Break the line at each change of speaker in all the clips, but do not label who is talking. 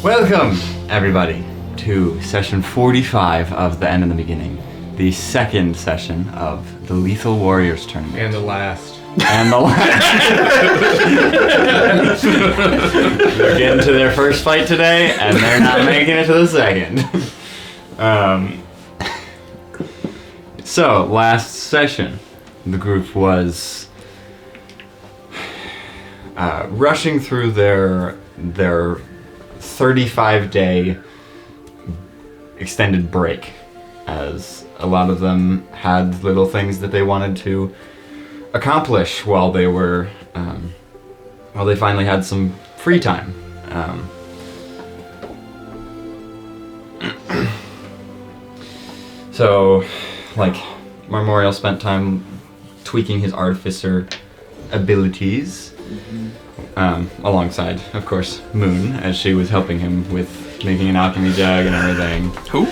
Welcome, everybody, to session 45 of The End in the Beginning, the second session of the Lethal Warriors Tournament.
And the last.
They're getting to their first fight today, and they're not making it to the second. So, last session, the group was rushing through their 35-day extended break, as a lot of them had little things that they wanted to accomplish while they were while they finally had some free time. So, like, Memorial spent time tweaking his artificer abilities, alongside, of course, Moon, as she was helping him with making an alchemy jug and everything.
Who?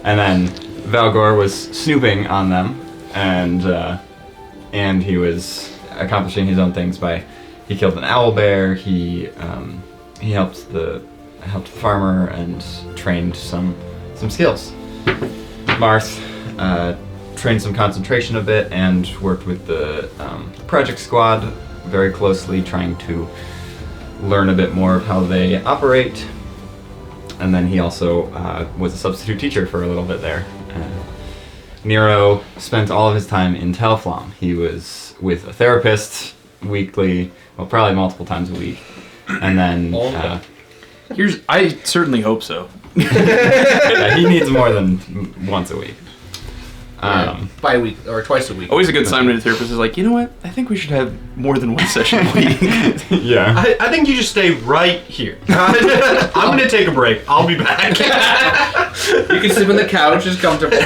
And then Valgor was snooping on them, and he was accomplishing his own things by he killed an owl bear. He helped the farmer and trained some skills. Marth trained some concentration a bit and worked with the project squad very closely, trying to learn a bit more of how they operate. And then he also was a substitute teacher for a little bit there. Nero spent all of his time in Telflom. He was with a therapist weekly, well, probably multiple times a week. And then
I certainly hope so.
yeah, he needs more than once a week.
Bi-week or twice a week.
Always a good sign when a therapist is like, you know what? I think we should have more than one session a week.
Yeah.
I think you just stay right here. I'm gonna take a break. I'll be back.
You can sleep on the couch, it's comfortable.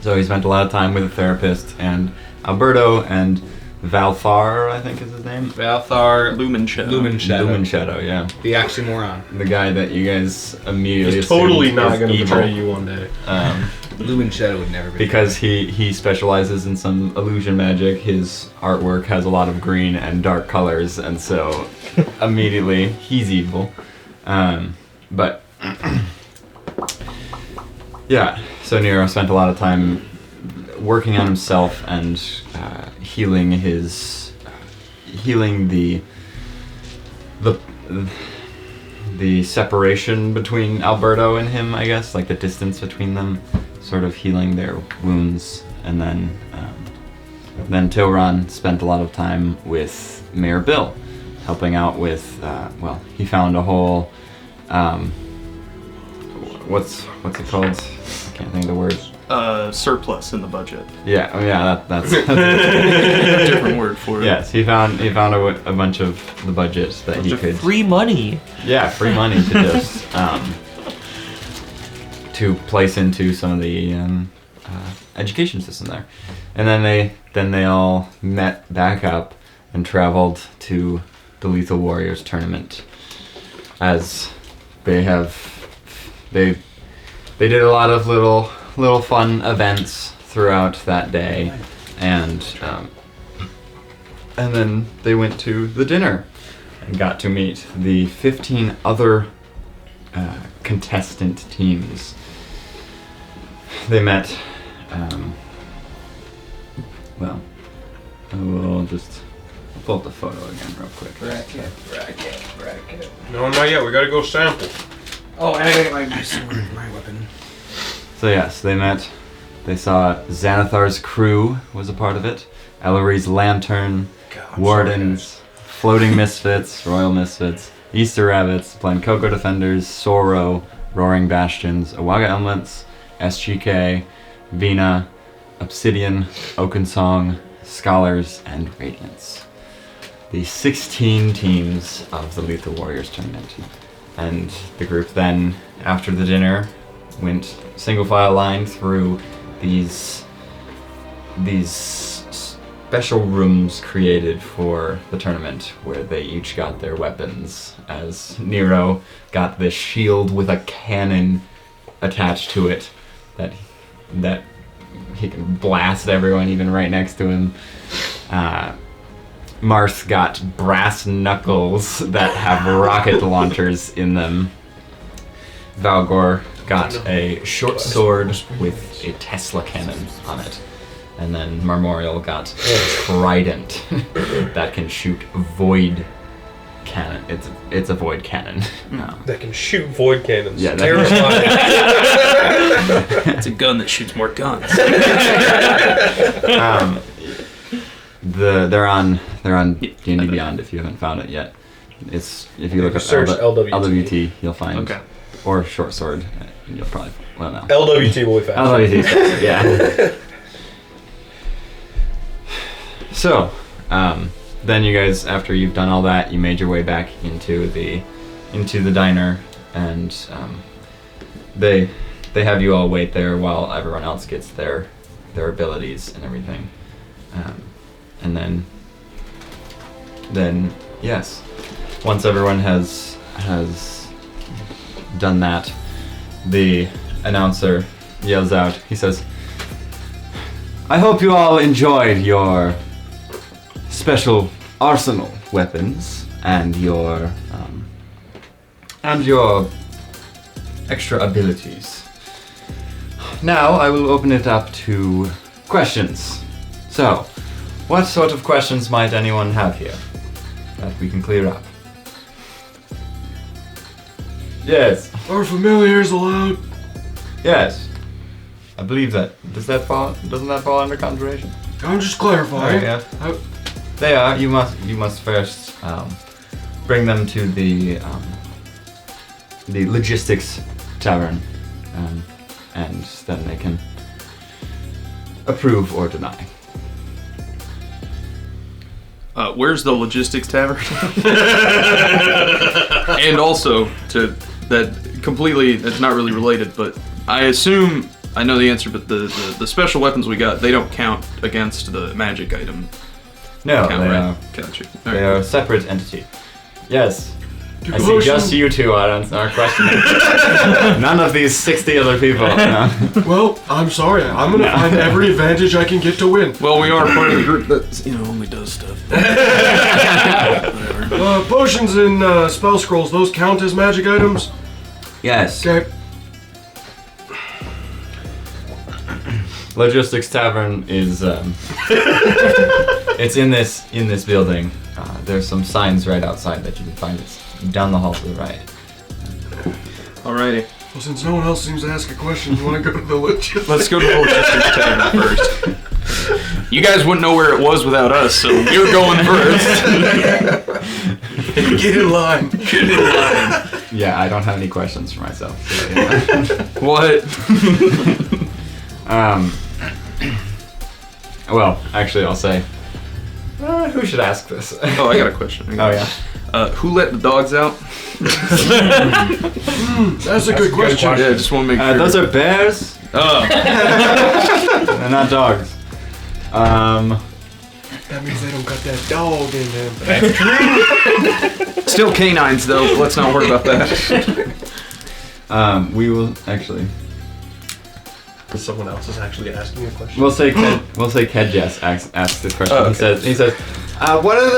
So he spent a lot of time with a therapist, and Alberto and Valthar, I think is his name.
Valthar
Lumen Shadow.
Lumen
Shadow, yeah.
the oxymoron.
The guy that you guys immediately
He's totally
assumed
not
is
gonna
evil.
betray you one day.
Lumen Shadow would never be.
Because he specializes in some illusion magic. His artwork has a lot of green and dark colors, and so immediately he's evil. But yeah, so Nero spent a lot of time working on himself and healing the separation between Alberto and him, I guess, like the distance between them, sort of healing their wounds. And then Tilron spent a lot of time with Mayor Bill, helping out with, he found a whole, what's it called? I can't think of the word.
Surplus in the budget.
Yeah, that's
A different word for it.
Yes, he found a bunch of the budget that he could.
Free money.
Yeah, free money to just to place into some of the education system there, and then they all met back up and traveled to the Lethal Warriors tournament, as they did a lot of little fun events throughout that day, and then they went to the dinner and got to meet the 15 other contestant teams. They met, we'll just pull up the photo again real quick.
Bracket.
No, not yet. We gotta go sample.
Oh, and I gotta get my sword, my weapon.
So yes, they saw Xanathar's crew was a part of it, Ellery's Lantern, Wardens, Floating Misfits, Royal Misfits, Easter Rabbits, Plancoco Defenders, Sorrow, Roaring Bastions, Awaga Elmlets, SGK, Vina, Obsidian, Oakensong, Scholars, and Radiance. The 16 teams of the Lethal Warriors tournament. And the group then, after the dinner, went single file line through these special rooms created for the tournament, where they each got their weapons, as Nero got this shield with a cannon attached to it that he can blast everyone even right next to him. Marth got brass knuckles that have rocket launchers in them. Valgor got a short sword with a Tesla cannon on it. And then Marmorial got a trident that can shoot void cannon. It's a void cannon.
That can shoot void cannons.
Yeah,
Terrifying.
It's a gun that shoots more guns.
They're on D&D Beyond if you haven't found it yet. It's if you look up
search LWT.
you'll find
Okay.
or short sword. You'll probably know.
LWT will be fast.
LWT, yeah. So, then you guys, after you've done all that, you made your way back into the diner, and they have you all wait there while everyone else gets their abilities and everything, and then yes, once everyone has done that, the announcer yells out. He says, "I hope you all enjoyed your special arsenal weapons and your extra abilities. Now I will open it up to questions. So, what sort of questions might anyone have here that we can clear up?" Yes.
Are familiars allowed?
Yes. I believe that. Doesn't that fall under conjuration?
I'm just clarifying.
Yeah. They are. You must first bring them to the logistics tavern, and then they can approve or deny.
Where's the logistics tavern? And also, to that completely, it's not really related, but I assume I know the answer, but the special weapons we got, they don't count against the magic item.
No,
Count,
they
right?
are.
Gotcha.
They are a separate entity. Yes. I see
Devotion.
just you two are questioning. None of these 60 other people. No.
Well, I'm sorry. I'm gonna find every advantage I can get to win.
Well, we are part of the group that only does stuff. Whatever.
Potions and spell scrolls, those count as magic items?
Yes.
Okay.
Logistics Tavern is it's in this building. There's some signs right outside that you can find. It's down the hall to the right.
Alrighty.
Well, since no one else seems to ask a question, you want to go to the logistics?
Let's go to the logistics tavern first. You guys wouldn't know where it was without us, so you're going first.
Get in line.
Get in line.
Yeah, I don't have any questions for myself. So, yeah.
What?
Well, actually, I'll say, who should ask this?
Oh, I got a question.
Oh, yeah.
Who let the dogs out?
That's a good question.
Yeah, just want to make sure.
Those are bears.
Oh.
They're not dogs.
That means they don't got that dog in them.
Still canines, though. Let's not worry about that.
We will actually.
Someone else is actually asking a question.
We'll say Kedjess asks this question.
Oh, okay.
He says, what are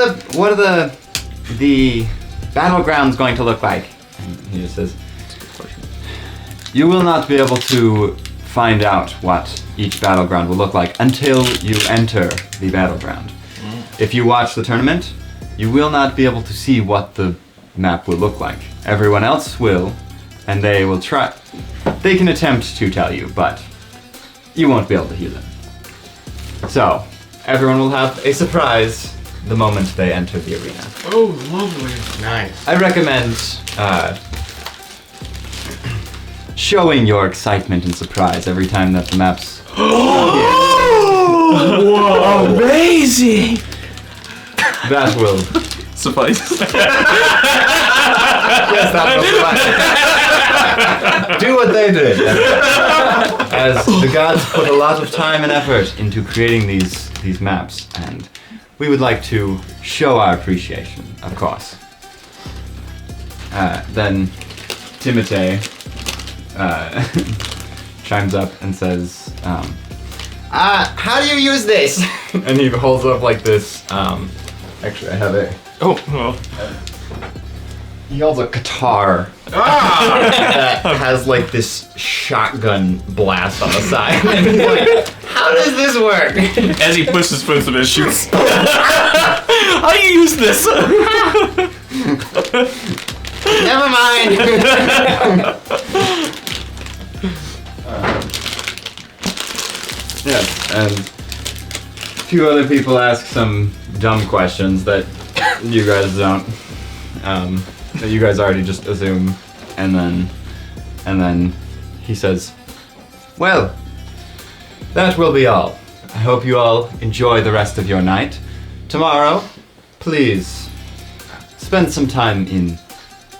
the battlegrounds going to look like? And he just says, you will not be able to find out what each battleground will look like until you enter the battleground. If you watch the tournament, you will not be able to see what the map will look like. Everyone else will, and they will try. They can attempt to tell you, but you won't be able to hear them. So, everyone will have a surprise the moment they enter the arena.
Oh, lovely.
Nice.
I recommend showing your excitement and surprise every time that the maps.
Whoa! Amazing!
That will.
Suffice.
Yes, that will. Do what they did. As the gods put a lot of time and effort into creating these maps, and we would like to show our appreciation, of course. Then Timotei chimes up and says, how do you use this? And he holds up like this Actually, I have it.
Oh, well.
He holds a guitar that has like this shotgun blast on the side. And he's like, how does this work?
As he puts his foot in it, shoots. How do you use this?
Never mind. Yes, and a few other people ask some dumb questions that you guys don't. That you guys already just assume, and then he says, "Well, that will be all. I hope you all enjoy the rest of your night. Tomorrow, please spend some time in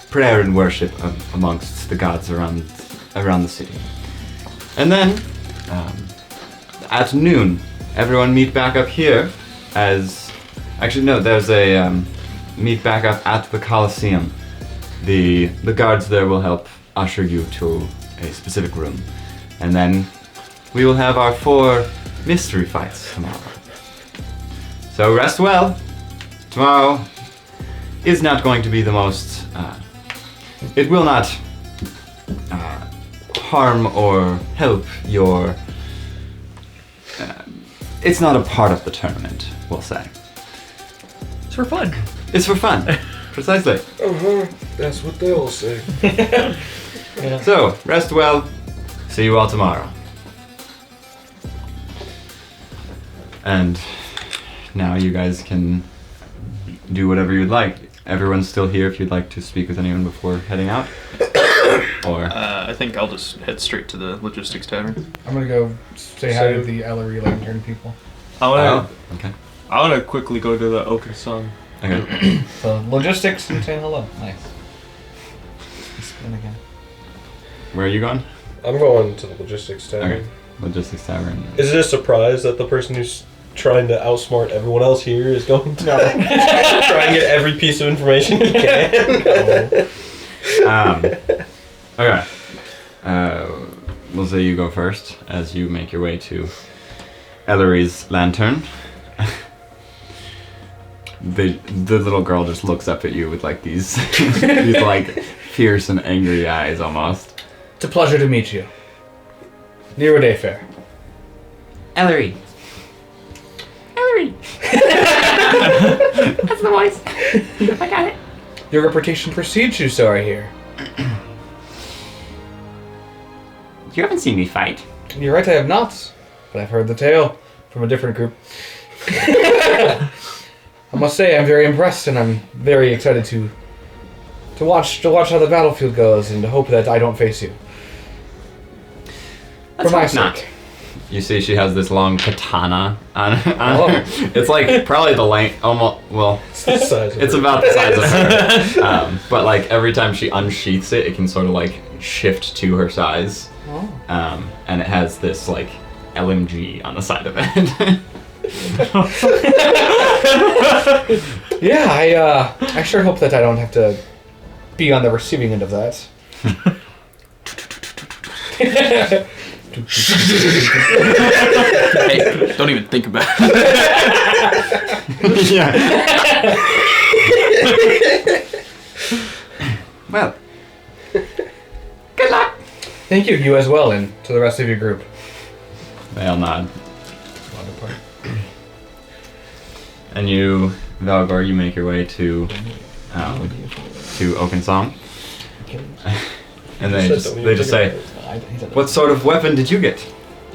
prayer and worship amongst the gods around the city. And then, at noon, everyone meet back up here as... Actually, no, there's a meet back up at the Colosseum. The guards there will help usher you to a specific room. And then we will have our 4 mystery fights tomorrow. So rest well. Tomorrow is not going to be the most... it will not harm or help your... it's not a part of the tournament, we'll say.
It's for fun.
It's for fun. Precisely.
That's what they all say.
So, rest well. See you all tomorrow. And now you guys can do whatever you'd like. Everyone's still here if you'd like to speak with anyone before heading out. Or...
I think I'll just head straight to the Logistics Tavern.
I'm gonna go say hi to the LRE Lantern people.
okay.
I wanna quickly go to the Oaken Song.
Okay.
So logistics and saying hello. Nice. Spin again.
Where are you going?
I'm going to the logistics tavern.
Okay. Logistics Tavern.
Is it a surprise that the person who's trying to outsmart everyone else here is going to try and get every piece of information he can?
Okay. We'll say you go first as you make your way to Ellery's lantern. The little girl just looks up at you with like these these like fierce and angry eyes almost.
It's a pleasure to meet you. Nero Day Fair.
Ellery. Ellery. That's the voice. I got it.
Your reputation precedes you, so I hear.
You haven't seen me fight.
You're right, I have not. But I've heard the tale from a different group. I must say, I'm very impressed, and I'm very excited to watch how the battlefield goes, and to hope that I don't face you.
Let's
For my
hope
sake.
not.
You see she has this long katana on
Oh.
her. It's like probably the length, almost, well,
It's the size of
it's
it.
about the size of her. But like every time she unsheaths it, it can sort of like shift to her size.
Oh.
And it has this like LMG on the side of it.
Yeah, I sure hope that I don't have to be on the receiving end of that.
Hey, don't even think about it.
Yeah. Well,
Good luck.
Thank you, you as well, and to the rest of your group.
they'll nod. And you, Valgor, you make your way to Oaken Song. And they just say, "What sort of weapon did you get?"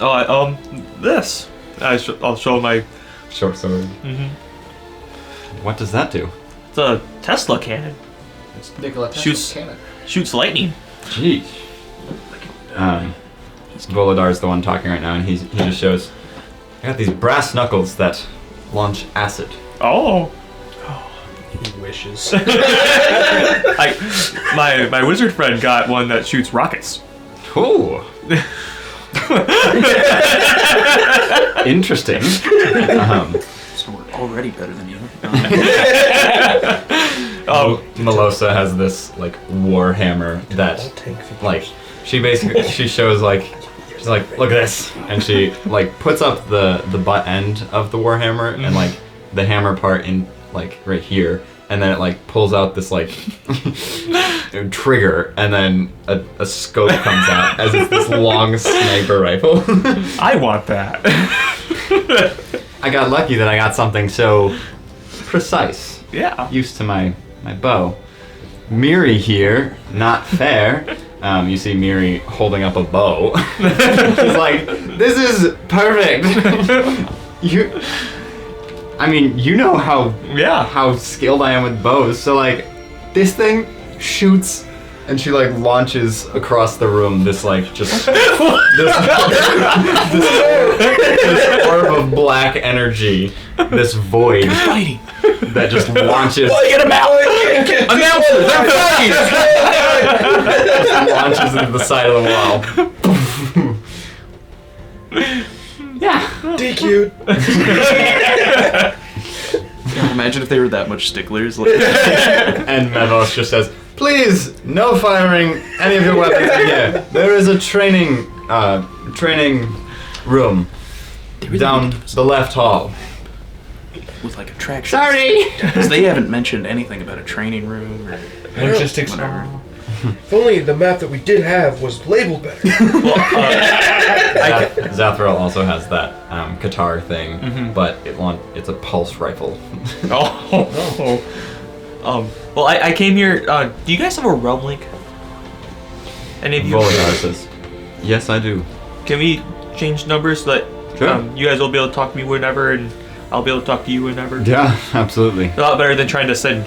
Oh, this. I'll show my.
Short sword.
Mm-hmm.
What does that do?
It's a Tesla cannon.
Nikola
Shoots lightning.
Jeez. Voladar's the one talking right now, and he just shows. I got these brass knuckles that launch acid.
Oh.
He wishes.
My wizard friend got one that shoots rockets.
Ooh. Interesting.
So we're already better than you.
Melosa has this like war hammer that like she shows like she's like, look at this, and she like puts up the butt end of the war hammer, and like the hammer part like right here, and then it like pulls out this like trigger, and then a scope comes out as it's this long sniper rifle.
I want that.
I got lucky that I got something so precise.
Yeah.
Used to my bow. Miri here, not fair. You see Miri holding up a bow. She's like, this is perfect. I mean, you know how skilled I am with bows, so like, this thing shoots, and she like launches across the room this like just this orb of black energy, this void that just launches.
Get him out! Announcer!
Launches into the side of the wall.
Yeah.
DQ.
Imagine if they were that much sticklers. Like,
And Mevos just says, "Please, no firing any of your weapons in here. There is a training room down the left hall."
with like attractions.
Sorry.
Because they haven't mentioned anything about a training room or
Logistics.
whatever.
If only the map that we did have was labeled better.
Zathril also has that Qatar thing, but it's a pulse rifle.
Well, I came here. Do you guys have a realm link? Any of you?
Voliar says, "Yes, I do."
Can we change numbers so that
Sure.
you guys will be able to talk to me whenever, and I'll be able to talk to you whenever?
Yeah, absolutely.
A lot better than trying to send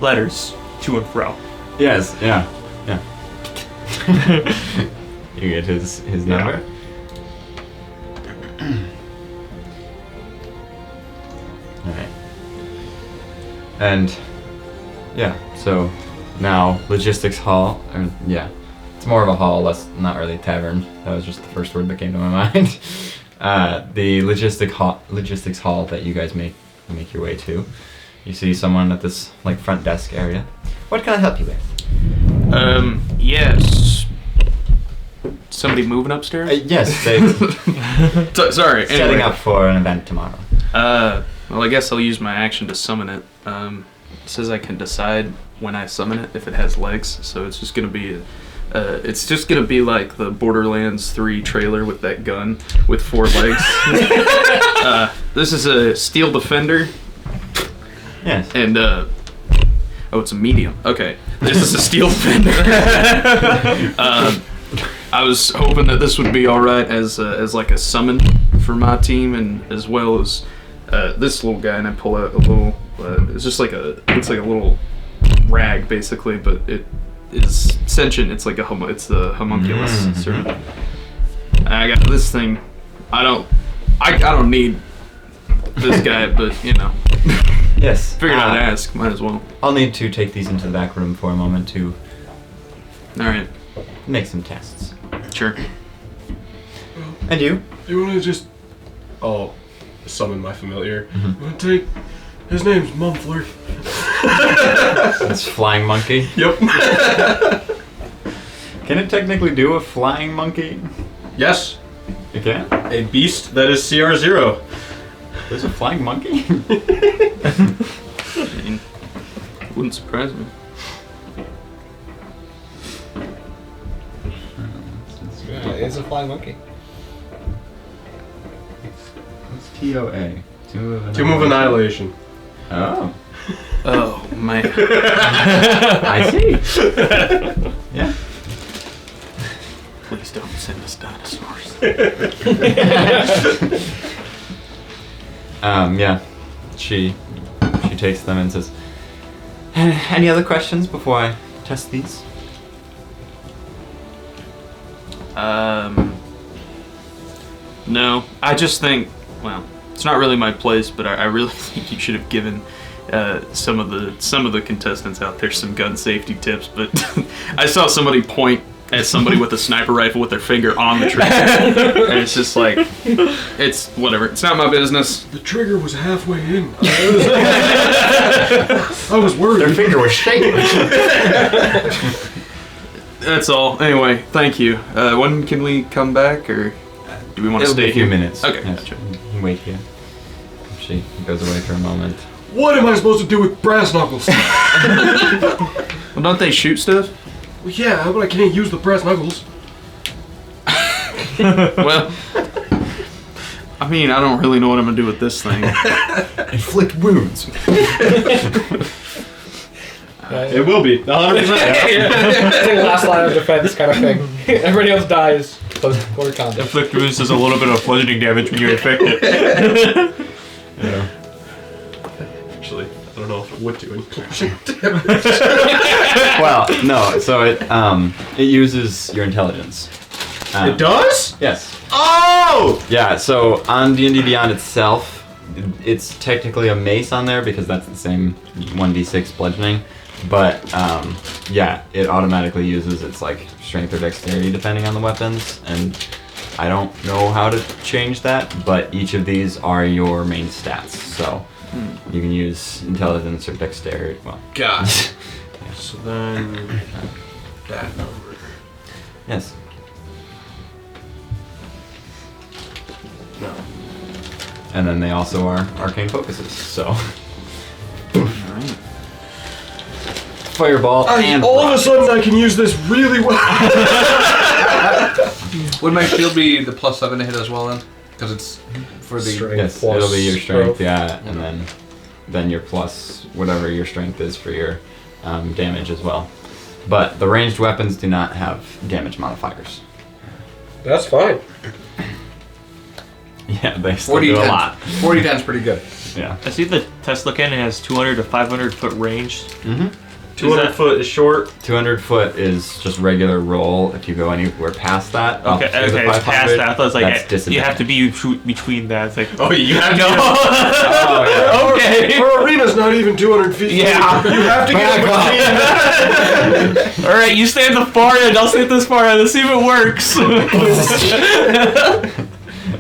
letters to and fro.
Yes, yeah. You get his number. Alright. And yeah, so now logistics hall, it's more of a hall, not really tavern. That was just the first word that came to my mind. The logistics hall that you guys make your way to. You see someone at this like front desk area. What can I help you with?
Yes. Somebody moving upstairs?
Yes, they're
Sorry.
setting
Anyway.
up for an event tomorrow.
Well, I guess I'll use my action to summon it. It says I can decide when I summon it if it has legs, so it's just gonna be like the Borderlands 3 trailer with that gun with 4 legs. This is a steel defender,
Yes.
and it's a medium. Okay, this is a steel defender. I was hoping that this would be all right as like a summon for my team, and as well as this little guy. And I pull out a little. It's just like looks like a little rag basically, but it is sentient. It's like it's the homunculus sort of. I got this thing. I don't need this guy, but you know.
Yes.
Figured I'd ask. Might as well.
I'll need to take these into the back room for a moment to
All right.
make some tests.
Sure.
And you?
You want to just... I'll summon my familiar. I'm going to take... His name's Mumfler.
It's flying monkey.
Yep.
Can it technically do a flying monkey?
Yes.
It can?
A beast that is CR0.
There's a flying monkey?
I mean, wouldn't surprise me.
It's a flying monkey.
What's TOA?
Tomb of Annihilation.
Oh.
Oh man.
I see. Yeah.
Please don't send us dinosaurs.
Yeah. She takes them and says, "Any other questions before I test these?"
No. I just think, well, it's not really my place, but I really think you should have given some of the contestants out there some gun safety tips. But I saw somebody point at somebody with a sniper rifle with their finger on the trigger, and it's just like, it's whatever. It's not my business.
The trigger was halfway in. I was worried.
Their finger was shaking.
That's all. Anyway, thank you. When can we come back, or do we want to
It'll
stay
be a few
here?
minutes.
Okay,
Yes.
gotcha.
Wait here. She goes away for a moment.
What am I supposed to do with brass knuckles?
Well, don't they shoot stuff?
Well, yeah, but I can't use the brass knuckles.
Well, I mean, I don't really know what I'm gonna do with this thing.
Inflict wounds.
It will be 100%.
It's like last line of defense kind of thing. Everybody else dies. Close quarter combat.
Inflict wounds does a little bit of bludgeoning damage when you infect it.
Yeah.
Actually, I don't know if it would do anything.
Well, no. So it uses your intelligence.
It does?
Yes.
Oh!
Yeah. So on D&D Beyond itself, it's technically a mace on there because that's the same 1d6 bludgeoning. But yeah, it automatically uses its like strength or dexterity depending on the weapons, and I don't know how to change that. But each of these are your main stats, so you can use intelligence or dexterity. Well,
Gosh. So then that number.
yes.
No.
And then they also are arcane focuses. So fireball and
all of a
rock.
sudden I can use this really well.
Would my shield be the +7 to hit as well then? Because it's for the
Strength.
Yes,
plus
it'll be your strength,
growth.
yeah, and then your plus whatever your strength is for your damage as well. But the ranged weapons do not have damage modifiers.
That's fine.
Yeah, they still
40
do a
times.
lot.
40 times pretty good.
Yeah.
I see the Tesla cannon has 200 to 500 foot range.
Mm-hmm.
200 foot is short.
200 foot is just regular roll. If you go anywhere past that, up
Okay,
to the
okay, it's
500,
past that. I thought it was like
that's
you have to
disadvantage.
be between that. It's like
Oh, you have
no.
Oh, yeah.
Okay.
Our arena's not even 200 feet.
Yeah.
You have to get between.
All right, you stay at the far end. I'll stay at this far end. Let's see if it works.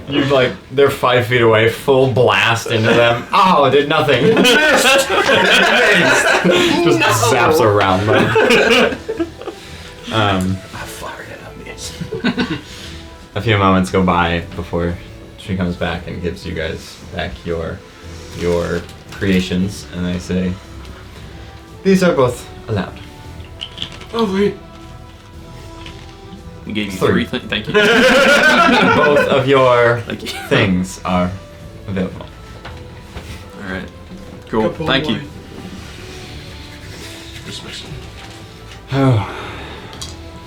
You like they're 5 feet away, full blast into them. Oh, it did nothing. Just zaps around them.
I fired at a miss.
A few moments go by before she comes back and gives you guys back your creations, and they say, "These are both allowed."
Lovely.
We gave you
Three.
Thank you.
Both of your
Thank you.
things are available.
All right. Cool. Thank you.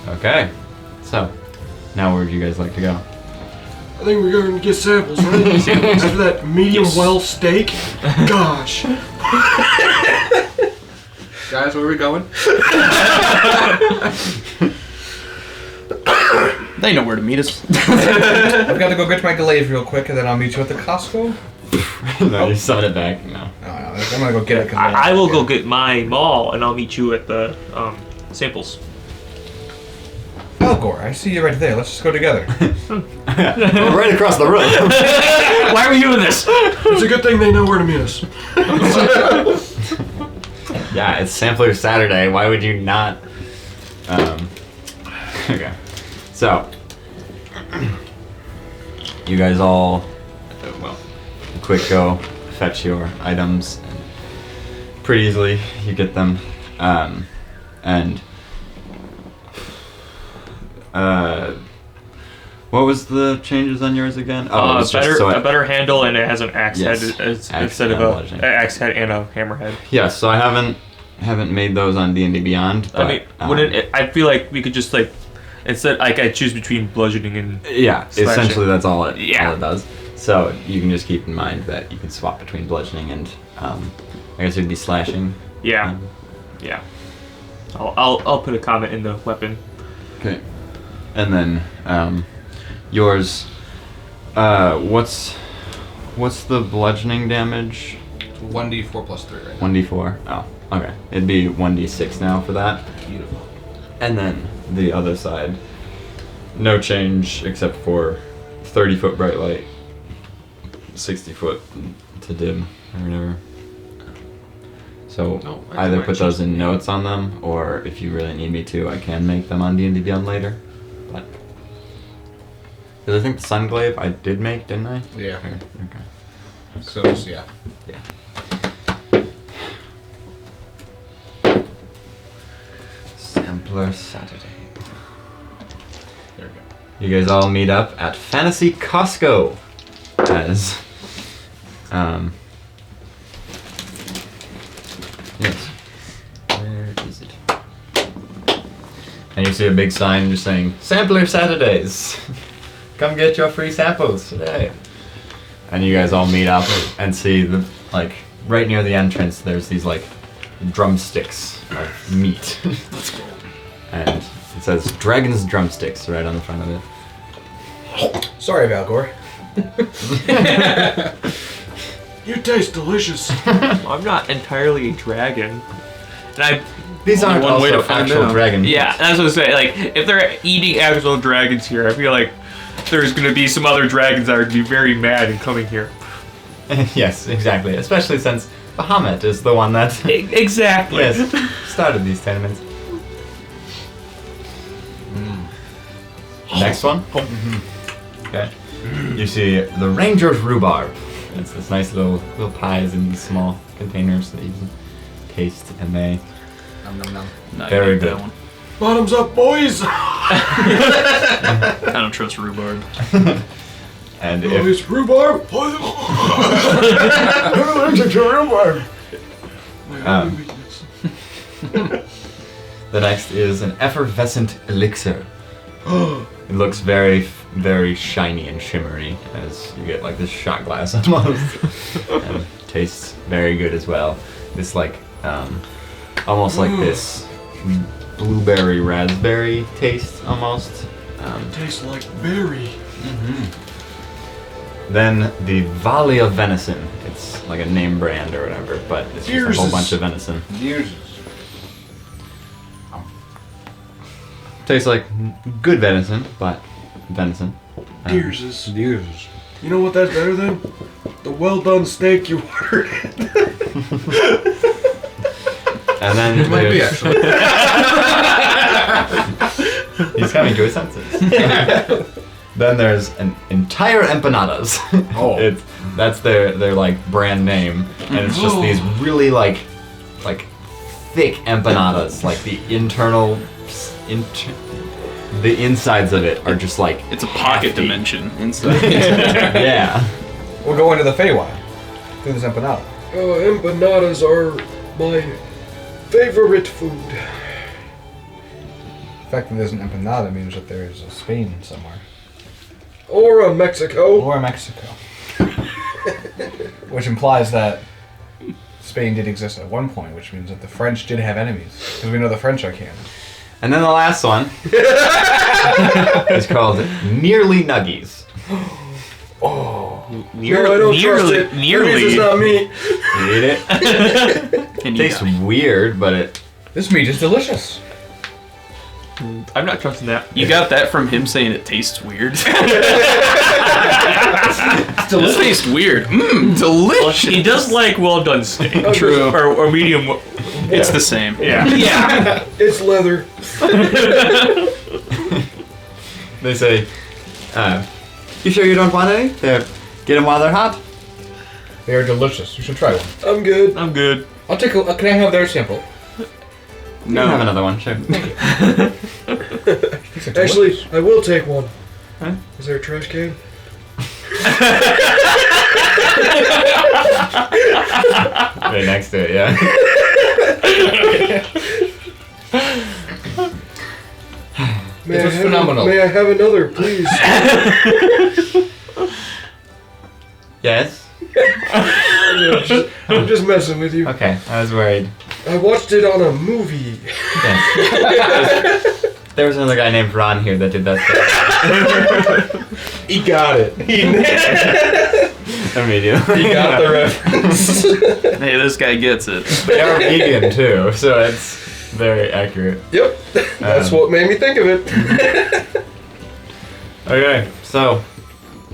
Okay, so now where would you guys like to go?
I think we're going to get samples, right? After that medium well steak. Gosh.
Guys, where are we going?
They know where to meet us.
I've got to go get my glaive real quick, and then I'll meet you at the Costco.
No, you summon it back. No.
No, I'm gonna go get it.
I will go get my mall, and I'll meet you at the samples.
Elgor, I see you right there. Let's just go together.
Right across the room.
Why are we doing this?
It's a good thing they know where to meet us.
Yeah, it's Sampler Saturday. Why would you not? Okay. So, you guys all, well, quick go fetch your items, and pretty easily you get them. What was the changes on yours again? Oh, it's just
a better handle, and it has an axe
Yes,
head
axe
instead of
and
a
bludgeoning.
axe head and a hammerhead.
Yes, so I haven't made those on D&D Beyond. But,
I mean, I feel like we could just like instead like I choose between bludgeoning and
yeah,
slashing.
essentially that's all it
Yeah.
does. So you can just keep in mind that you can swap between bludgeoning and I guess it'd be slashing.
yeah, yeah. I'll put a comment in the weapon.
Okay. And then yours. What's the bludgeoning damage?
1d4 plus 3 right now.
1d4. Oh, okay. It'd be 1d6 now for that.
Beautiful.
And then the other side, no change except for 30-foot bright light, 60-foot to dim or whatever. So
No, I
either
can
put those in
choose-
notes on them, or if you really need me to, I can make them on D&D Beyond later. But because I think the sun glaive I did make, didn't I?
Yeah.
Okay.
So it's, yeah.
Sampler Saturday.
There we go.
You guys all meet up at Fantasy Costco as yes. Where is it? And you see a big sign just saying Sampler Saturdays. Come get your free samples today. And you guys all meet up and see the like right near the entrance there's these like drumsticks of meat.
That's cool.
And it says Dragon's Drumsticks right on the front of it.
Sorry, Valgor.
You taste delicious.
I'm not entirely a dragon. And
These
Only
aren't
one way
also
to find
actual
out.
dragon
yeah,
meats.
that's what I'm saying. Like, if they're eating actual dragons here, I feel like there's gonna be some other dragons that are gonna be very mad and coming here.
Yes, exactly. Especially since Bahamut is the one that
Exactly.
yes, started these tournaments. Next one. Okay. You see the Ranger's Rhubarb. It's this nice little pies in these small containers that you can taste, and they
Nom nom nom.
No,
Very
you got
good.
that one.
Bottoms up, boys.
I don't trust rhubarb.
and
Oh,
if
it's rhubarb.
Um, the next is an effervescent elixir. It looks very, very shiny and shimmery as you get like this shot glass almost. And tastes very good as well. This like, almost like this blueberry raspberry taste almost.
Tastes like berry.
Then the Valley of Venison. It's like a name brand or whatever, but it's just a whole
Yours
bunch
is-
of venison.
Jesus.
Tastes like good venison, but venison.
Deers is.
Jesus.
You know what that's better than? The well done steak you ordered.
And then
It might be
there's-
actually.
He's coming to his senses. Then there's an entire empanadas.
Oh.
That's their like brand name, and it's just these really like thick empanadas. Like the the insides of it are just like
It's a pocket
hefty.
dimension inside.
Yeah.
We'll go into the Feywild. Do this empanada.
Oh, empanadas are my favorite food.
The fact that there's an empanada means that there is a Spain somewhere.
Or a Mexico.
Or Mexico. Which implies that Spain did exist at one point, which means that the French did have enemies. Because we know the French are canon.
And then the last one is called Nearly Nuggies.
No, I don't trust it. This is not me.
You eat it.
And you
Tastes
got me.
weird, but it.
This meat is delicious.
I'm not trusting that.
You got that from him saying it tastes weird. This tastes weird. Mmm, delicious.
He does like well done steak.
True.
Or medium.
It's the same.
Yeah.
Yeah.
It's leather.
They say, you sure you don't want any? There, get them while they're hot.
They are delicious. You should try one.
I'm good.
I'm good.
I'll take a. Can I have their sample?
You can have another one, sure.
Actually, I will take one.
Huh?
Is there a trash can?
Right next to it, yeah.
It was phenomenal.
May I have another, please?
Yes?
I'm just messing with you.
Okay, I was worried.
I watched it on a movie.
Yes. There was another guy named Ron here that did that stuff.
He got it.
Immediately.
He got the reference.
Hey, this guy gets it.
They are vegan too, so it's very accurate.
Yep. That's what made me think of it.
Okay, so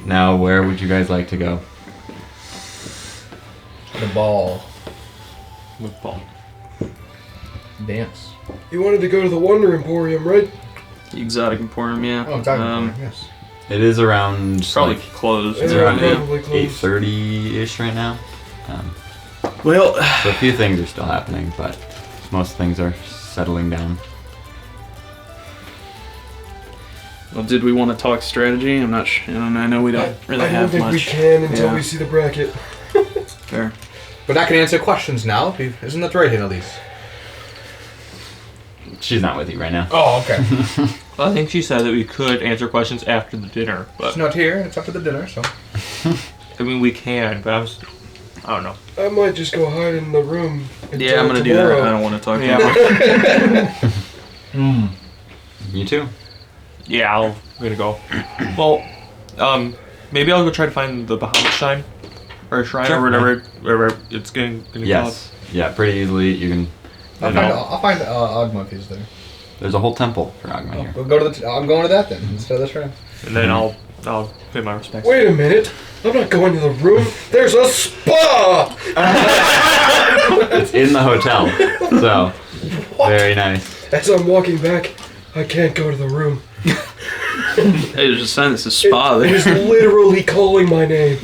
now where would you guys like to go?
The ball.
With Paul.
Dance.
You wanted to go to the Wonder Emporium, right?
The exotic emporium, yeah.
Oh, exactly.
Um,
Yes.
It is around
Probably
like,
closed.
it's
Yeah,
around
probably close.
8:30-ish right now.
Well,
So a few things are still happening, but most things are settling down.
did we want to talk strategy? I'm not sure. I know we don't really
I don't
have
think
much.
we can until
Yeah.
we see the bracket.
Fair.
But I can answer questions now. Isn't that right, Annalise?
She's not with you right now.
Oh, okay.
Well, I think she said that we could answer questions after the dinner,
It's
but
not here. It's after the dinner, so.
I mean we can. But I don't know.
I might just go hide in the room.
Yeah, I'm gonna do that. I don't want to talk.
Yeah.
You too?
Yeah, I'm gonna go. Well, maybe I'll go try to find the Bahamut shrine or shrine
Sure,
or whatever it's gonna
Yes. Yeah, pretty easily. You can.
I'll find Ogma if he's there.
There's a whole temple for Agma here.
We'll go to I'm going to that then instead of the shrine.
and then I'll pay my respects.
Wait a minute. I'm not going to the room. There's a spa!
It's in the hotel, so very nice.
As I'm walking back, I can't go to the room.
Hey, there's a sign that says spa
It
there.
is literally calling my name.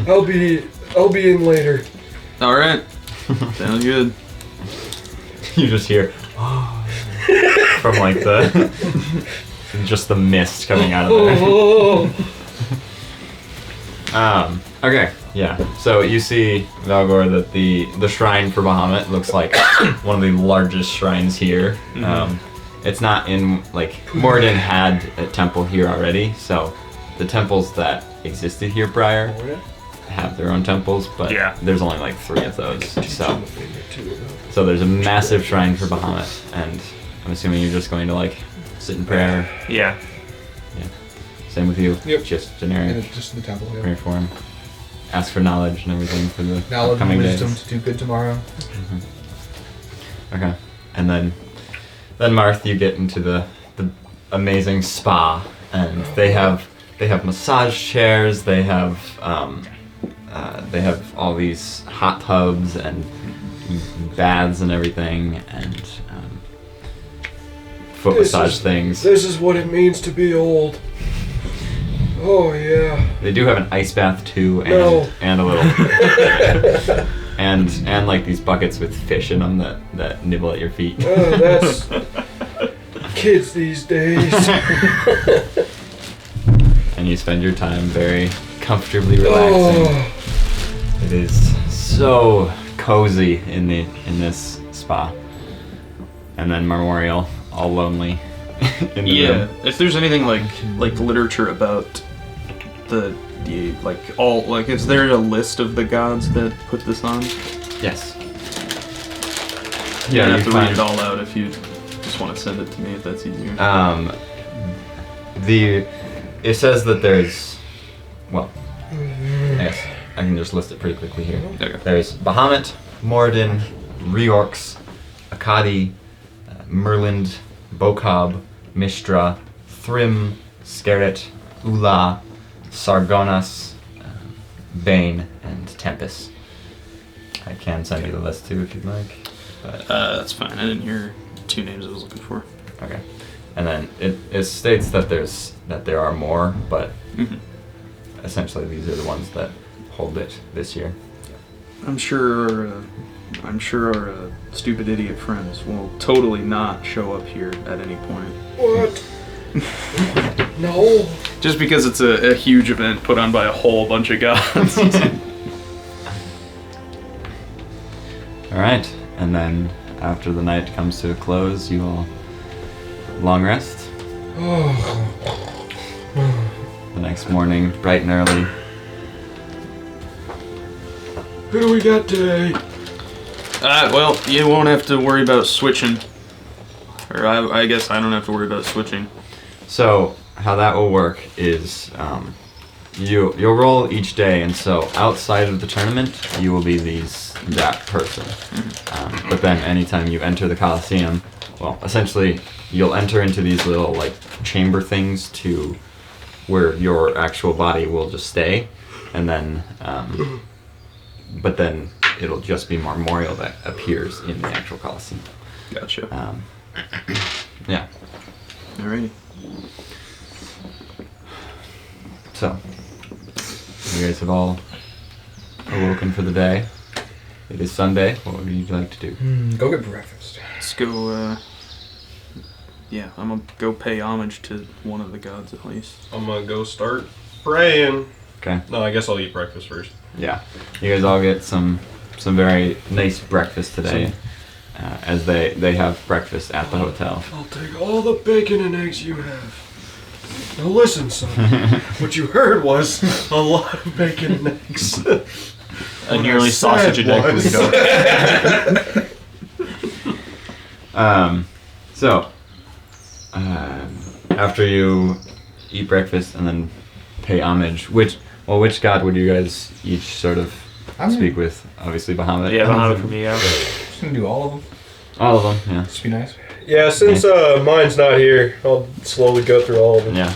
I'll be in later.
All right. Sounds good.
You just hear from like the just the mist coming out of there. Okay, yeah. So you see, Valgor, that the shrine for Bahamut looks like one of the largest shrines here. It's not in, like, Moradin had a temple here already, so the temples that existed here prior have their own temples, but
Yeah.
there's only like 3 of those. So there's a massive shrine for Bahamut, and I'm assuming you're just going to like sit in prayer.
Yeah.
Same with you.
Yep.
Just
And
generic
it's just the temple.
prayer for him. Ask for knowledge and everything for the
Knowledge and
upcoming
wisdom
days.
to do good tomorrow.
Okay, and then Marth, you get into the amazing spa, and they have massage chairs. They have all these hot tubs and baths and everything, and foot massage things.
This is what it means to be old. Oh yeah.
They do have an ice bath too, and
No.
and a little and like these buckets with fish in them that nibble at your feet.
That's kids these days.
And you spend your time very comfortably relaxing.
Oh,
It is so cozy in this spa. And then Memorial, all lonely in the
Yeah.
room.
If there's anything like literature about the like all like, is there a list of the gods that put this on?
Yes.
You
Yeah,
don't
you
have to read
find
it all out if you just want to send it to me if that's easier.
It says that there's, well, I guess I can just list it pretty quickly here.
Okay.
There's Bahamut, Moradin, Reorx, Akkadi, Merlind, Bokob, Mistra, Thrym, Skerrit, Ula, Sargonas, Bane, and Tempest. I can send you the list too if you'd like. But,
That's fine. I didn't hear 2 names I was looking for.
okay. And then it states that there are more, but essentially these are the ones that hold it this year.
I'm sure our stupid idiot friends will totally not show up here at any point.
what? No.
Just because it's a huge event put on by a whole bunch of gods.
All right, and then after the night comes to a close, you all long rest. The next morning, bright and early.
Who do we got today?
Well, you won't have to worry about switching. Or I guess I don't have to worry about switching.
So how that will work is you'll roll each day, and so outside of the tournament, you will be that person. But then anytime you enter the Coliseum, well, essentially you'll enter into these little like chamber things to where your actual body will just stay, and then but then it'll just be Memorial that appears in the actual Coliseum.
Gotcha.
Yeah.
Alrighty.
So, you guys have all awoken for the day. It is Sunday. What would you like to do?
Go get breakfast.
Let's go. Yeah, I'm gonna go pay homage to one of the gods at least.
I'm gonna go start praying.
Okay.
No, I guess I'll eat breakfast first.
Yeah. You guys all get some very nice breakfast today, as they have breakfast at the hotel.
I'll take all the bacon and eggs you have. Now listen, son. What you heard was a lot of bacon and eggs.
A nearly sausage a day burrito.
So, after you eat breakfast and then pay homage, which god would you guys each sort of speak with? Obviously, Bahamut.
Yeah, Bahamut for me, yeah.
Just gonna do all of them.
All of them, yeah.
Just be nice.
Yeah, since mine's not here, I'll slowly go through all of them.
Yeah.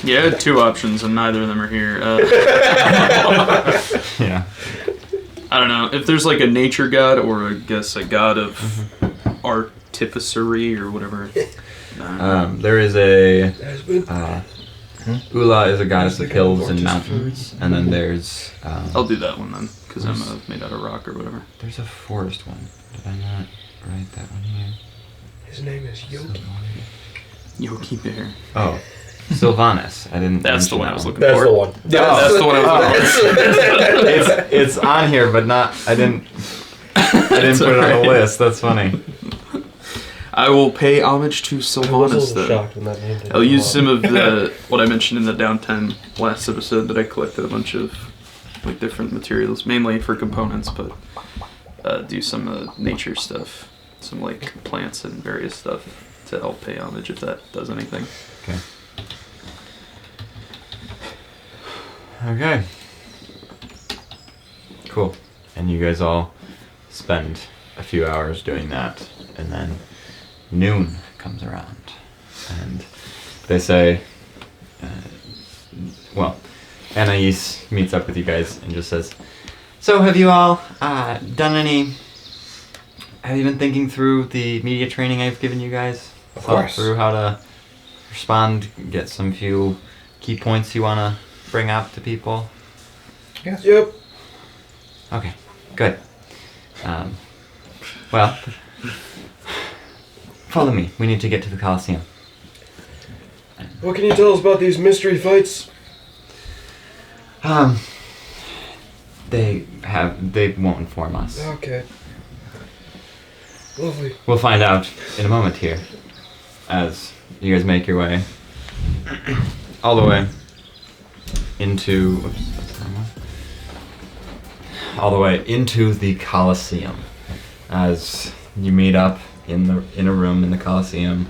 Yeah, I had two options and neither of them are here.
Yeah.
I don't know if there's like a nature god or I guess a god of artificery or whatever.
There is a Ula is a goddess of hills and mountains, and then there's
I'll do that one then because I'm made out of rock or whatever.
there's a forest one. Did I not write that one here?
His name is Yogi.
Yogi Bear.
Oh, Sylvanas. I didn't.
That's the
mention
one
that
I was looking
That's
for.
the one.
That's the one I was looking for.
It's on here, but not. I didn't put it on the list. That's funny.
I will pay homage to
I was a
Sylvanas
little
then.
shocked when that name didn't
I'll use
come
some of the what I mentioned in the downtime last episode that I collected a bunch of like different materials, mainly for components, but do some nature stuff, some like plants and various stuff to help pay homage if that does anything.
Okay. Okay. Cool. And you guys all spend a few hours doing that, and then noon comes around, and they say, well, Anais meets up with you guys and just says, so have you all done any, have you been thinking through the media training I've given you guys?
Of
Thought
course.
through how to respond, get some few key points you want to bring up to people?
Yes.
Yep.
Okay, good. Well, follow me. We need to get to the Coliseum.
What can you tell us about these mystery fights?
They won't inform us.
Okay. Lovely.
We'll find out in a moment here, as you guys make your way all the way into, all the way into the Coliseum. As you meet up in a room in the Coliseum,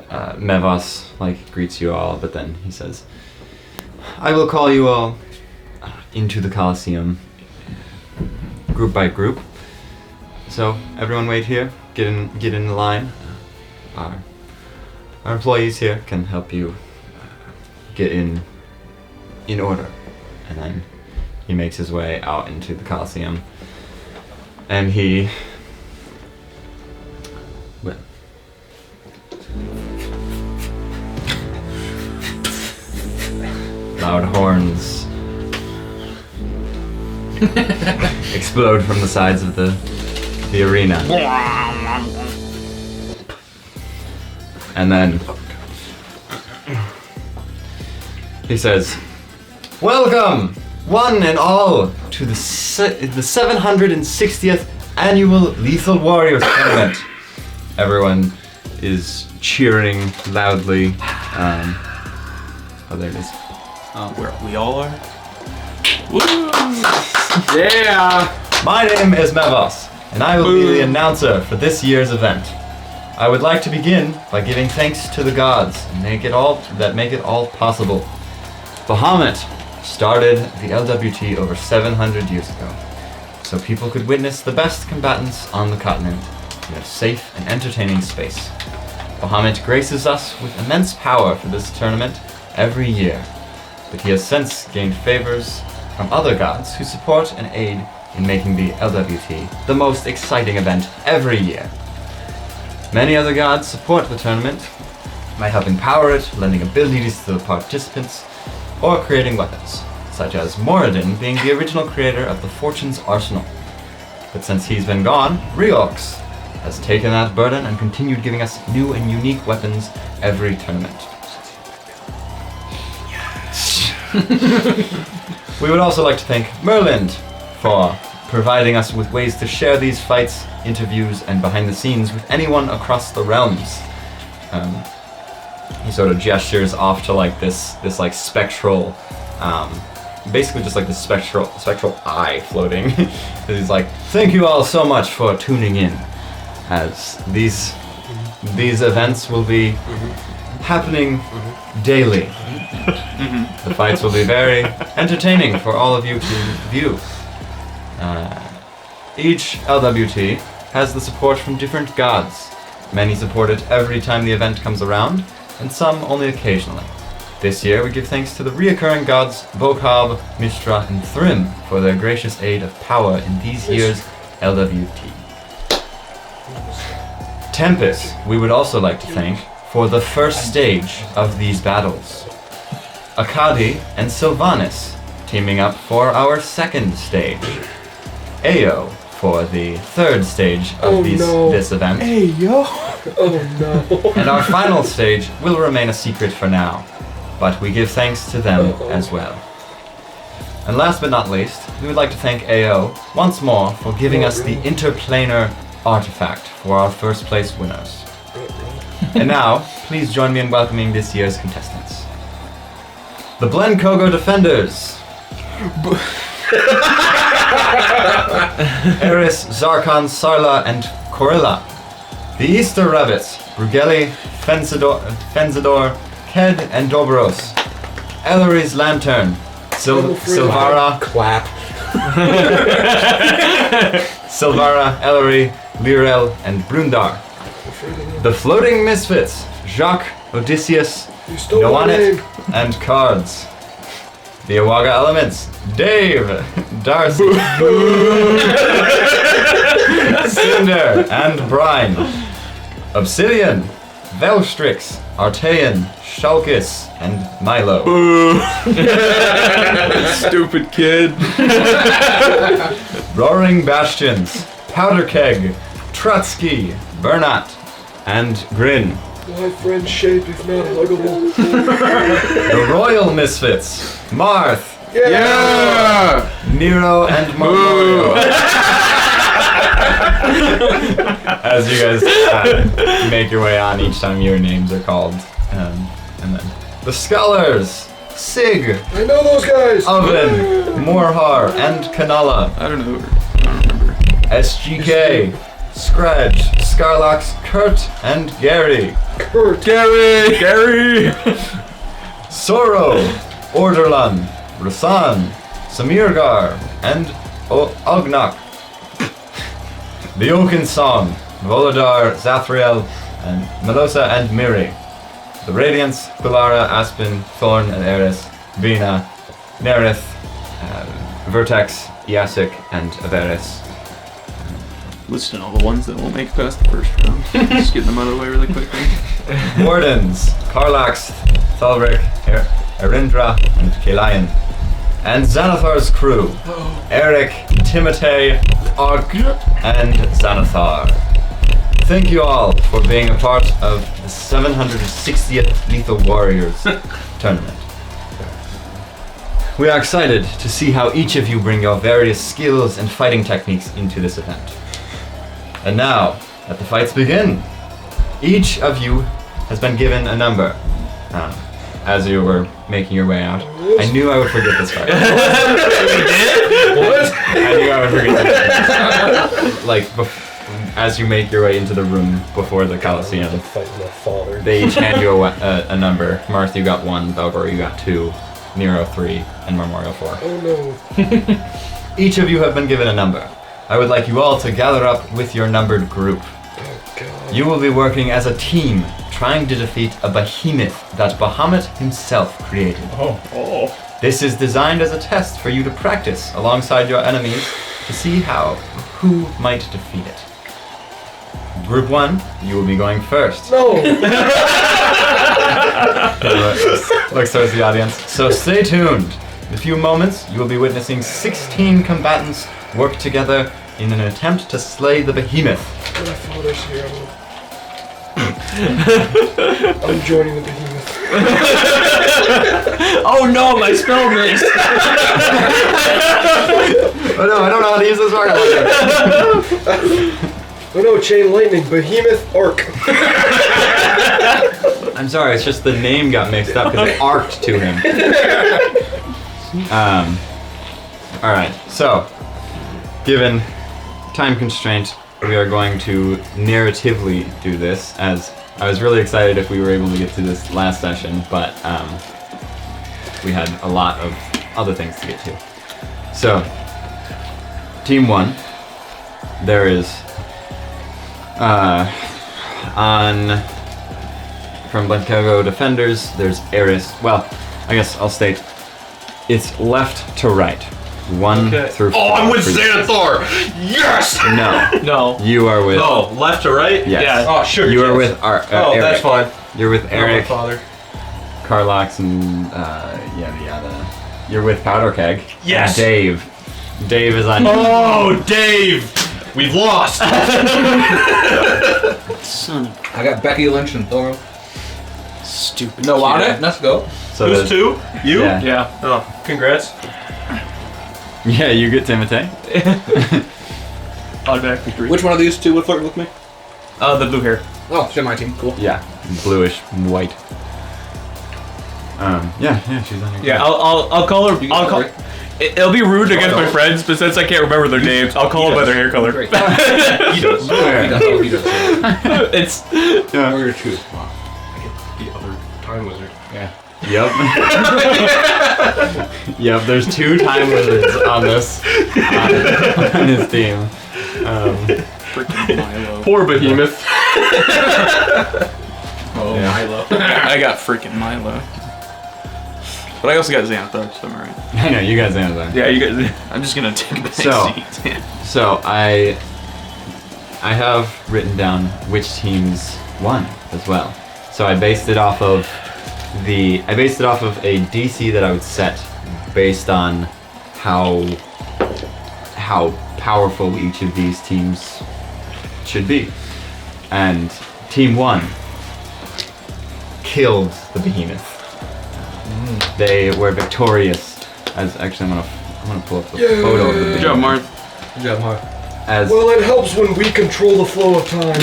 Mevos greets you all, but then he says, "I will call you all into the Coliseum, group by group. So everyone wait here. Get in the line. Our employees here can help you get in order." And then he makes his way out into the Coliseum, and he loud horns explode from the sides of the arena. And then he says, "Welcome, one and all, to the 760th Annual Lethal Warriors Tournament." Everyone is cheering loudly. Oh, there it is.
Where we all are?
Yeah!
My name is Mevos, and I will be the announcer for this year's event. I would like to begin by giving thanks to the gods and make it all possible. Bahamut started the LWT over 700 years ago, so people could witness the best combatants on the continent in a safe and entertaining space. Bahamut graces us with immense power for this tournament every year, but he has since gained favors from other gods who support and aid in making the LWT the most exciting event every year. Many other gods support the tournament by helping power it, lending abilities to the participants, or creating weapons, such as Moradin being the original creator of the Fortune's Arsenal. But since he's been gone, Riox has taken that burden and continued giving us new and unique weapons every tournament. We would also like to thank Merlind for providing us with ways to share these fights, interviews, and behind the scenes with anyone across the realms. He sort of gestures off to like this like spectral, basically just like this spectral eye floating. He's like, thank you all so much for tuning in, as these events will be happening daily. The fights will be very entertaining for all of you to view. Each LWT has the support from different gods. Many support it every time the event comes around, and some only occasionally. This year we give thanks to the reoccurring gods Vokab, Mishra, and Thrym for their gracious aid of power in these year's LWT. Tempest we would also like to thank for the first stage of these battles. Akadi and Sylvanas teaming up for our second stage. Ayo for the third stage of this event.
Ayo! Oh no.
And our final stage will remain a secret for now, but we give thanks to them as well. And last but not least, we would like to thank AO once more for giving us the interplanar artifact for our first place winners. And now, please join me in welcoming this year's contestants. The Blenkogo Defenders. Eris, Zarkon, Sarla, and Corilla. The Easter Rabbits. Brugeli, Fenzador, Ked, and Dobros. Ellery's Lantern. Silvara.
Clap.
Silvara, Ellery, Lirel, and Brundar. The Floating Misfits. Jacques, Odysseus, Noanet, and Cards. The Awaga Elements. Dave, Darcy, Cinder, and Brine. Obsidian, Velstrix, Artean, Shulkis, and Milo.
Stupid kid.
Roaring Bastions, Powderkeg, Trotsky, Bernat, and Grin.
My friend's shape is not huggable.
The Royal Misfits, Marth,
Yeah!
Nero, and Marmorio. As you guys make your way on each time your names are called. And then the Scholars, Sig,
I know those guys!
Oven, Morhar, and Kanala.
I don't know. I don't remember.
SGK, Scratch, Scarlox, Kurt, and Gary.
Kurt.
Gary!
Soro, Orderlan, Rasan, Samirgar, and Ognok. The Oaken Song, Volodar, Zathriel, and Melosa and Miri. The Radiance, Kulara, Aspen, Thorn, and Eris, Vina, Nerith, Vertex, Iasik, and Averis.
Listing all the ones that won't make it past the first round. Just getting them out of the way really quickly.
Wardens, Karlax, Thalric, Erindra, and Kalayan. And Xanathar's crew, Eric, Timotei, Og, and Xanathar. Thank you all for being a part of the 760th Lethal Warriors tournament. We are excited to see how each of you bring your various skills and fighting techniques into this event. And now, let the fights begin. Each of you has been given a number. As you were making your way out, I knew I would forget this part.
What?
I knew I would forget this. As you make your way into the room before the Coliseum,
Fighting my father.
they each hand you a number. Marth, you got 1, Velgor, you got 2, Nero 3, and Marmorio 4.
Oh no.
Each of you have been given a number. I would like you all to gather up with your numbered group.
Oh god.
You will be working as a team, trying to defeat a behemoth that Bahamut himself created.
Oh.
This is designed as a test for you to practice alongside your enemies to see who might defeat it. Group 1, you will be going first.
No!
Looks towards the audience. So stay tuned. In a few moments, you will be witnessing 16 combatants work together in an attempt to slay the behemoth.
My father's here. I'm joining the behemoth.
Oh no, my spell missed.
Oh no, I don't know how to use this rocket launcher.
Oh no, chain lightning, behemoth arc.
I'm sorry, it's just the name got mixed up because it arced to him. Alright, so, given time constraint, we are going to narratively do this, as I was really excited if we were able to get to this last session, but we had a lot of other things to get to. So, Team 1, there is, from Blancago Defenders, there's Eris. Well, I guess I'll state, it's left to right. 1 through 4.
Oh, I'm with
for you.
Xanathar! Yes!
No.
No.
You are with...
Oh, left to right?
Yes.
Yeah.
Oh, sure.
You are
yes.
with
Oh,
Eric.
that's fine.
You're with
Not my
Eric,
father.
Carlox, and yada yada. You're with Powder Keg.
Yes.
And Dave. Dave is on...
Oh, Dave! We've lost!
Son of
I got Becky Lynch and Thor.
stupid.
No, on
kid.
it. Let's go.
So
Who's
there's-
2? You?
Yeah.
Yeah.
Oh, congrats.
Yeah, you get Timotei.
Automatically 3.
Which one of these two would flirt with me?
The blue hair.
Oh, she's on my team. Cool.
Yeah, bluish white. Yeah, she's on your
Yeah,
team.
I'll call her.
You
I'll call.
can
It'll be rude against my
don't.
friends, but since I can't remember their names, I'll call them by their hair color.
Great.
He does.
He does. Oh, he does.
It's
Yeah.
Warrior 2. Wow.
The other time wizard.
Yeah.
Yep. Yep, there's 2 time wizards on this on his team.
freaking Milo.
Poor behemoth.
Oh,
Yeah.
Milo.
I got freaking Milo. But I also got Xanathar, so I'm alright.
I know, you guys answer that.
Yeah, you guys. I'm just gonna take the
So-
seat.
So I have written down which teams won as well. So I based it off of a DC that I would set based on how powerful each of these teams should be. And Team 1 killed the behemoth. They were victorious. As actually, I'm gonna pull up the photo of the
Good job,
behemoth.
Marth.
Good job, Mark.
As
Well, it helps when we control the flow of time.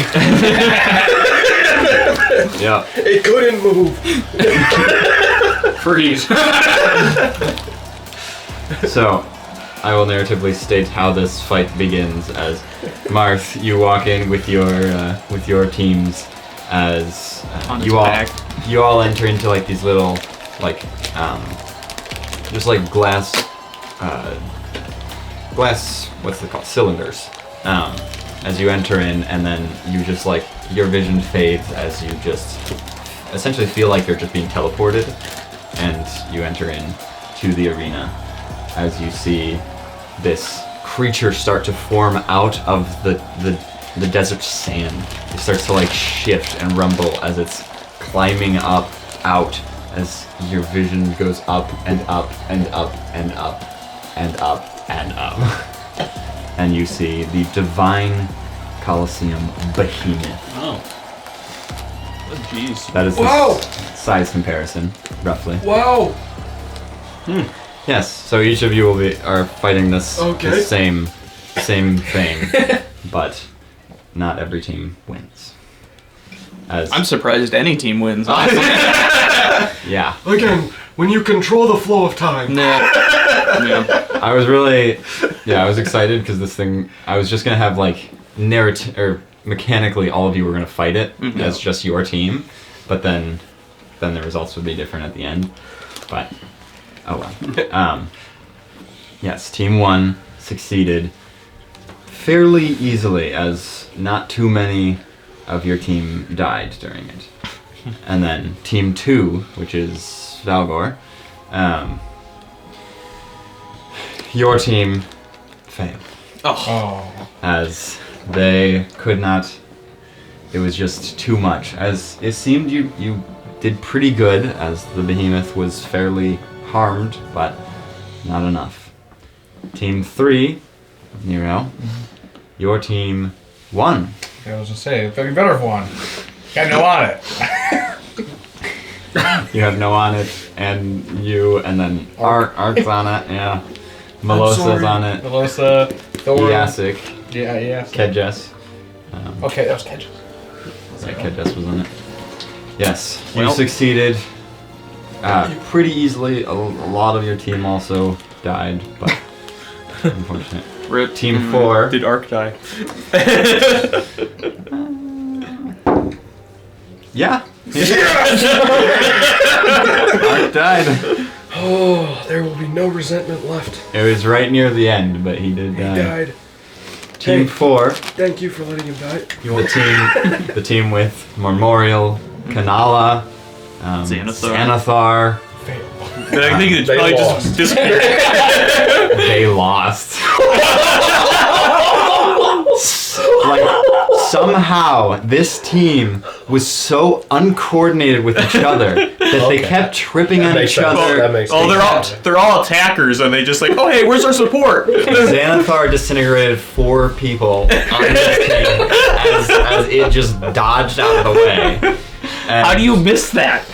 yeah.
It couldn't move.
Freeze.
So, I will narratively state how this fight begins. As Marth, you walk in with your teams. As
On his
you all
back.
enter into like these little just like glass what's it called, cylinders. As you enter in, and then you just like your vision fades as you just essentially feel like you're just being teleported, and you enter in to the arena as you see this creature start to form out of the desert sand. It starts to like shift and rumble as it's climbing up out, as your vision goes up and up and up and up and up and up. And you see the Divine Colosseum Behemoth.
Oh. Oh, jeez.
That is the
Wow.
size comparison, roughly.
Wow.
Yes, so each of you are fighting this,
Okay.
this same thing, but not every team wins. As
I'm surprised any team wins. honestly.
yeah,
Again, when you control the flow of time.
Yeah.
I was really I was excited because this thing I was just gonna have like narrative or mechanically all of you were gonna fight it as just your team, but then the results would be different at the end. But oh well. Yes, Team 1 succeeded fairly easily, as not too many of your team died during it. And then Team 2, which is Valgor, your team failed,
Oh.
as they could not it was just too much. As it seemed you did pretty good, as the behemoth was fairly harmed, but not enough. Team 3, Nero, your team won.
I was gonna say, it'd be better if one. Got no on it.
You have no on it, and you, and then Ark's on it, yeah. Melosa's on it.
Melosa, Thor.
Iasik,
Yeah.
Kedges.
Okay, that was Kedge.
Yeah, Kedges was on it. Yes, you
Well-
succeeded pretty easily. A lot of your team also died, but unfortunate.
Rip.
Team 4.
Did Ark die?
Yeah. Ark died.
Oh, there will be no resentment left.
It was right near the end, but he did
He
die.
died.
Team 4.
Thank you for letting him die.
The team with Memorial, Kanala, Xanathar.
I think it's
They
probably
lost.
just
They lost. Like, somehow this team was so uncoordinated with each other that they kept tripping on
Makes
each
sense.
other.
That makes
oh,
sense.
they're all attackers, and they just like, oh hey, where's our support?
Xanathar disintegrated 4 people on this team as it just dodged out of the way. And
How do you miss that?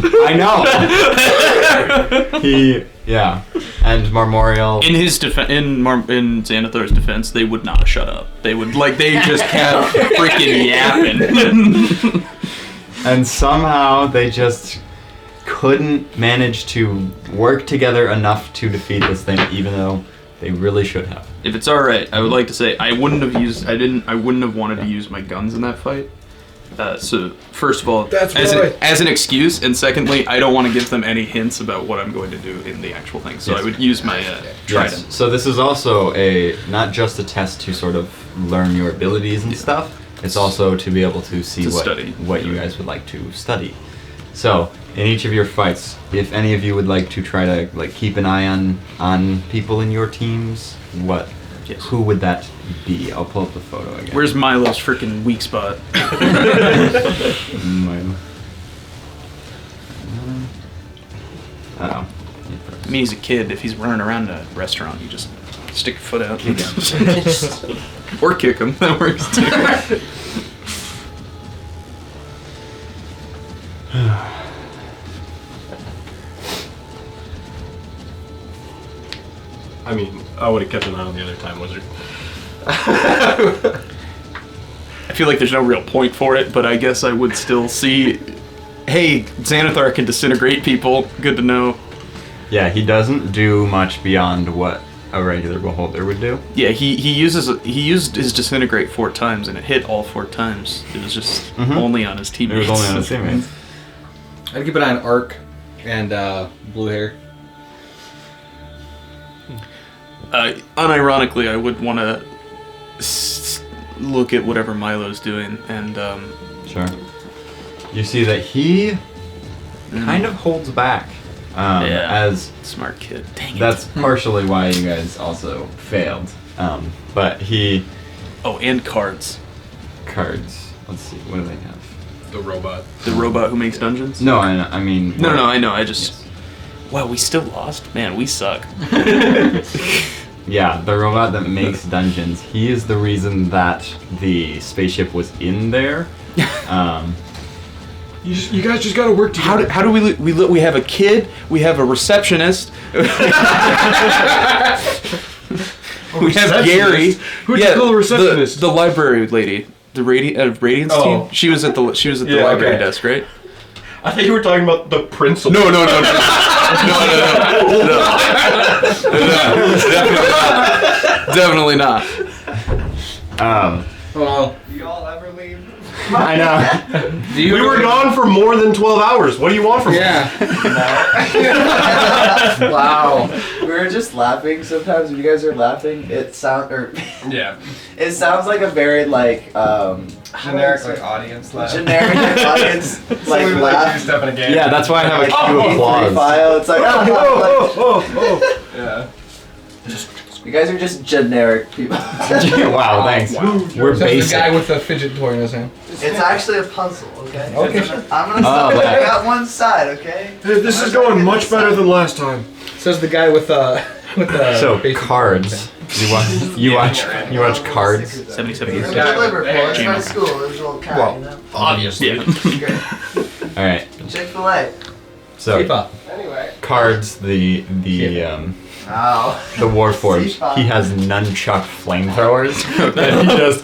I know. And Memorial.
In his in Xanathar's defense, they would not shut up. They just kept freaking yapping.
And somehow they just couldn't manage to work together enough to defeat this thing, even though they really should have.
If it's all right, I would like to say I wouldn't have wanted to use my guns in that fight. So first of all,
That's
as
right.
an excuse, and secondly, I don't want to give them any hints about what I'm going to do in the actual thing. So
Yes.
I would use my trident.
Yes. So this is also not just a test to sort of learn your abilities and stuff. It's also to be able to see
To study.
what you guys would like to study. So in each of your fights, if any of you would like to try to like keep an eye on people in your teams,
Yes.
who would that be? I'll pull up the photo again.
Where's Milo's freaking weak spot?
Milo? Uh-oh.
I mean, he's a kid. If he's running around a restaurant, you just stick your foot out. Or kick him. That works too.
I mean, I would have kept an eye on the other Time Wizard.
I feel like there's no real point for it, but I guess I would still see. Hey, Xanathar can disintegrate people. Good to know.
Yeah, he doesn't do much beyond what a regular beholder would do.
Yeah, he used his disintegrate 4 times and it hit all 4 times. It was just only on his
It
teammates.
was only on his teammates.
I'd keep an eye on Ark and Blue Hair.
Unironically, I would want to look at whatever Milo's doing and
Sure. You see that he kind of holds back. As
smart kid. Dang it.
that's partially why you guys also failed. But he
Oh, and cards.
cards. Let's see. What do they have?
The robot.
The robot who makes dungeons.
No, I mean.
No, I know. I just. Wow, we still lost. Man, we suck.
Yeah, the robot that makes dungeons. He is the reason that the spaceship was in there.
You guys just gotta work together.
How do we have a kid? We have a receptionist. We have Gary.
Who'd you call a receptionist?
The library lady. The Radiance team. She was at the
Yeah,
library
okay.
desk, right?
I thought you were talking about the principal.
No. Definitely not.
Well,
Do y'all ever leave?
I know.
do you
We were gone for more than 12 hours. What do you want from me?
Yeah.
Wow. We were just laughing sometimes when you guys are laughing. It sounds like a very like
Generic like audience laugh.
generic audience like
we would
laugh.
do stuff in a game.
Yeah, that's why I have a
Like,
cue
E3
applause.
file. It's like
Oh,
Yeah.
You guys are just generic people.
Wow, thanks. We're
Says the
basic.
guy with the fidget toy in his hand.
It's actually a puzzle, okay?
Okay.
I'm gonna stop
that.
I got one side, okay?
This is going much better than last time.
Says the guy with the
So
basic
cards. You watch Cards.
77 years.
Yeah, Liverpool, it's my
Gmail.
school. There's a little cat, you know?
Obviously.
Yeah.
Great.
All right.
Chick-fil-A.
So
FIFA.
Cards, the
Oh.
the Warforged.
FIFA.
He has nunchuck flamethrowers that he just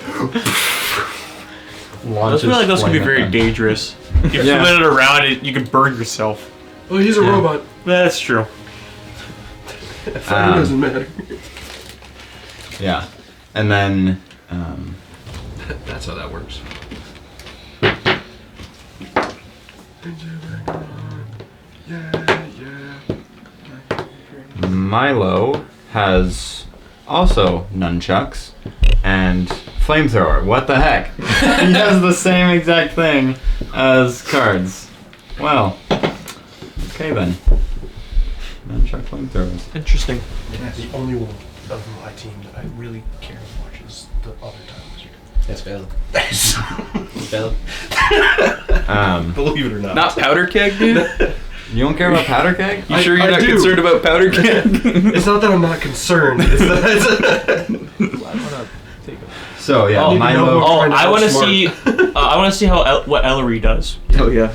I
launches.
feel like those could be
flame at
very
them.
dangerous. If you
Yeah.
spin it around, you could burn yourself.
Well, he's a
Yeah.
robot.
That's true.
Fire doesn't matter.
Yeah, and then
That's how that works.
Milo has also nunchucks and flamethrower. What the heck? He has the same exact thing as Cards. Well, okay then. Nunchuck flamethrowers.
Interesting.
The only one of my team that I really care to watch is the other time wizard.
That's valid.
Believe it or not.
Not powder keg, dude.
You don't care about powder keg?
You sure you're
I
not
do.
concerned about powder keg?
It's not that I'm not concerned. It's that
So yeah,
I need to know
Milo.
who-
Oh,
trying to
I want to
outsmart.
see. I want to see how what Ellery does.
Oh yeah.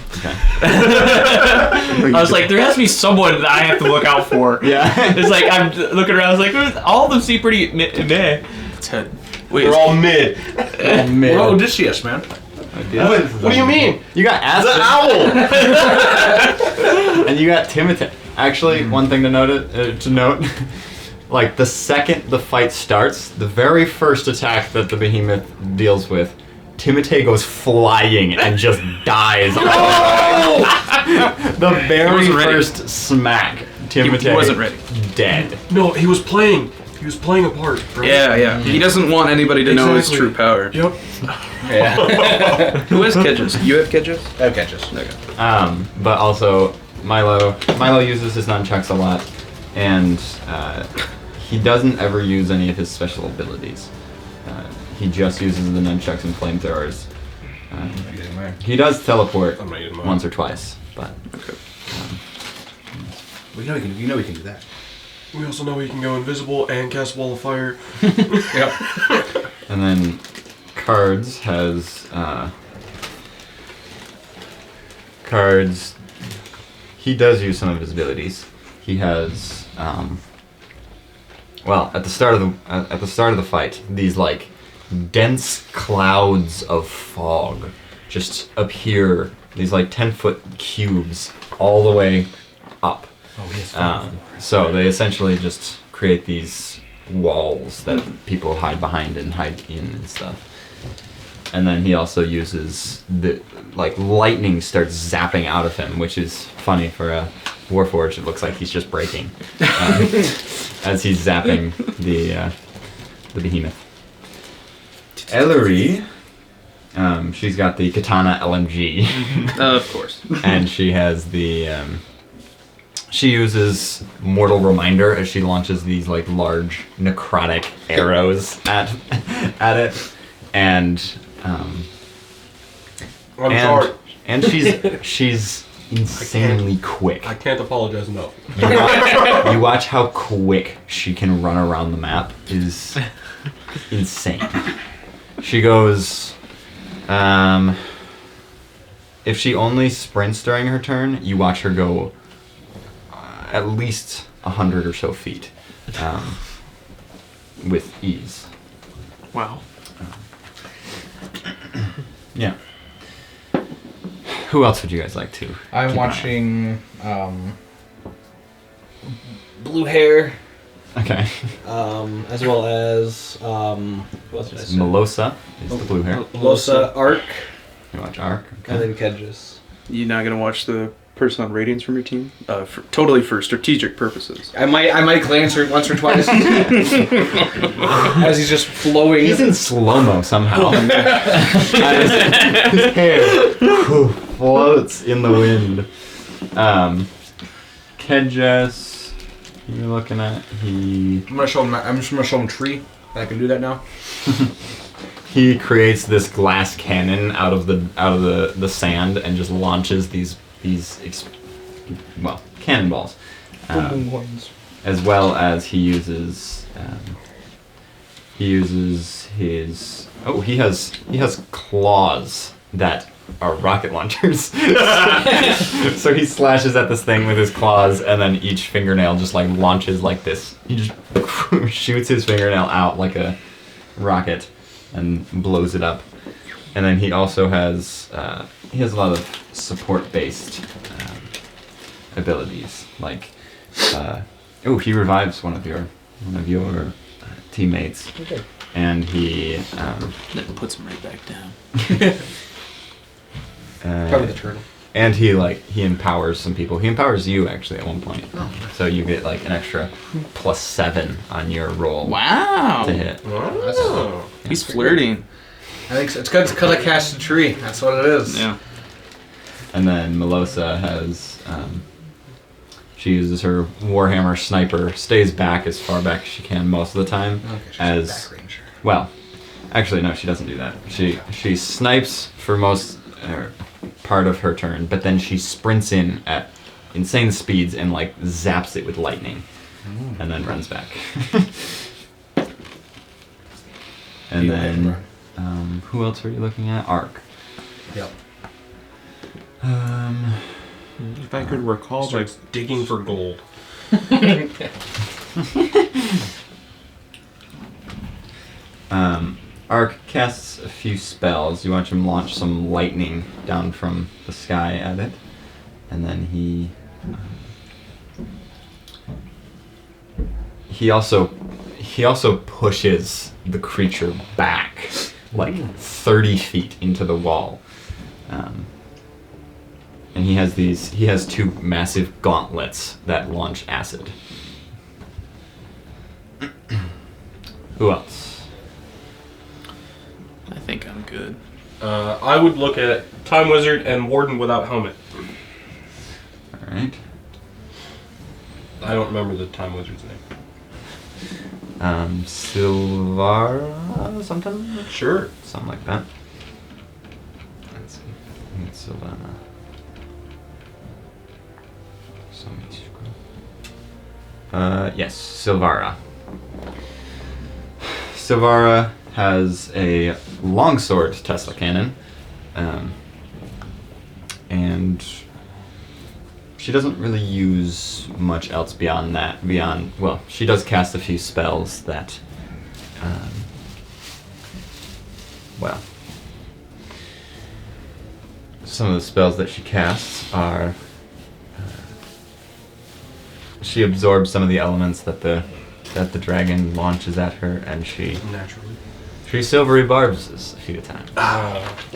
I was like, there has to be someone that I have to look out for.
Yeah.
It's like I'm looking around. I was like, all of them seem pretty meh.
Ted. Wait,
they're all mid.
Mid.
We're Odysseus, man.
What do you mean?
You got acid.
The owl.
And you got Timothy. Actually, one thing to note, like the second the fight starts, the very first attack that the behemoth deals with, Timothy goes flying and just dies. The very
wasn't ready.
first smack, Timothy
He wasn't ready.
dead.
No, he was playing. He was playing a part. Right?
Yeah. He doesn't want anybody to know his
Exactly.
true power.
Yep.
Yeah.
Who has Kedges? You have Kedges?
I have catches.
Okay.
But also Milo uses his nunchucks a lot, and he doesn't ever use any of his special abilities. He just uses the nunchucks and flamethrowers. He does teleport
I'm not using mine.
once or twice, but
We know we can do that.
We also know he can go invisible and cast wall of fire.
Yep.
and then Cards has Cards. He does use some of his abilities. He has well, at the start of the fight, these like dense clouds of fog just appear. These like 10-foot cubes all the way up.
Oh, yes.
So they essentially just create these walls that people hide behind and hide in and stuff. And then he also uses like lightning starts zapping out of him, which is funny for a Warforged. It looks like he's just breaking as he's zapping the behemoth. Ellery, she's got the katana LMG.
Of course.
And she has the she uses Mortal Reminder as she launches these like large necrotic arrows at it, and
I'm sorry.
and she's insanely quick.
I can't apologize enough.
You watch how quick she can run around the map is insane. She goes if she only sprints during her turn, you watch her go at least 100 or so feet with ease.
Wow.
Yeah. Who else would you guys like to?
I'm
keep
watching Blue Hair,
an eye on? Okay.
As well as who else did I say?
Melosa is the blue hair.
Losa, Arc,
You watch Arc.
and
Okay.
then Kedges.
You not gonna watch the person on ratings from your team? Totally for strategic purposes.
I might glance her once or twice as he's just flowing.
He's in slow-mo somehow. His hair floats in the wind. Kedges, you're looking at, I'm
gonna show him. I'm just gonna show him tree. I can do that now.
He creates this glass cannon out of the sand and just launches these cannonballs. As well as he uses his he has claws that are rocket launchers. So he slashes at this thing with his claws, and then each fingernail just like launches like this. He just shoots his fingernail out like a rocket and blows it up. And then he also has a lot of support-based abilities, like he revives one of your teammates, and he
then puts him right back down.
Probably the turtle.
And he empowers some people. He empowers you actually at one point, so you get like an extra +7 on your roll.
Wow!
To hit.
Oh.
He's flirting.
I think it's because I cast a tree. That's what it is.
Yeah.
And then Melosa has she uses her Warhammer sniper, stays back as far back as she can most of the time. Okay, well, actually no, she doesn't do that. She snipes for most part of her turn, but then she sprints in at insane speeds and like zaps it with lightning, and then runs back. And then who else are you looking at? Arc.
Yep.
If I could recall,
starts digging for gold.
Arc casts a few spells. You watch him launch some lightning down from the sky at it, and then he also pushes the creature back like 30 feet into the wall. And he has 2 massive gauntlets that launch acid. Who else?
I think I'm good.
I would look at Time Wizard and Warden without helmet.
Alright.
I don't remember the Time Wizard's name.
Silvara something?
Sure.
Something like that. Let's see. I think it's Sylvana. Yes, Silvara. Silvara has a longsword Tesla cannon, and she doesn't really use much else beyond that. She does cast a few spells that, some of the spells that she casts are, she absorbs some of the elements that the dragon launches at her, and she silvery barbs a few times.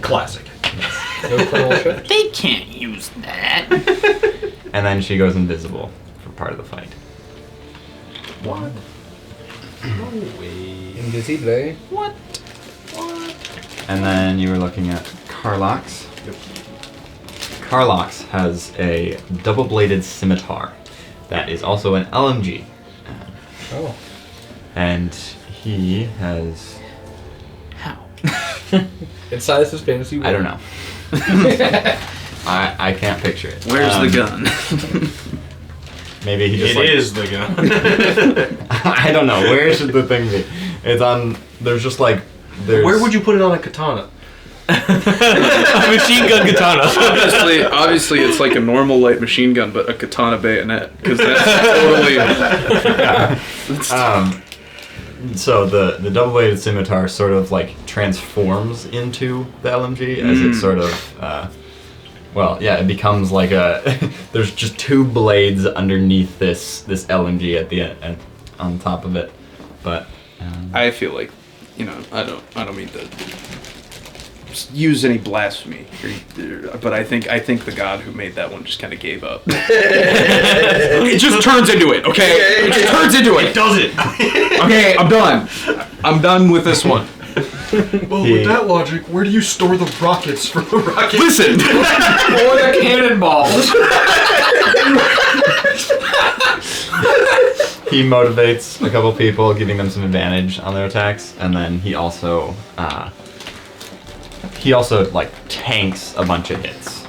Classic.
They can't use that.
And then she goes invisible for part of the fight.
What? No way. Invisible.
What?
And then you were looking at Carlox.
Yep.
Carlox has a double-bladed scimitar that is also an LMG. And he has...
How?
Inside this fantasy world.
I don't know. I can't picture it.
Where's the gun?
Maybe he just
It is the gun.
I don't know. Where should the thing be? It's on... There's just like...
Where would you put it on a katana?
A machine gun katana.
Obviously, it's like a normal light machine gun, but a katana bayonet, because that's totally.
So the double-bladed scimitar sort of like transforms into the LMG as it sort of, it becomes like a. There's just 2 blades underneath this LMG at the end, on top of it, but.
I feel like, I don't mean to use any blasphemy, but I think the god who made that one just kind of gave up. It just turns into it, okay? It just turns into it.
It does it.
Okay, I'm done. I'm done with this one.
Well, with that logic, where do you store the rockets for the rocket?
Listen! Or the cannonballs.
he motivates a couple people, giving them some advantage on their attacks, and then he also like tanks a bunch of hits.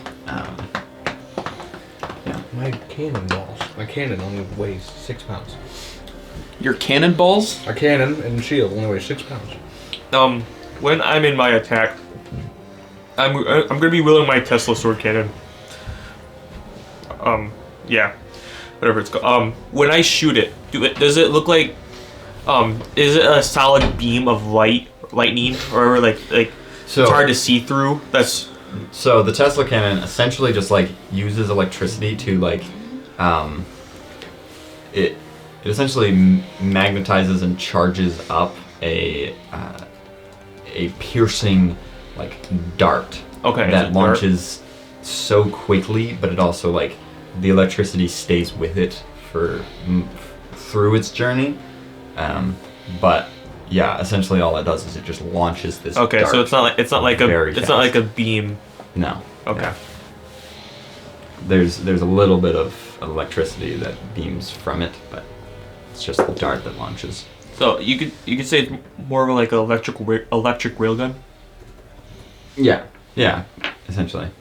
My cannonballs. My cannon only weighs 6 pounds.
Your cannonballs?
A cannon and shield only weighs 6 pounds.
When I'm in my attack, I'm gonna be wielding my Tesla sword cannon. Yeah, whatever it's called. When I shoot it, does it look like, is it a solid beam of lightning, or like
So
it's hard to see through?
So the Tesla cannon essentially just like uses electricity to like, it essentially magnetizes and charges up a piercing like dart.
Okay.
That launches so quickly, but it also like the electricity stays with it for through its journey. But yeah, essentially all it does is it just launches this.
Okay,
dart
so it's not like a beam.
No.
Okay.
Yeah. There's a little bit of electricity that beams from it, but it's just the dart that launches.
So you could say it's more of like an electric railgun.
Yeah. Yeah. Essentially.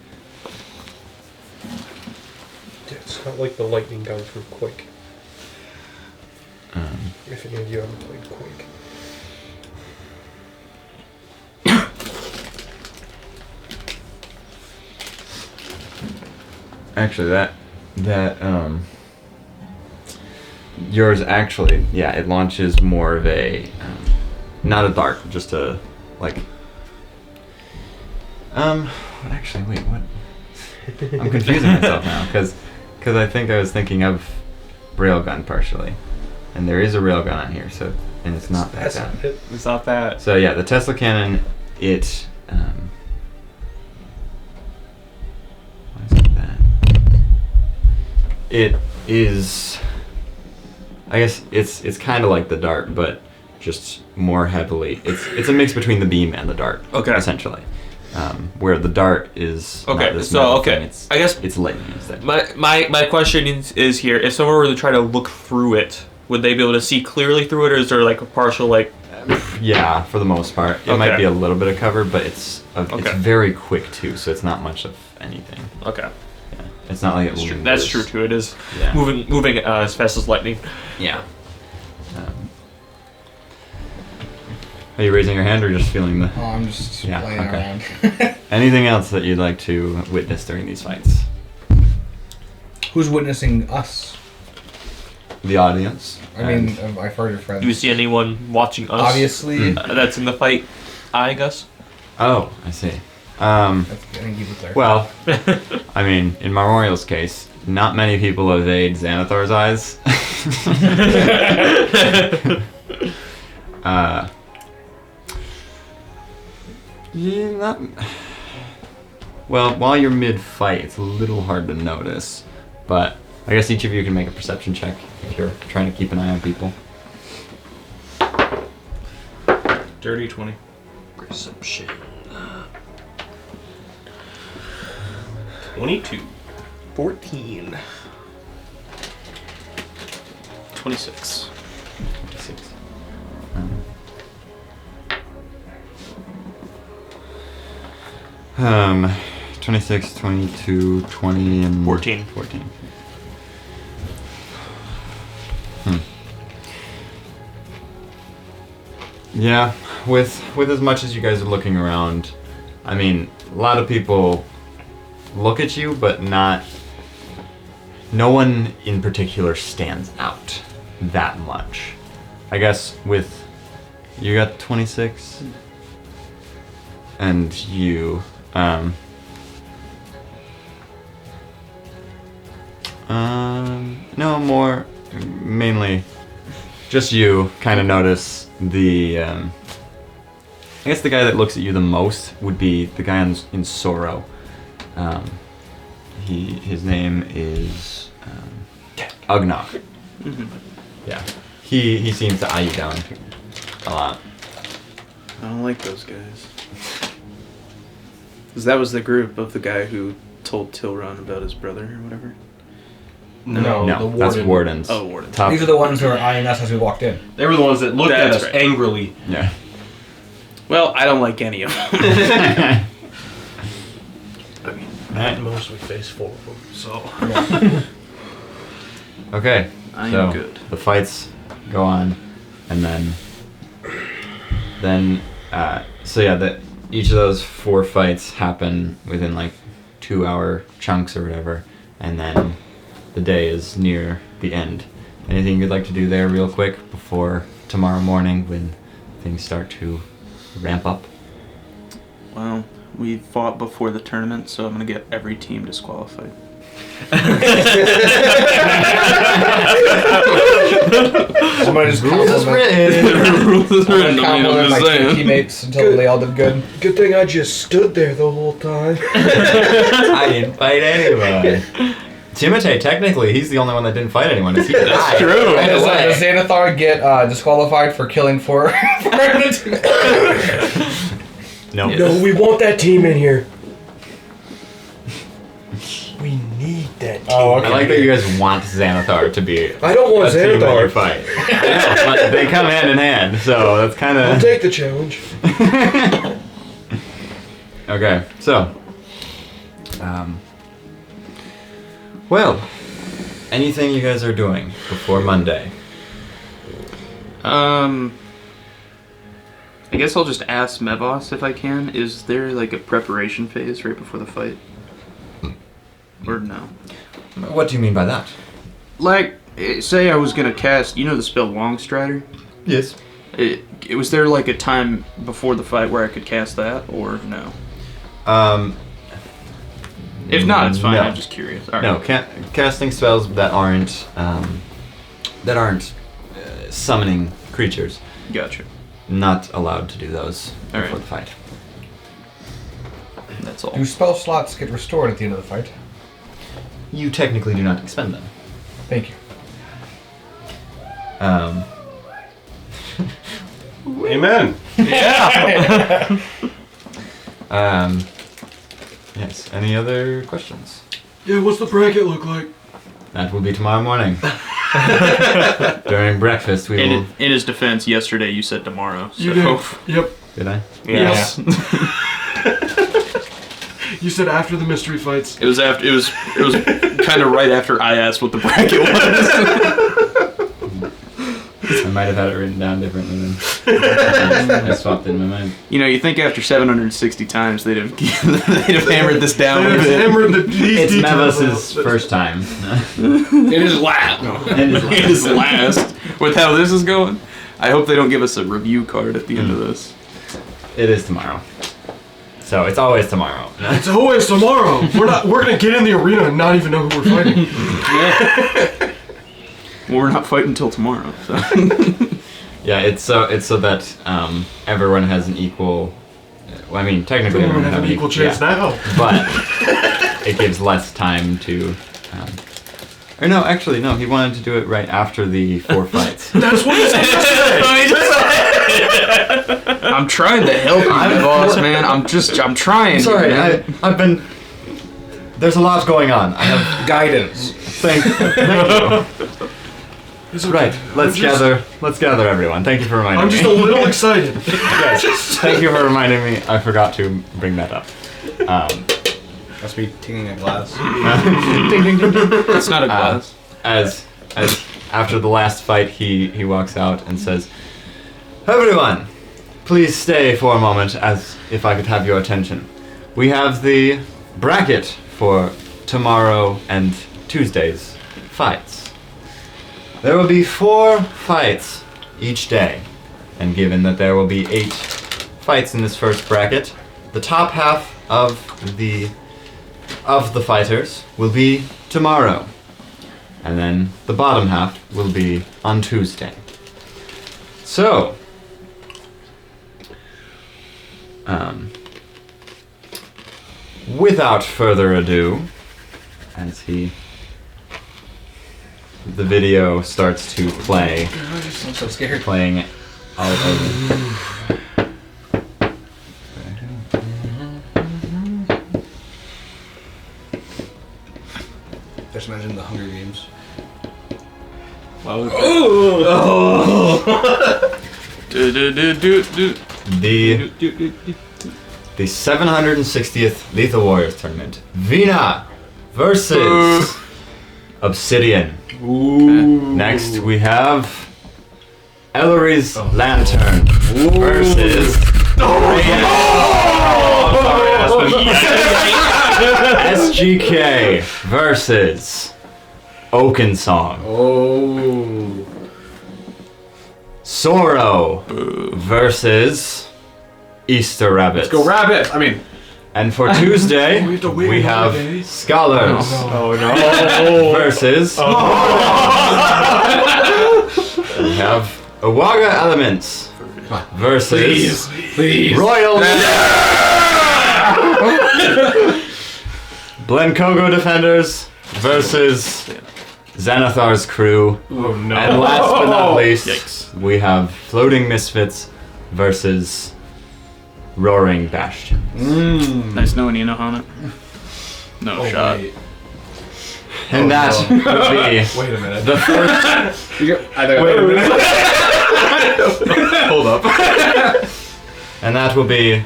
It's not like the lightning gun from Quake. If any of you haven't played Quake.
Actually, that yours actually, yeah, it launches more of a not a dart, just a like actually wait, what? I'm confusing myself now because I think I was thinking of railgun partially, and there is a railgun on here, so and it's not that bad.
It's not that.
So yeah, the Tesla cannon, it why is it that? It is, I guess it's kind of like the dart, but just more heavily. It's a mix between the beam and the dart.
Okay.
Essentially, where the dart is
Okay,
not this
so,
metal
okay,
thing, it's,
I guess
it's lightning instead.
My question is here: if someone were to try to look through it, would they be able to see clearly through it, or is there like a partial like?
Yeah, for the most part, it might
Okay.
be a little bit of cover, but it's
Okay.
very quick too, so it's not much of anything.
Okay.
Yeah. It's not like it lingers.
That's true too. It is
Yeah.
moving as fast as lightning.
Yeah. Are you raising your hand or just feeling the?
Oh, I'm just
Yeah,
playing
okay.
around.
Anything else that you'd like to witness during these fights?
Who's witnessing us?
The audience.
I mean, I've heard your friends.
Do you see anyone watching us?
Obviously.
That's in the fight. I guess.
Oh, I see.
Thank you for clarifying.
Well, I mean, in Memorial's case, not many people evade Xanathar's eyes. Yeah, not. Well, while you're mid-fight, it's a little hard to notice, but I guess each of you can make a perception check if you're trying to keep an eye on people.
Dirty 20.
Perception.
22.
14.
26.
26. 26, 22, 20, and
14.
14. Yeah, with as much as you guys are looking around, I mean, a lot of people look at you, but no one in particular stands out that much. I guess with you got 26, and you no, more mainly just you kind of notice the I guess the guy that looks at you the most would be the guy in Sorrow. His name is Ugnok. Yeah, he seems to eye you down a lot.
I don't like those guys. Because that was the group of the guy who told Tilron about his brother or whatever.
No,
No,
the
that's
warden.
wardens.
Oh, warden.
Top.
These are the ones who were eyeing us as we walked in.
They were the ones that looked at
That's
us
right.
angrily.
Yeah.
Well, I don't like any of them.
At most, we faced 4 of them. So.
Okay.
I am
so
good.
the fights go on, and then so yeah, each of those 4 fights happen within like 2-hour chunks or whatever, and then the day is near the end. Anything you'd like to do there real quick before tomorrow morning when things start to ramp up?
Well, we fought before the tournament, so I'm gonna get every team disqualified.
Somebody just
Rules is
compliment
Rules is written, I mean, I'm
my
just
two
saying.
teammates until they all did good.
Good thing I just stood there the whole time.
I didn't fight anyone. Timotei, technically, he's the only one that didn't fight anyone. He died.
That's true.
Right
Does
away.
Xanathar get disqualified for killing 4?
No.
No, we want that team in here. We need that team.
Oh, okay.
I like that you guys want Xanathar to be
I don't want
a team that you
Xanathar.
fight. I know, but they come hand in hand, so that's kind
I'll
of...
take the challenge.
Okay, so... well, anything you guys are doing before Monday?
I guess I'll just ask Mevos if I can. Is there like a preparation phase right before the fight? Or no?
What do you mean by that?
Like, say I was gonna cast, you know the spell Longstrider?
Yes.
Was there like a time before the fight where I could cast that, or no? If not, it's fine.
no.
I'm just curious. All right.
No, casting spells that aren't summoning creatures.
Gotcha.
Not allowed to do those
All
before
right.
the fight.
That's all.
Do spell slots get restored at the end of the fight?
You technically do not expend them.
Thank you.
Amen.
Yeah.
Yes. Any other questions?
Yeah, what's the bracket look like?
That will be tomorrow morning. During breakfast, we will.
In his defense, yesterday you said tomorrow. So.
You did. Yep.
Did I?
Yes.
You said after the mystery fights.
It was after. It was kind of right after I asked what the bracket was.
I might have had it written down differently then. I swapped it in my mind.
You know, you think after 760 times they'd have hammered this down a bit.
It's Mevos' first time.
It is last. No. It is last. With how this is going, I hope they don't give us a review card at the end of this.
It is tomorrow. So it's always tomorrow.
It's always tomorrow. We're gonna get in the arena and not even know who we're fighting.
Well, we're not fighting until tomorrow. So.
Yeah, it's so that everyone has an equal. Well, I mean, technically
Everyone
everyone
have an equal chance now.
but it gives less time to. Or no, actually no. He wanted to do it right after the 4 fights.
That's what he said yesterday.
I'm trying to help you, boss, man. I'm trying.
Sorry,
man.
I've been. There's a lot going on. I have
Guidance.
thank you.
It's okay.
Right, let's gather everyone. Thank you for reminding
I'm
me.
just a little excited.
Yes, thank you for reminding me. I forgot to bring that up.
Must be tinging a glass.
Ding, ding, ding, ding.
It's not a glass.
As after the last fight, he walks out and says, "Everyone, please stay for a moment, as if I could have your attention. We have the bracket for tomorrow and Tuesday's fights. There will be 4 fights each day, and given that there will be 8 fights in this first bracket, the top half of the fighters will be tomorrow, and then the bottom half will be on Tuesday. So, without further ado, as the video starts to play,
I'm so scared.
playing all over.
Just imagine the Hunger Games.
Well,
The 760th Lethal Warriors tournament. Vina versus Obsidian. Next we have Ellery's Lantern versus SGK versus Oakensong. Sorrow versus Easter Rabbits.
Let's go Rabbit! I mean...
And for Tuesday, we have Scholars versus... We have Awaga Elements versus Royal Blencogo Defenders versus Xanathar's crew.
Oh no.
And last but not least,
Yikes.
we have Floating Misfits versus Roaring Bastions.
Nice knowing you, Nohana. No shot.
Wait.
And that would be
Wait a minute.
the first...
Wait a minute. Hold up.
And that will be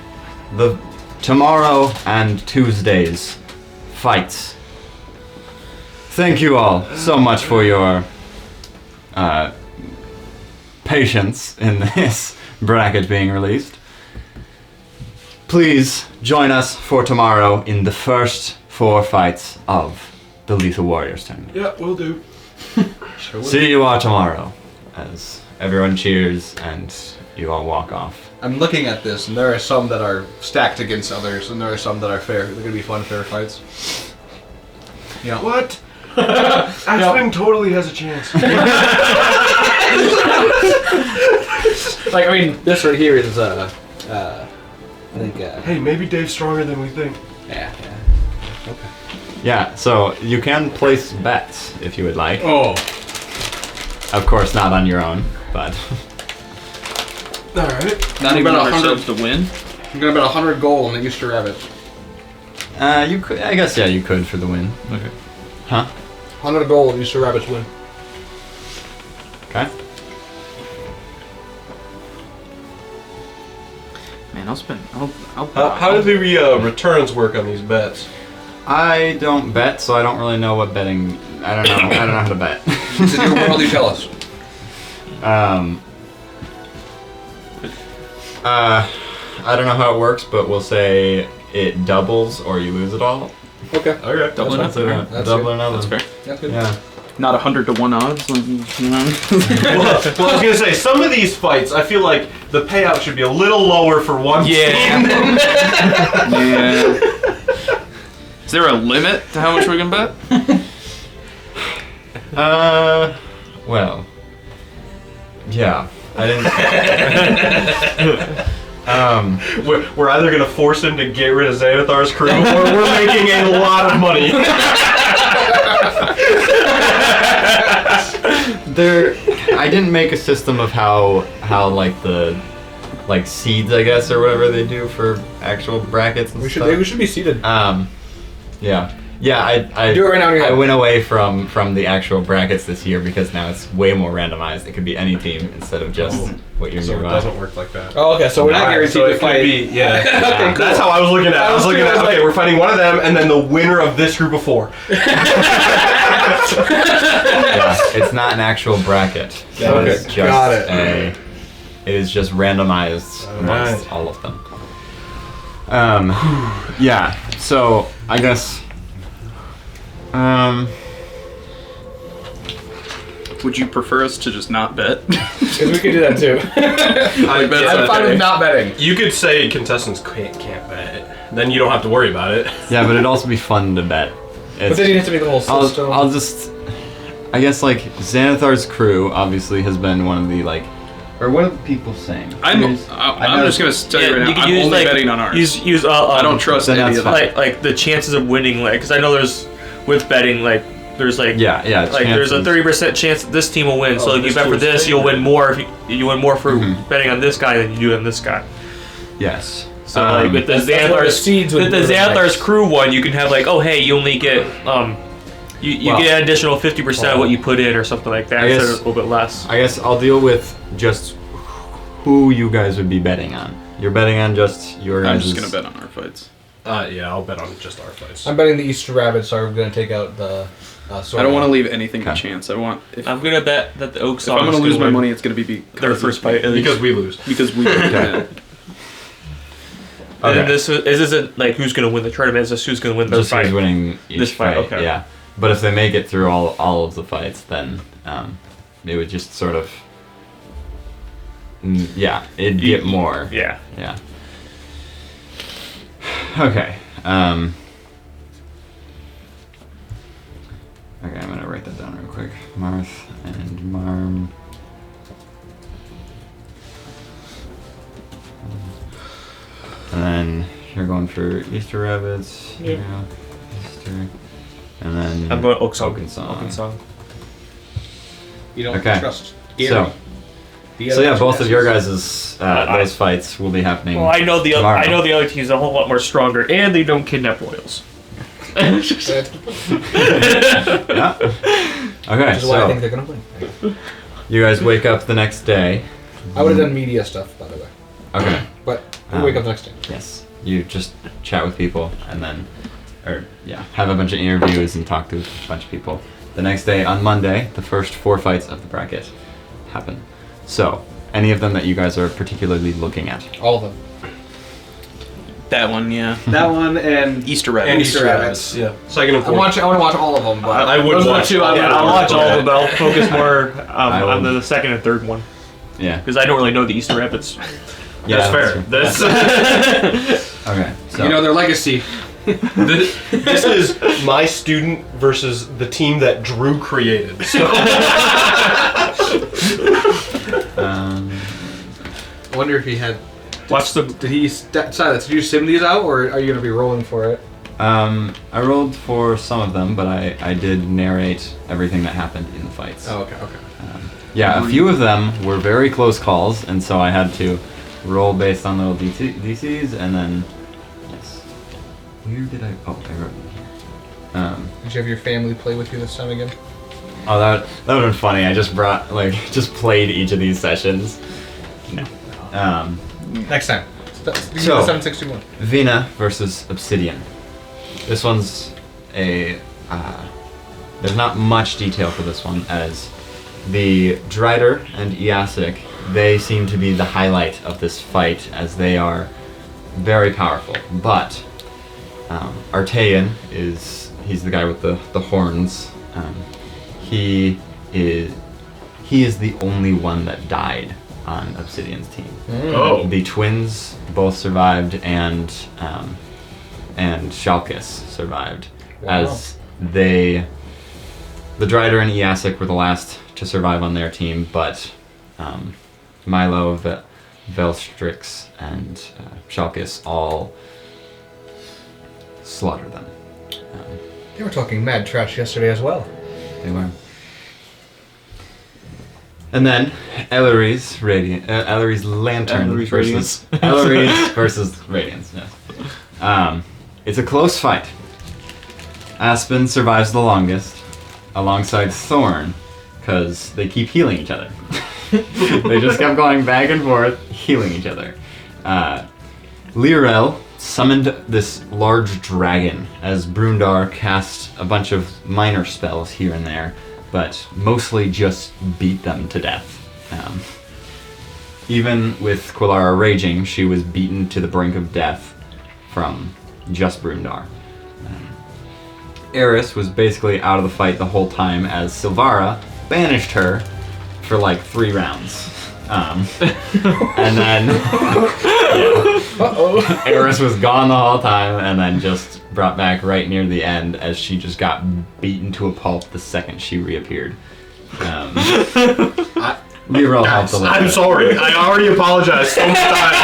the tomorrow and Tuesday's fights. Thank you all so much for your patience in this bracket being released. Please join us for tomorrow in the first 4 fights of the Lethal Warriors tournament.
Yeah, we'll do.
See you all tomorrow as everyone cheers and you all walk off.
I'm looking at this, and there are some that are stacked against others, and there are some that are fair. They're going to be fun, fair fights. Yeah.
What? Aspen totally has a chance.
Like, I mean, this right here is, I think,
Hey, maybe Dave's stronger than we think.
yeah. Okay.
Yeah, so you can place bets if you would like.
Oh.
Of course, not on your own, but
Alright.
Not even
Bet
100.
ourselves to win.
I'm going to bet 100 gold on the Easter Rabbit.
you could. I guess you could for the win.
Okay.
Huh?
100 gold, Easter Rabbits win.
Okay.
Man, I'll spend. I'll
How do the returns work on these bets?
I don't bet, so I don't really know what betting. I don't know. I don't know how to bet.
It's in your world, you tell us.
I don't know how it works, but we'll say it doubles or you lose it all.
Okay.
Okay.
Double
That's
enough.
it.
That's
Double
good.
or nothing.
That's fair.
That's good.
Yeah.
Not 100 to 1 odds. You know?
Well, I was gonna say some of these fights, I feel like the payout should be a little lower for one team.
Yeah. Is there a limit to how much we can bet?
Well. Yeah. I didn't.
We're either gonna force him to get rid of Xanathar's crew, or we're making a lot of money.
I didn't make a system of how like the seeds, I guess, or whatever they do for actual brackets and
We
stuff.
should be seated.
Yeah. I
Do it right now in your
I
head.
went away from the actual brackets this year because now it's way more randomized. It could be any team instead of just what you're
So it
nearby.
doesn't work like that.
Oh, okay, so we're not guaranteed
so
to
it could
fight.
be, yeah.
Okay, cool.
That's how I was looking at it. I was looking at,
like-
okay, we're fighting one of them, and then the winner of this group of 4.
Yeah, it's not an actual bracket. So
Okay,
it's just
got it.
It is just randomized amongst
Alright.
all of them. Yeah. So I guess.
Would you prefer us to just not bet?
Because we could do that too.
I bet
I'm fine with not betting.
You could say contestants can't bet. Then you don't have to worry about it.
Yeah, but it'd also be fun to bet.
But then you have to make the whole system.
I'll just. I guess like Xanathar's crew obviously has been one of the or what are people saying?
I'm just gonna tell you right now. I'm only betting on ours.
Use
I don't trust
then
any
that's
of them.
fine.
like the chances of winning, because I know there's with betting there's
Yeah.
there's a
chances.
30% chance that this team will win. So if you
this
bet for
team's
this, you'll win more. If you win more for
Mhm.
betting on this guy than you do on this guy.
Yes.
So with the
that's what the seeds would
Xanathar's
be.
crew one, you can have oh hey, you only get You
Well,
get an additional 50% of what you put in or something like that,
I
instead
guess-
of a little bit less.
I guess I'll deal with just who you guys would be betting on. You're betting on just your guys'...
I'm just gonna bet on our fights.
Yeah, I'll bet on just our fights.
I'm betting the Easter rabbits are going to take out the sword.
I don't want to leave anything to
Okay.
chance. I want. If
I'm gonna bet that the Oak
I'm
Song
gonna
is
lose my
win
money, it's gonna be
their first fight. At least.
Because we lose.
Because we. Yeah.
And
Okay.
this isn't like who's gonna win the tournament. It's just who's gonna win their
Just
fight.
who's winning each
This fight,
fight,
okay.
yeah. But if they make it through all of the fights, then it would just sort of... yeah, it'd get more.
Yeah.
Yeah. Okay. Okay, I'm gonna write that down real quick. Marth and Marm. And then you're going for Easter rabbits.
Yeah.
Yeah. Easter. And then
I'm going Oak Song.
Oak and Song.
You don't
Okay.
trust Gary.
So yeah, both of your guys' those fights will be happening.
Well, I know the
tomorrow.
other team's a whole lot more stronger, and they don't kidnap royals.
Yeah. Okay,
Which is why I think
so
they're going to win.
you guys wake up the next day.
I would have done media stuff, by the way.
Okay.
But we wake up the next day.
Yes. You just chat with people and then, have a bunch of interviews and talk to a bunch of people. The next day, on Monday, the first 4 fights of the bracket happen. So, any of them that you guys are particularly looking at?
All of them.
That one, yeah.
That one and
Easter rabbit.
And
Easter rabbits.
Yeah. Second and
I
fourth.
want to watch all of them, but
I would
those are the
watch.
two I would
I'll watch all of them, but I'll focus more
I
on
will-
the second and third one
Yeah.
because I don't really know the Easter rabbits.
Yeah,
fair.
That's okay. So,
You know their legacy.
This is my student versus the team that Drew created. So
I wonder if he had.
Watch the.
Did he Silas? Did you sim these out, or are you going to be rolling for it?
I rolled for some of them, but I did narrate everything that happened in the fights.
Oh, okay.
Yeah, a few of them were very close calls, and so I had to roll based on little DCs, and then yes. Where did I? Oh, I wrote it here.
Did you have your family play with you this time again?
Oh, that would have been funny. I just just played each of these sessions. No.
Next time.
So-
761.
Vina versus Obsidian. This one's there's not much detail for this one, as the Drider and Iasik, they seem to be the highlight of this fight, as they are very powerful. But Artean he's the guy with the horns. He is the only one that died on Obsidian's team.
Oh.
The twins both survived, and Shalkus survived, as the Drider and Iasik were the last to survive on their team, but Milo, Velstrix, and Shalkus all slaughtered them.
They were talking mad trash yesterday as well.
They were. And then Ellery's lantern
Ellery's
versus Ellery's versus Radiance. Yes. It's a close fight. Aspen survives the longest, alongside Thorn, because they keep healing each other. They just kept going back and forth, healing each other. Lirel summoned this large dragon, as Brundar cast a bunch of minor spells here and there, but mostly just beat them to death. Even with Quillara raging, she was beaten to the brink of death from just Brundar. Eris was basically out of the fight the whole time, as Silvara banished her for like 3 rounds. And then Eris was gone the whole time, and then just brought back right near the end, as she just got beaten to a pulp the second she reappeared. Lirel helped a little
I'm
bit.
sorry. I already apologized so many times.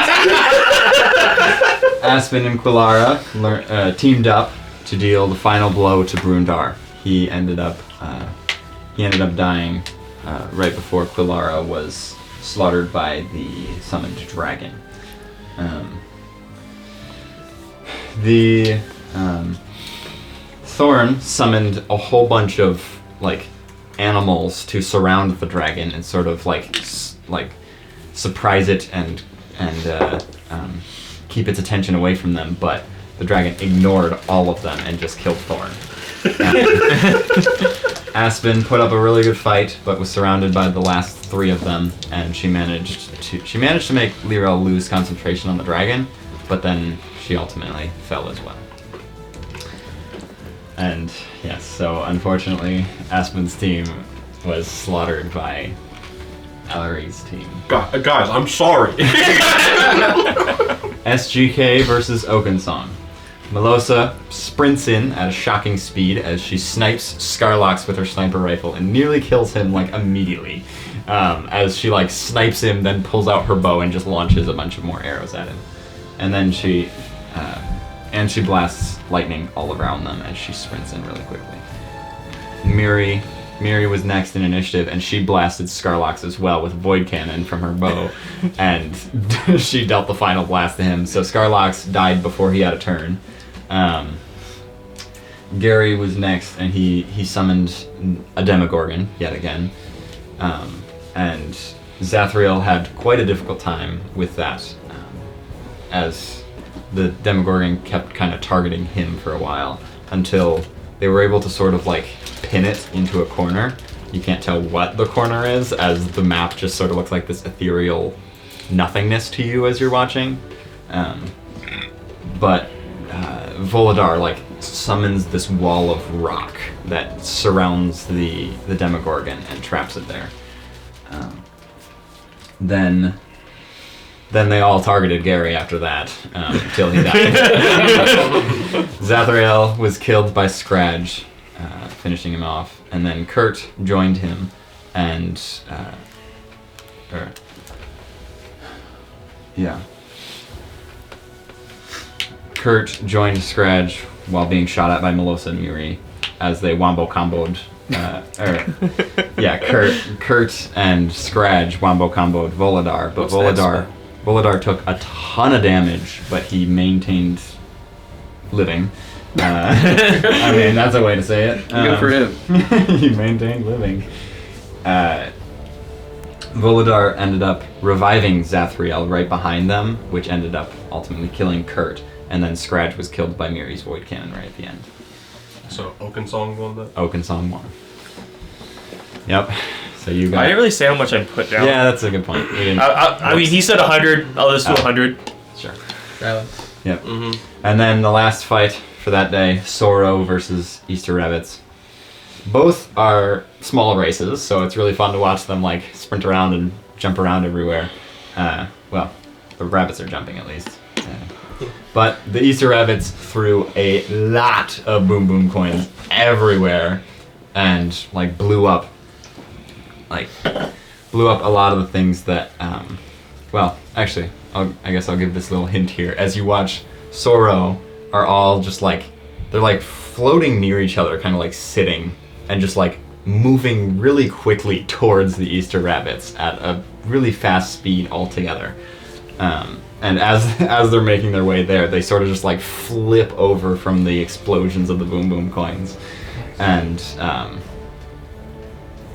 Aspen and Quillara teamed up to deal the final blow to Brundar. He ended up dying right before Quillara was slaughtered by the summoned dragon. Thorn summoned a whole bunch of like animals to surround the dragon and sort of like surprise it and keep its attention away from them, but the dragon ignored all of them and just killed Thorn. Aspen put up a really good fight, but was surrounded by the last 3 of them, and she managed to make Lirel lose concentration on the dragon, but then she ultimately fell as well. And yes, so unfortunately, Aspen's team was slaughtered by Ellery's team.
Guys, I'm sorry.
SGK versus Okensong. Melosa sprints in at a shocking speed as she snipes Scarlox with her sniper rifle and nearly kills him like immediately. As she like snipes him, then pulls out her bow and just launches a bunch of more arrows at him. And then she blasts lightning all around them as she sprints in really quickly. Miri was next in initiative, and she blasted Scarlox as well with Void Cannon from her bow, and she dealt the final blast to him. So Scarlox died before he had a turn. Gary was next, and he summoned a Demogorgon yet again, and Zathriel had quite a difficult time with that, as the Demogorgon kept kind of targeting him for a while until they were able to sort of like pin it into a corner. You can't tell what the corner is, as the map just sort of looks like this ethereal nothingness to you as you're watching. But Volodar like summons this wall of rock that surrounds the Demogorgon and traps it there. Then they all targeted Gary after that, until he died. Zathriel was killed by Scradge, finishing him off, and then Kurt joined him, and Kurt joined Scradge while being shot at by Melosa and Muri as they wombo comboed. Kurt and Scradge wombo comboed Volodar, but Volodar took a ton of damage, but he maintained living. I mean, that's a way to say it.
Good for him.
He maintained living. Volodar ended up reviving Zathriel right behind them, which ended up ultimately killing Kurt, and then Scradge was killed by Miri's Void Cannon right at the end.
So Okensong won that?
Okensong won. Yep. So you got...
I didn't really say how much I put down.
Yeah, that's a good point. We didn't...
I mean, he said 100. I'll just do 100.
Sure.
Silence.
Yep. Mm-hmm. And then the last fight for that day, Sorrow versus Easter Rabbits. Both are small races, so it's really fun to watch them like sprint around and jump around everywhere. Well, the rabbits are jumping at least. But the Easter Rabbits threw a lot of Boom Boom coins everywhere and like blew up a lot of the things that well, actually, I guess I'll give this little hint here. As you watch, Sorrow are all just like, they're like floating near each other, kind of like sitting and just like moving really quickly towards the Easter Rabbits at a really fast speed altogether. And as they're making their way there, they sort of just like flip over from the explosions of the Boom Boom coins. And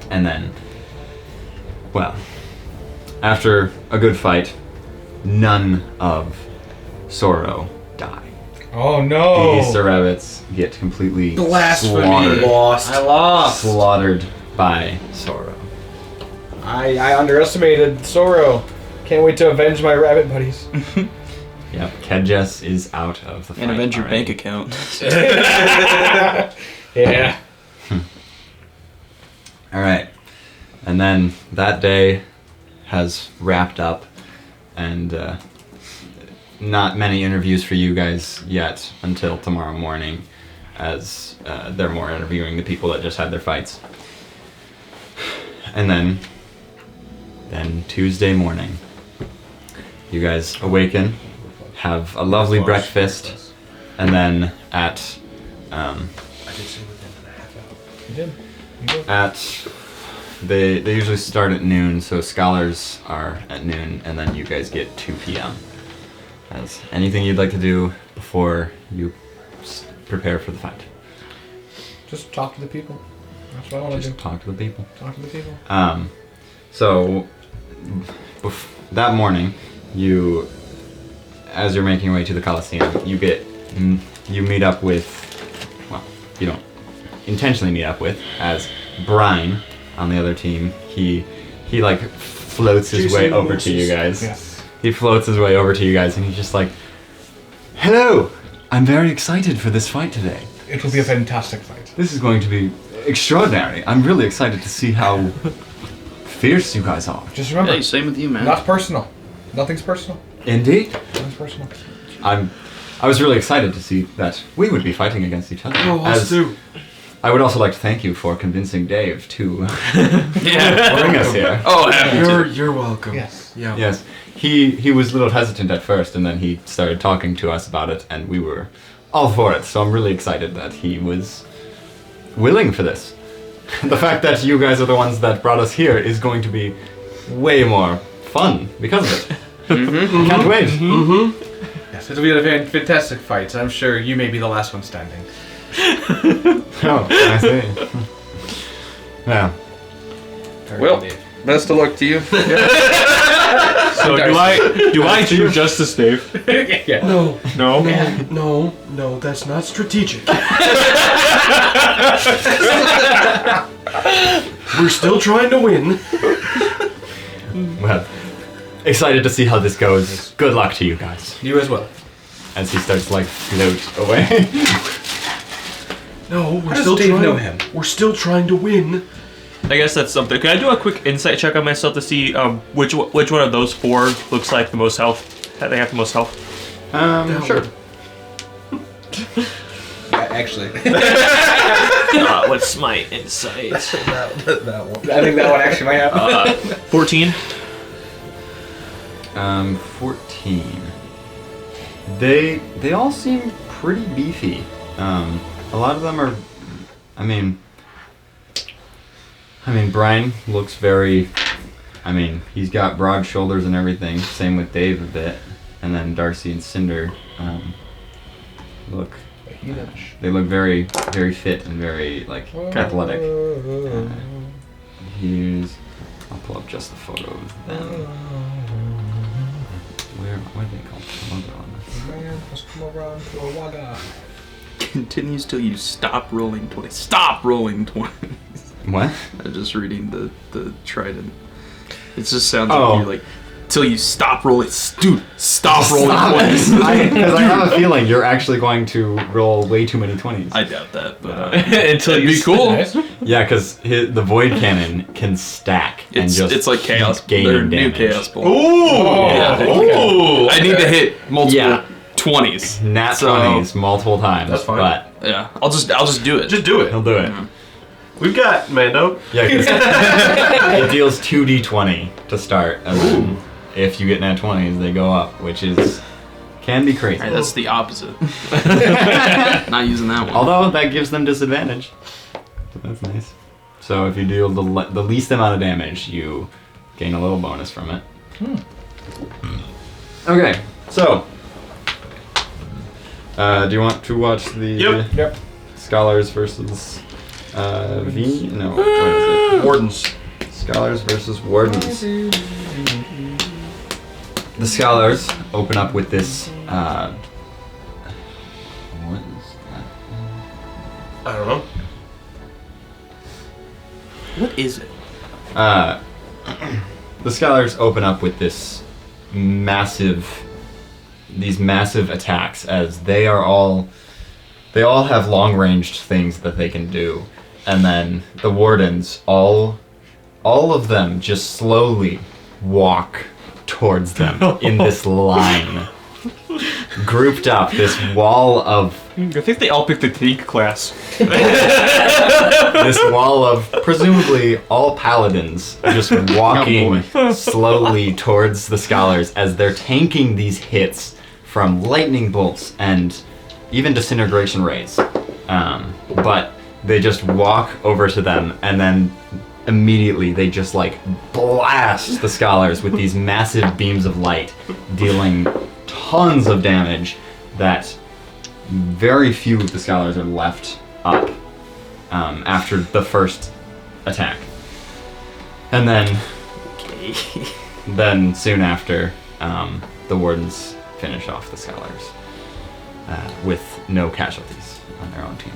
then, well, after a good fight, none of Sorrow die.
Oh no!
The Easter Rabbits get completely
Blasphemy.
slaughtered by Sorrow.
I underestimated Sorrow. Can't wait to avenge my rabbit buddies.
Yep, Kedges is out of the fight.
And avenge your
already.
bank account.
Yeah.
Alright. And then that day has wrapped up, and not many interviews for you guys yet until tomorrow morning, as they're more interviewing the people that just had their fights. And then Tuesday morning, you guys awaken, have a lovely breakfast, and then at they usually start at noon, so scholars are at noon, and then you guys get 2 p.m. Anything you'd like to do before you prepare for the fight?
Just talk to the people. That's what I want to
Just
do.
talk to the people.
Talk to the people.
So that morning, as you're making your way to the Coliseum, you meet up with, well, you don't intentionally meet up with, as Brian on the other team. He like floats his way over to you guys.
Yes.
He floats his way over to you guys, and he's just like, "Hello, I'm very excited for this fight today.
It will be a fantastic fight.
This is going to be extraordinary. I'm really excited to see how fierce you guys are."
Just remember,
Hey, same with you, man.
not personal. Nothing's personal.
Indeed.
Nothing's personal.
I was really excited to see that we would be fighting against each other.
Oh, us too.
I would also like to thank you for convincing Dave to
Yeah.
bring us here.
Oh, happy to.
You're welcome.
Yes.
Yeah.
Yes, he was a little hesitant at first, and then he started talking to us about it, and we were all for it. So I'm really excited that he was willing for this. The fact that you guys are the ones that brought us here is going to be way more fun because of it. Can't wait.
Yes, it'll be a fantastic fight. I'm sure you may be the last one standing.
Oh, I see. Yeah.
Well, best of luck to you.
So do I choose Justice Dave?
Yeah.
No,
No.
no, that's not strategic. We're still trying to win.
Well, excited to see how this goes. Good luck to you guys.
You as well.
As he starts to like float away.
No, we're
How does
still
Dave
trying.
know him?
We're still trying to win.
I guess that's something. Can I do a quick insight check on myself to see which one of those four looks like the most health? They have the most health.
Sure.
Actually,
What's my insight?
That one.
I think that one actually might happen.
14.
14. They all seem pretty beefy. A lot of them are. I mean, Brian looks very. He's got broad shoulders and everything. Same with Dave a bit, and then Darcy and Cinder look. They look very, very fit and very like athletic. I'll pull up just the photo of them. What are they called?
Continues till you stop rolling 20. Stop rolling 20.
What?
I'm just reading the trident. It just sounds
Oh.
like you're like, till you stop rolling. Dude, stop rolling 20s.
Because I have a feeling you're actually going to roll way too many 20s.
I doubt that, but
Until
it'd
you
be cool.
Yeah, because the void cannon can stack and just
It's like chaos.
keep
They're
gaining
new
damage.
chaos ball.
Ooh!
Yeah.
Ooh!
I need to hit multiple
Yeah.
20s.
Nat
So-
20s multiple times.
That's fine.
But
Yeah, I'll just do it.
Just do it.
he'll do it.
We've got Mando.
Yeah, 'cause it deals 2d20 to start, and then if you get nat 20s, they go up, which can be crazy.
Alright, that's the opposite. Not using that one.
Although that gives them disadvantage. So that's nice. So if you deal the least amount of damage, you gain a little bonus from it. Okay, so do you want to watch the
Yep.
Scholars versus V? No, what is it?
Wardens.
Scholars versus Wardens. The Scholars open up with this. What is that?
I don't know.
What is it?
The Scholars open up with these massive attacks, as they all have long-ranged things that they can do, and then the Wardens, all of them just slowly walk towards them in this line, grouped up, this wall of
I think they all picked the Think class.
this wall of presumably all paladins just walking slowly towards the Scholars as they're tanking these hits from lightning bolts and even disintegration rays. But they just walk over to them, and then immediately they just like blast the Scholars with these massive beams of light, dealing tons of damage that very few of the Scholars are left up. after the first attack. And then, then soon after, the wardens finish off the scholars with no casualties on their own team.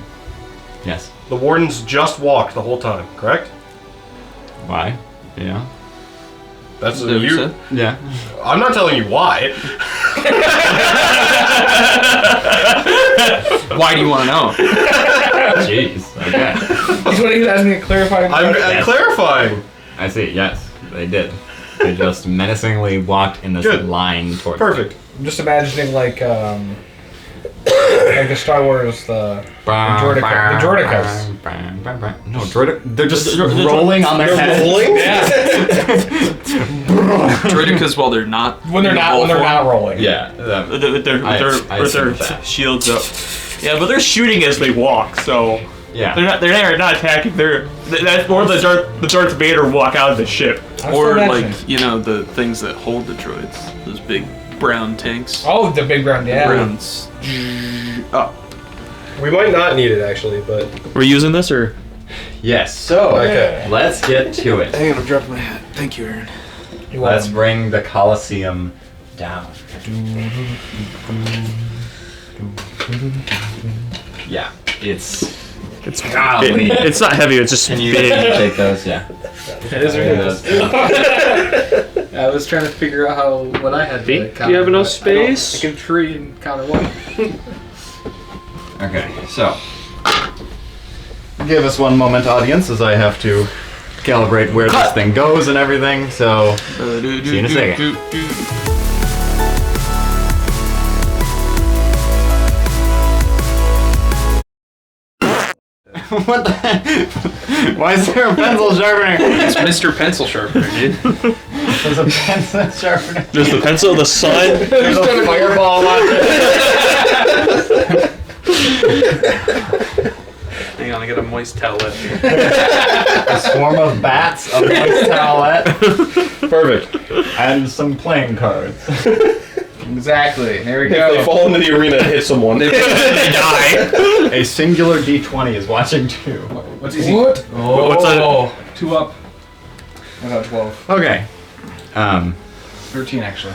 Yes.
The wardens just walked the whole time, correct?
Why? Yeah.
That's
Is that what you
you.
said?
Yeah.
I'm not telling you why.
Why do you want to know?
Jeez. Okay.
He's what he's asking me to clarify.
I'm clarifying.
I see. Yes, they did. They just menacingly walked in this
Good.
line towards.
Perfect.
I'm just imagining like the Star Wars, the Droidicas.
No, they're just rolling on their heads.
Rolling?
Yeah.
Droidicas while they're not
when they're not rolling.
Yeah.
With their shields up. Yeah, but they're shooting as they walk, so
Yeah.
they're not attacking. That's more the Darth Vader walk out of the ship.
Or like, you know, the things that hold the droids. Those big brown tanks.
Oh, the big brown, yeah.
Browns. Oh.
We might not need it actually, but
We're using this or?
Yes. So
Okay.
let's get to it.
Hang on, I'm dropping my hat. Thank you, Aaron.
Let's bring the Colosseum down. Yeah. It's golly.
It's not heavy. It's just
Can you
big.
take those? Yeah.
It is
Take those.
I was trying to figure out what I had to
Do
count.
you have enough
but I don't-
space?
I can tree and counter one.
Okay, so give us one moment, audience, as I have to calibrate where this thing goes and everything. So see you in a second. What the heck? Why is there a pencil sharpener?
It's Mr. Pencil Sharpener, dude.
There's a pencil sharpener.
There's the pencil, the sun.
There's a fireball on it.
Hang on, I got a moist towelette here.
A swarm of bats, a moist towelette,
perfect.
and some playing cards.
Exactly. There we
If they
go.
fall into the arena and hit someone,
They die.
A singular D20 is watching too.
What's easy?
What?
Oh,
What's that?
2 up. I got 12.
Okay.
13 actually.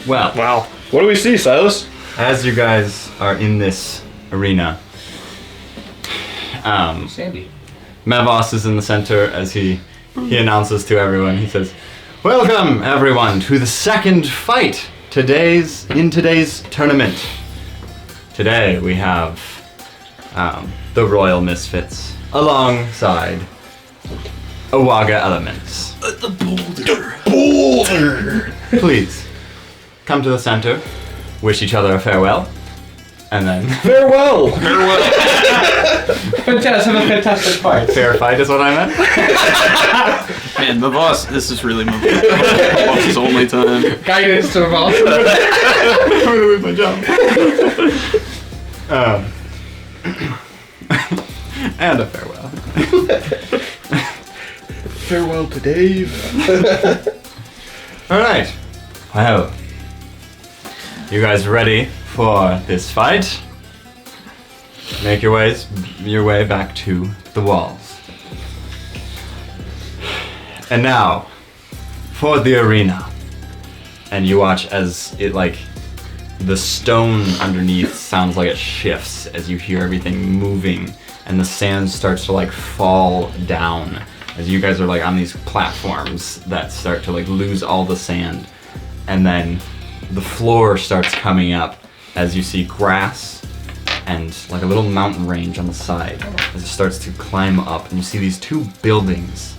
Well,
Wow.
what do we see, Silas?
as you guys are in this arena,
Sandy.
Mevos is in the center as he announces to everyone. He says, "Welcome everyone to the second fight in today's tournament. Today we have the Royal Misfits alongside Awaga Elements.
The boulder.
Please come to the center, wish each other a farewell, and then
Farewell.
Fantastic fight.
fair fight is what I meant.
Man, my boss, this is really my boss's only time.
Guidance to the boss.
I'm gonna lose my job. And a farewell.
Farewell to Dave.
All right. Well, you guys ready for this fight? Make your way back to the walls. And now, for the arena. And you watch as it the stone underneath sounds like it shifts as you hear everything moving, and the sand starts to fall down as you guys are on these platforms that start to lose all the sand, and then the floor starts coming up as you see grass and a little mountain range on the side as it starts to climb up, and you see these two buildings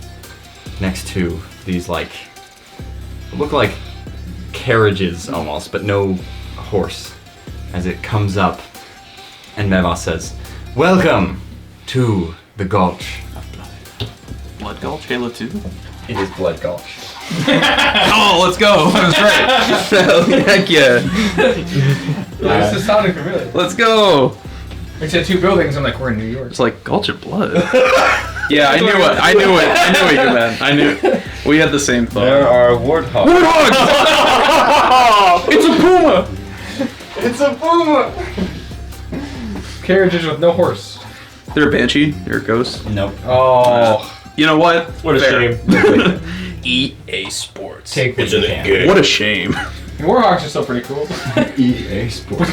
next to these look like carriages almost, but no horse, as it comes up, and Mevos says, "Welcome to the Gulch of Blood."
Blood Gulch, Halo 2.
It is Blood Gulch.
Oh, let's go. That was right. Heck yeah.
This is sounding familiar.
Let's go.
We said two buildings. I'm like, we're in New York.
It's like Gulch of Blood. Yeah, I knew it. I knew what you meant. I knew. We had the same thought.
There are warthogs.
It's a puma.
It's a puma!
Carriages with no horse.
They're a banshee. They're a ghost.
Nope.
Oh.
You know what?
What a
Fair.
shame.
EA Sports.
Take what you can.
What a shame.
Warhawks are still pretty cool.
EA Sports.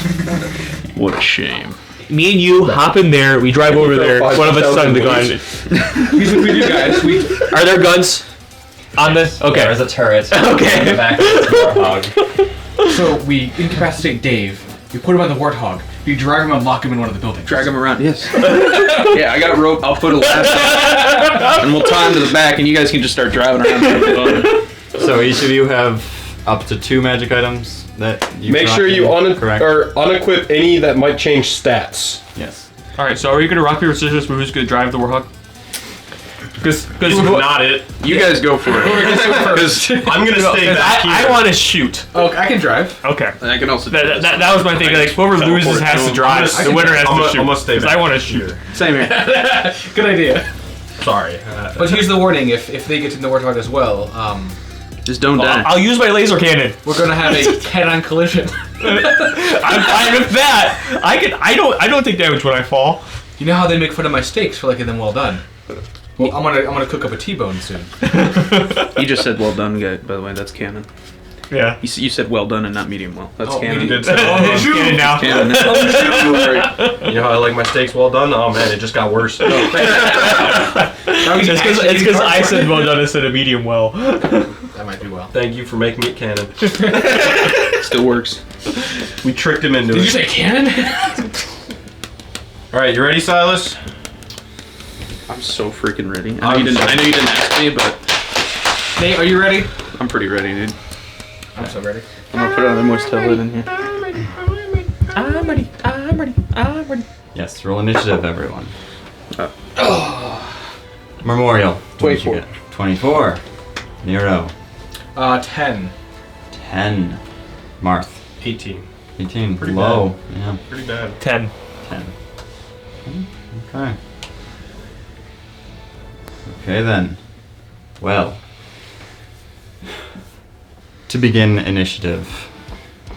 What a shame.
Me and you hop in there. We drive over there. One of us is on the gun.
Here's what we do, guys.
Are there guns on this? Okay.
There's a turret.
Okay.
In the back of this warthog.
So we incapacitate Dave. We put him on the warthog. We drag him and lock him in one of the buildings.
Drag him around. Yes. Yeah, I got rope. I'll put a lasso and we'll tie him to the back, and you guys can just start driving around.
So each of you have up to 2 magic items that you
Make
drop
sure you
in, correct?
unequip any that might change stats.
Yes.
All right. So are you gonna rock paper scissors? Who's gonna drive the warhawk? Because
Not it. You guys go for it. Because
I'm gonna stay back here.
I want to shoot.
Oh, I can drive.
Okay.
I can also.
That was my thing. Like whoever loses has to drive. The winner has to shoot.
I'm gonna stay
Because
back
I want to shoot.
Same here.
Good idea.
Sorry.
But here's the warning: if they get in the warthog as well,
Just don't die.
I'll use my laser cannon.
we're gonna have a head-on collision.
I'm fine with that. I don't take damage when I fall.
You know how they make fun of my steaks for liking them well done? Well, I'm gonna cook up a T-bone soon.
You just said well done, guy. By the way, that's canon.
Yeah.
You said well done and not medium well. That's canon.
medium.
It's canon now.
Canon.
You know how I like my steaks well done? Oh man, it just got worse.
It's because I said well done instead of medium well.
That might be well.
Thank you for making it canon.
Still works.
We tricked him into
Did
it.
you say cannon?
All right, you ready, Silas?
I'm so freaking ready. I know you didn't ask me, but
Nate, are you ready?
I'm pretty ready, dude.
I'm so ready.
I'm gonna put another moistel lid in here.
I'm ready.
Yes. Roll initiative, everyone. Memorial. What did you
24.
get? 24. Nero.
10.
10. Marth.
18.
18.
Pretty
Low. Yeah.
Pretty bad.
10.
10. Okay. Okay then. Well. To begin initiative,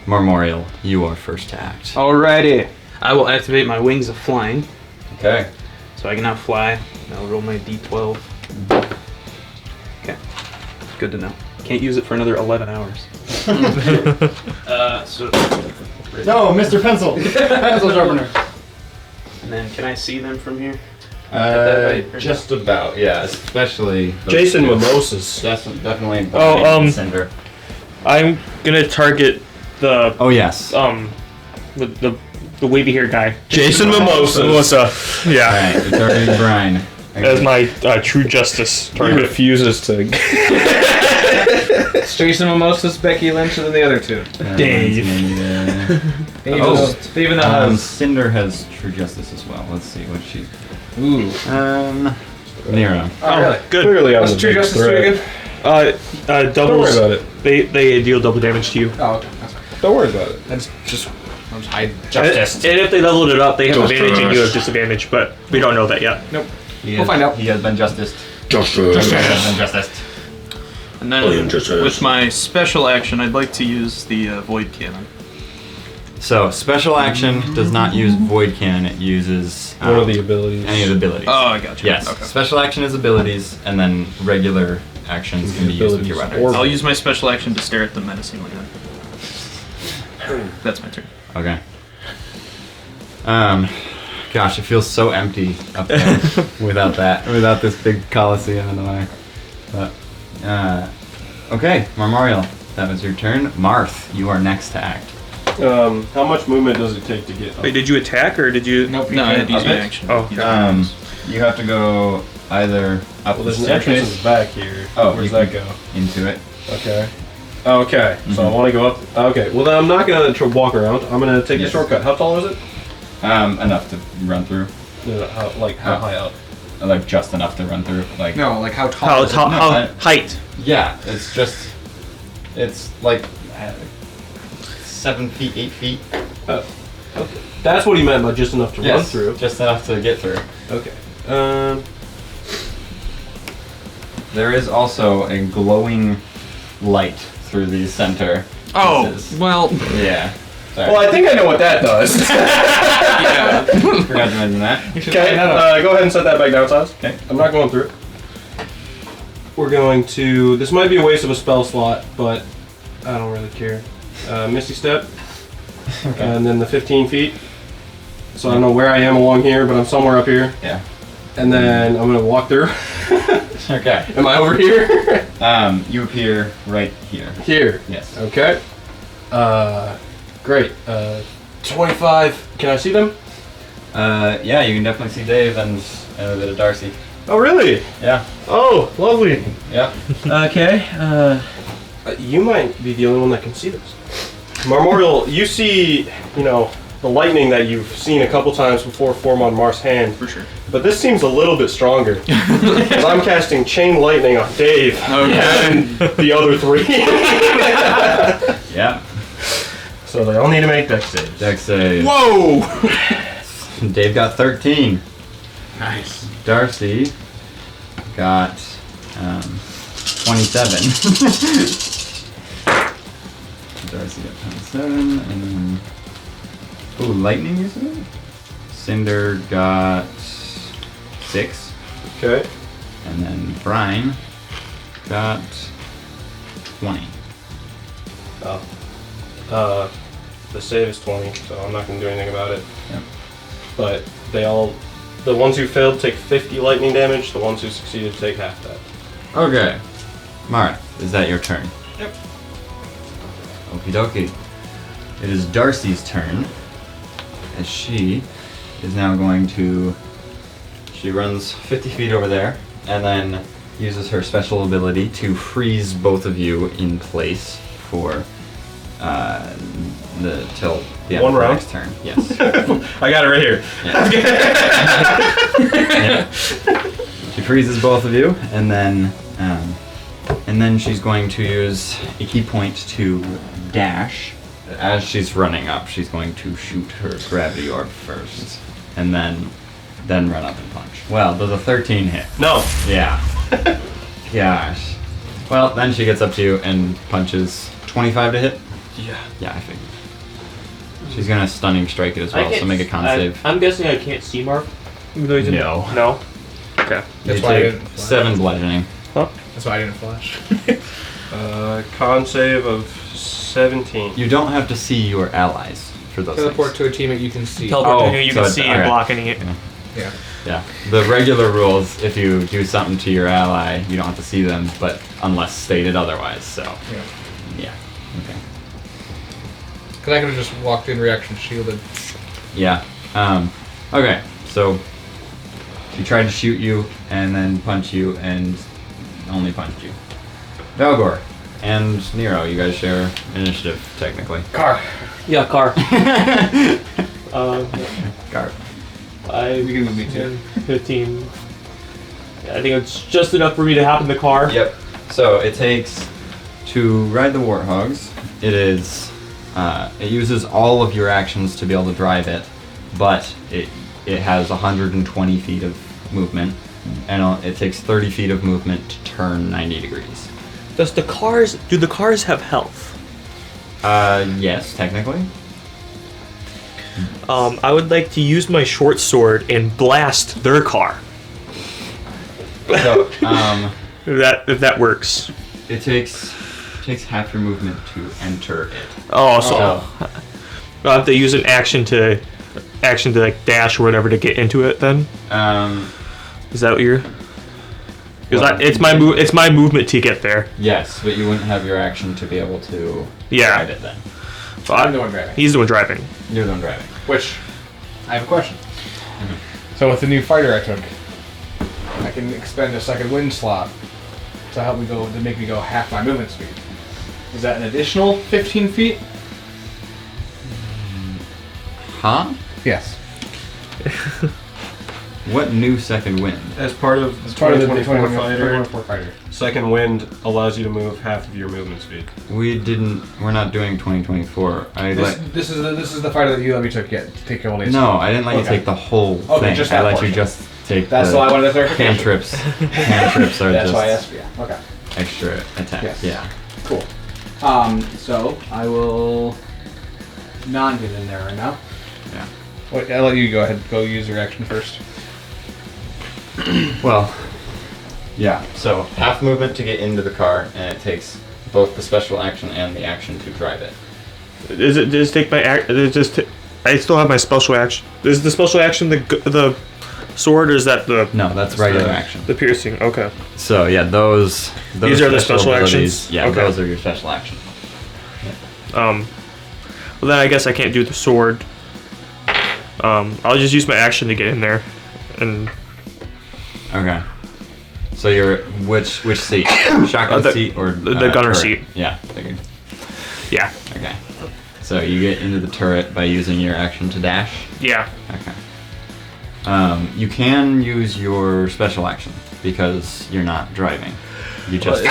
Memorial, you are first to act.
Alrighty. I will activate my wings of flying,
Okay.
so I can now fly. I'll roll my d12. Okay. Good to know. Can't use it for another 11 hours. So.
No, Mr. Pencil.
Pencil sharpener.
And then, can I see them from here?
Just about, yeah. Especially those
Jason
two.
Mimosas.
Definitely.
Oh,
Cinder.
I'm gonna target the
Oh yes.
the wavy hair guy.
Jason Mimosas.
Melissa. Yeah.
Alright, it's already Brian.
As my true justice
He
target.
refuses to.
It's Jason Mimosas, Becky Lynch, and then the other two.
Dave.
Dave in the house.
Cinder has true justice as well. Let's see what she.
Ooh.
Nero.
Oh, really?
Good.
Clearly, I was
What's
a
true
big
justice do
threat.
again?
Doubles.
Don't worry about it.
They deal double damage to you.
Oh, okay. That's fine.
Don't worry about it.
That's just hide
And
justice.
if they leveled it up, they have
Justice.
advantage and you have disadvantage, but we don't know that yet.
Nope.
He
We'll find out.
He has been justiced.
Justice.
He has been justiced.
And then, with my special action, I'd like to use the void cannon.
So special action does not use void cannon. It uses
What are the abilities?
any of the abilities.
Oh, I got you.
Yes.
Okay.
Special action is abilities, and then regular actions can be used with your
Abilities
weapons.
or-
I'll use my special action to stare at them menacingly then. That's my turn.
Okay. Gosh, it feels so empty up there without this big coliseum in the way. But, okay, Memorial, that was your turn. Marth, you are next to act.
How much movement does it take to get up?
Wait, did you attack or did you?
Nope.
No, I had to use
Up
my
it?
action.
Oh,
You have to go either up
Well,
the
there's an entrance in
staircase
the back here.
Oh,
Where's
you
that
can-
go?
into it.
Okay. Okay, so I want to go up. Okay, well then I'm not gonna walk around. I'm gonna take the
Yes.
shortcut. How tall is it?
Enough to run through.
No, how high up?
Like just enough to run through. Like
No, like how tall
How
is it?
tall?
No,
How
I-
height?
yeah, it's like 7 feet, 8 feet.
Oh, okay. That's what he meant by just enough to run through.
Just enough to get through.
Okay.
There is also a glowing light through the center.
Oh,
pieces.
well,
Yeah. Sorry.
Well, I think I know what that does.
yeah.
Forgot to mention that.
Okay, go ahead and set that back down, Silas.
Okay.
I'm not going through it. We're going to. This might be a waste of a spell slot, but I don't really care. Misty Step, and then the 15 feet. So I don't know where I am along here, but I'm somewhere up here.
Yeah.
And then I'm gonna walk through.
Okay.
Am I over here?
You appear right here.
Here.
Yes.
Okay. Great. 25. Can I see them?
Yeah, you can definitely see Dave and a bit of Darcy.
Oh, really?
Yeah.
Oh, lovely.
Yep.
Okay. You might be the only one that can see this. Marmorial, you see, the lightning that you've seen a couple times before form on Mar's hand.
For sure.
But this seems a little bit stronger. Because I'm casting chain lightning on Dave and the other 3.
Yeah.
So they all need to make dex saves.
Dex save.
Whoa!
Dave got 13.
Nice.
Darcy got 27. Darcy got 27, and then... Ooh, lightning, you said? Cinder got 6.
Okay.
And then Brian got 20.
Oh. The save is 20, so I'm not going to do anything about it.
Yep.
But the ones who failed take 50 lightning damage, the ones who succeeded take half that.
Okay. Mara, is that your turn?
Yep.
Okie dokie. It is Darcy's turn. As she is now going to... She runs 50 feet over there, and then uses her special ability to freeze both of you in place for till the end
One
of the
round?
next turn. Yes.
I got it right here.
Yeah. She freezes both of you, and then she's going to use a key point to dash. As she's running up, she's going to shoot her gravity orb first, and then run up and punch. Well, does a 13 hit?
No.
Yeah. Gosh. Well, then she gets up to you and punches 25 to hit.
Yeah.
Yeah, I figured. She's gonna stunning strike it as well, so make a con save.
I'm guessing I can't see Marv. Even though he's in
No.
No? Okay.
That's
You
why I
take
didn't flash.
7 bludgeoning.
That's why I didn't flash.
Con save of 17.
You don't have to see your allies for those
Teleport
things.
to a teammate you can see.
Teleport
Oh,
to who you
so
can
it's-
see and
okay.
block any.
Yeah.
Yeah. The regular rules, if you do something to your ally, you don't have to see them, but unless stated otherwise, so.
Yeah.
Yeah. Okay.
Because I could have just walked in, reaction shielded.
Yeah. Okay, so she tried to shoot you and then punch you and only punched you. Valgor and Nero, you guys share initiative, technically.
Car.
Yeah, car.
Garb.
5, 10, 15. Yeah, I think it's just enough for me to hop in the car.
Yep. So it takes to ride the warthogs. It is. It uses all of your actions to be able to drive it, but it has 120 feet of movement, and it takes 30 feet of movement to turn 90 degrees.
Do the cars have health?
Yes, technically.
I would like to use my short sword and blast their car.
So,
If that works.
it takes half your movement to enter it.
Oh, so I'll have to use an action to like dash or whatever to get into it. Then is that what you're? Because
Well,
it's my movement to get there.
Yes, but you wouldn't have your action to be able to
Yeah.
ride it then.
So
I'm the one driving.
He's the one driving.
You're the one driving.
Which, I have a question. So with the new fighter I took, I can expend a second wind slot to make me go half my movement speed. Is that an additional 15 feet?
Huh?
Yes.
What new second wind?
As part of
It's part of the
2024 fighter,
2024 fighter.
second wind allows you to move half of your movement speed.
We're not doing 2024.
This is the fighter that you let me take only.
No, I didn't let you
Okay.
take the whole
Okay,
thing.
just
I
that
let you
portion.
just take
That's
the
why I wanted to clarification.
cantrips. Cantrips are
That's
just
why I asked. Yeah. Okay.
extra attack.
Yes.
Yeah.
Cool. So I will not get in there right now.
Yeah.
Wait, I'll let you go ahead. Go use your action first.
Well, yeah. So half movement to get into the car, and it takes both the special action and the action to drive it.
Does it take my I still have my special action. Is the special action the sword, or is that the?
No, that's regular action.
The piercing. Okay.
So yeah, those
These are the special
abilities,
actions?
Yeah,
Okay.
those are your special actions.
Well, then I guess I can't do the sword. I'll just use my action to get in there, and
Okay. So you're which seat? Shotgun seat or
the gunner
turret?
seat.
Yeah. Figured.
yeah,
Okay. So you get into the turret by using your action to dash.
yeah.
Okay. You can use your special action because you're not driving. You just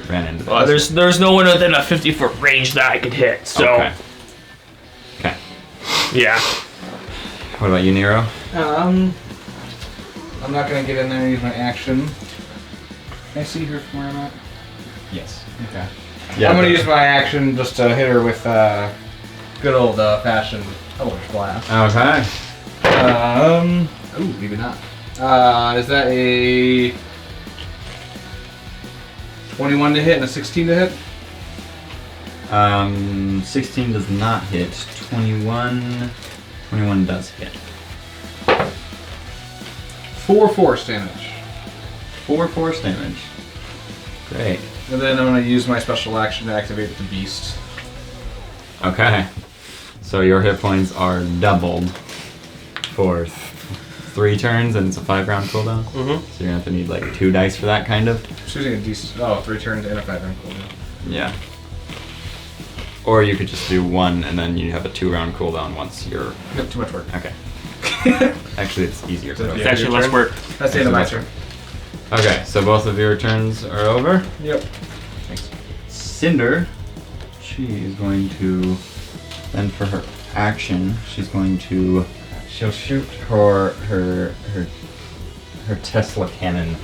ran into this.
There's no one within a 50-foot range that I could hit. So
Okay. Okay.
yeah.
What about you, Nero?
I'm not gonna get in there and use my action. Can I see her from where I'm at?
Yes.
Okay.
Yeah.
I'm gonna use my action just to hit her with good old fashioned Eldritch Blast.
Okay.
Ooh, maybe not. Is that a 21 to hit and a 16 to hit?
16 does not hit. 21 does hit.
4 force damage.
4 force damage. Great.
And then I'm gonna use my special action to activate the beast.
Okay. So your hit points are doubled for 3 turns, and it's a 5-round cooldown.
Mm-hmm.
So you're gonna have to need like 2 dice for that, kind of.
Choosing a beast. Oh, 3 turns and a 5-round cooldown.
Yeah. Or you could just do 1, and then you have a 2-round cooldown once you're.
Yep, too much work.
Okay. Actually, it's easier. To
It's actually less work.
That's the end of my turn.
Okay, so both of your turns are over.
Yep.
Thanks. Cinder, she is going to, then for her action, she'll shoot her Tesla cannon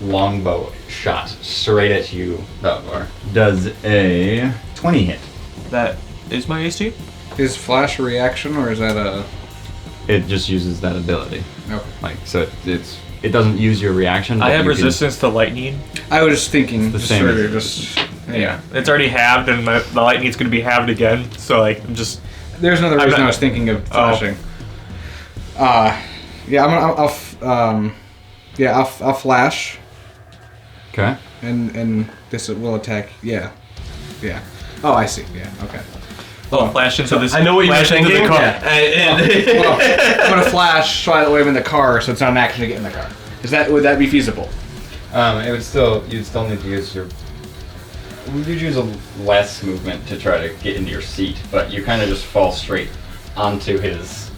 longbow shot straight at you, Valgar. Does a 20 hit.
That is my AC.
Is flash a reaction or is that a?
It just uses that ability.
Okay.
Like, so it doesn't use your reaction.
I
but
have
you can-
resistance to lightning.
I was just thinking,
the
just
same
sort
as-
of just yeah.
It's already halved, and the lightning's going to be halved again. So like, I'm just.
There's another
I'm
reason
not-
I was thinking of flashing. Yeah, I'll flash,
Okay.
and this will attack. Yeah. Oh, I see. Yeah. Okay.
Oh, flash into this.
I know what you were
flash into
thinking.
the car.
Well, I'm gonna flash so that way I'm in the car, so it's not an action to get in the car. Would that be feasible?
You'd still need to use your. You'd use a less movement to try to get into your seat, but you kind of just fall straight onto his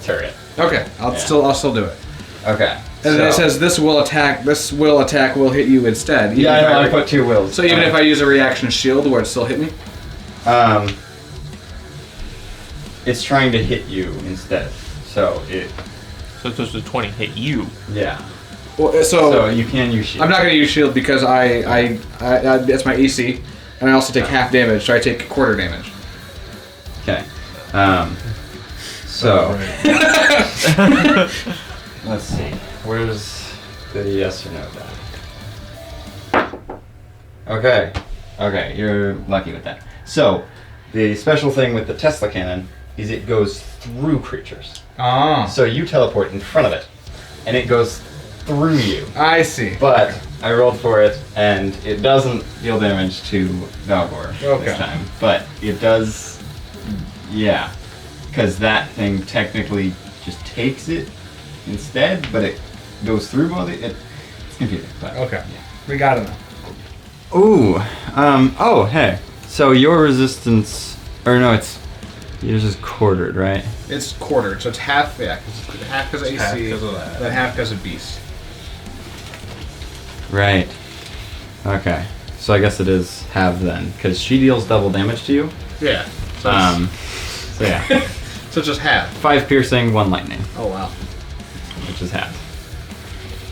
turret.
Okay. I'll still do it.
Okay.
And then it says this will attack will hit you instead. Even
Yeah,
if
I know. I put 2 wills.
So even if I use a reaction shield, would it still hit me?
It's trying to hit you instead. So it.
So it's supposed to 20 hit you.
Yeah.
Well,
So you can use shield.
I'm not going to use shield because I that's my AC, and I also take half damage, so I take quarter damage.
Okay. So. Let's see. Where's the yes or no die? Okay. Okay, you're lucky with that. So, the special thing with the Tesla cannon is it goes through creatures.
Ah.
So you teleport in front of it, and it goes through you.
I see.
But I rolled for it, and it doesn't deal damage to Valgor this time. But it does, yeah, because that thing technically just takes it instead, but it goes through both. It's confusing. But
Okay. We got it.
ooh, oh hey, so your resistance, or no, yours is quartered, right?
It's quartered, so it's half. Yeah, half because of AC,
half 'cause of that.
then half because of beast.
Right. Okay. So I guess it is half then, because she deals double damage to you.
Yeah. So
So yeah,
so it's just half.
5 piercing, 1 lightning,
Oh wow.
which is half.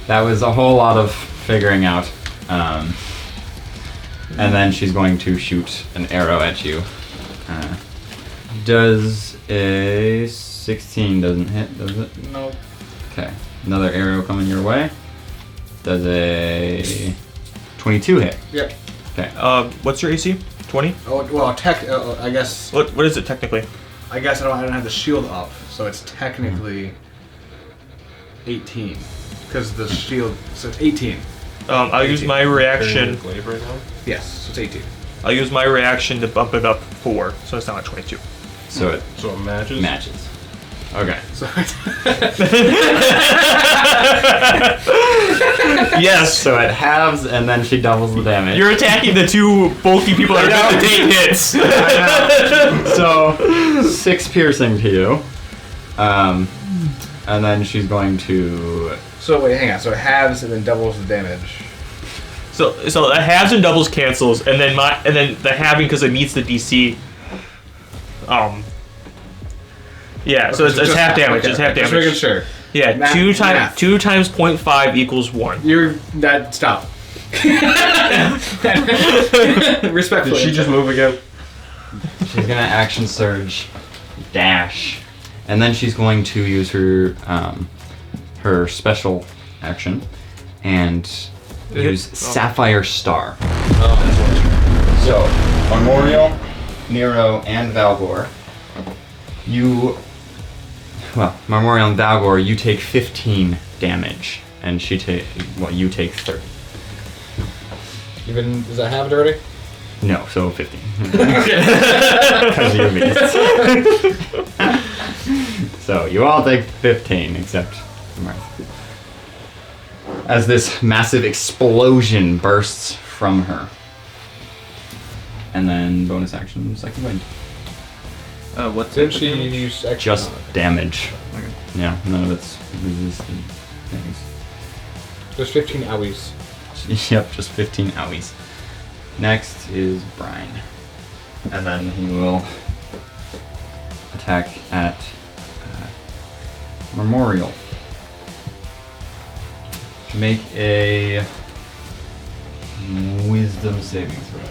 That was a whole lot of figuring out. And then she's going to shoot an arrow at you. Does a 16 doesn't hit, does it?
No.
Okay. Another arrow coming your way. Does a 22 hit?
Yep.
Okay.
What's your AC? 20?
Oh well, I guess.
What is it technically?
I guess I don't have the shield up, so it's technically 18 because the shield. So it's 18.
I'll use my reaction.
Right now?
Yes, so it's 18.
I'll use my reaction to bump it up 4, so it's now at 22.
So it
matches.
matches. Okay.
So
Yes.
So it halves, and then she doubles the damage.
You're attacking the two bulky people that are going to take hits.
So 6 piercing to you, and then she's going to.
So wait, hang on. So it halves and then doubles the damage.
So the halves and doubles cancels, and then the halving because it meets the DC. Yeah, so it's half damage.
Okay,
It's half damage.
Just making sure.
Yeah,
Math-
2 times
math.
2 times 0.5 equals 1.
You're that. Stop. Respectfully.
Did she just move again?
She's gonna action surge, dash, and then she's going to use her her special action and use Sapphire Star. So Memorial, Nero, and Valgor. Memorial and Valgor, you take 15 damage, and you take 30.
Even does that have it already?
No, so 15. Because you're beasts. So you all take 15, except Martha. As this massive explosion bursts from her. And then bonus action, second wind.
What
Didn't she use extra?
Just damage. Okay. Yeah, none of it's resistant things.
There's 15 owies.
Yep, just 15 owies. Next is Brian. And then he will attack at Memorial. Make a wisdom saving throw.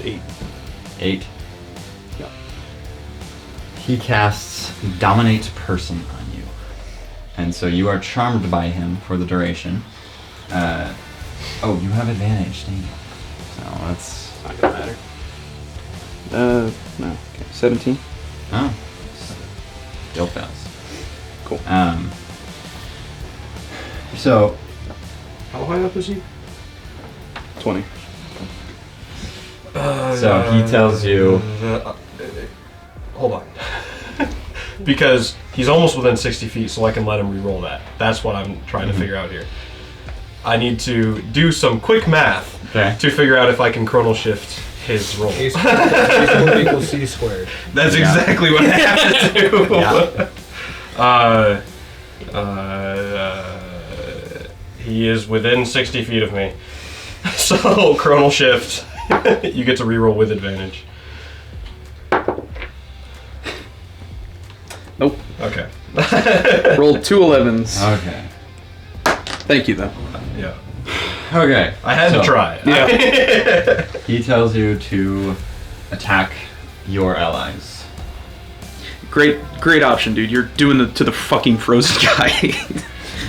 8.
8. Yeah. He casts Dominate Person on you. And so you are charmed by him for the duration. You have advantage, dang it. So that's not gonna matter.
No. Okay. 17.
Oh. Still fails.
Cool.
So
How high up is he?
20.
So he tells you.
Hold on. Because he's almost within 60 feet, so I can let him re-roll that. That's what I'm trying to figure out here. I need to do some quick math to figure out if I can chronal shift his roll.
A squared equals C squared.
That's exactly what I have to do. He is within 60 feet of me. So, chronal shift. You get to reroll with advantage.
Nope.
Okay.
Rolled 2 11s.
Okay.
Thank you, though.
Yeah.
Okay.
I had to try.
Yeah.
He tells you to attack your allies.
Great option, dude. You're doing it to the fucking frozen guy.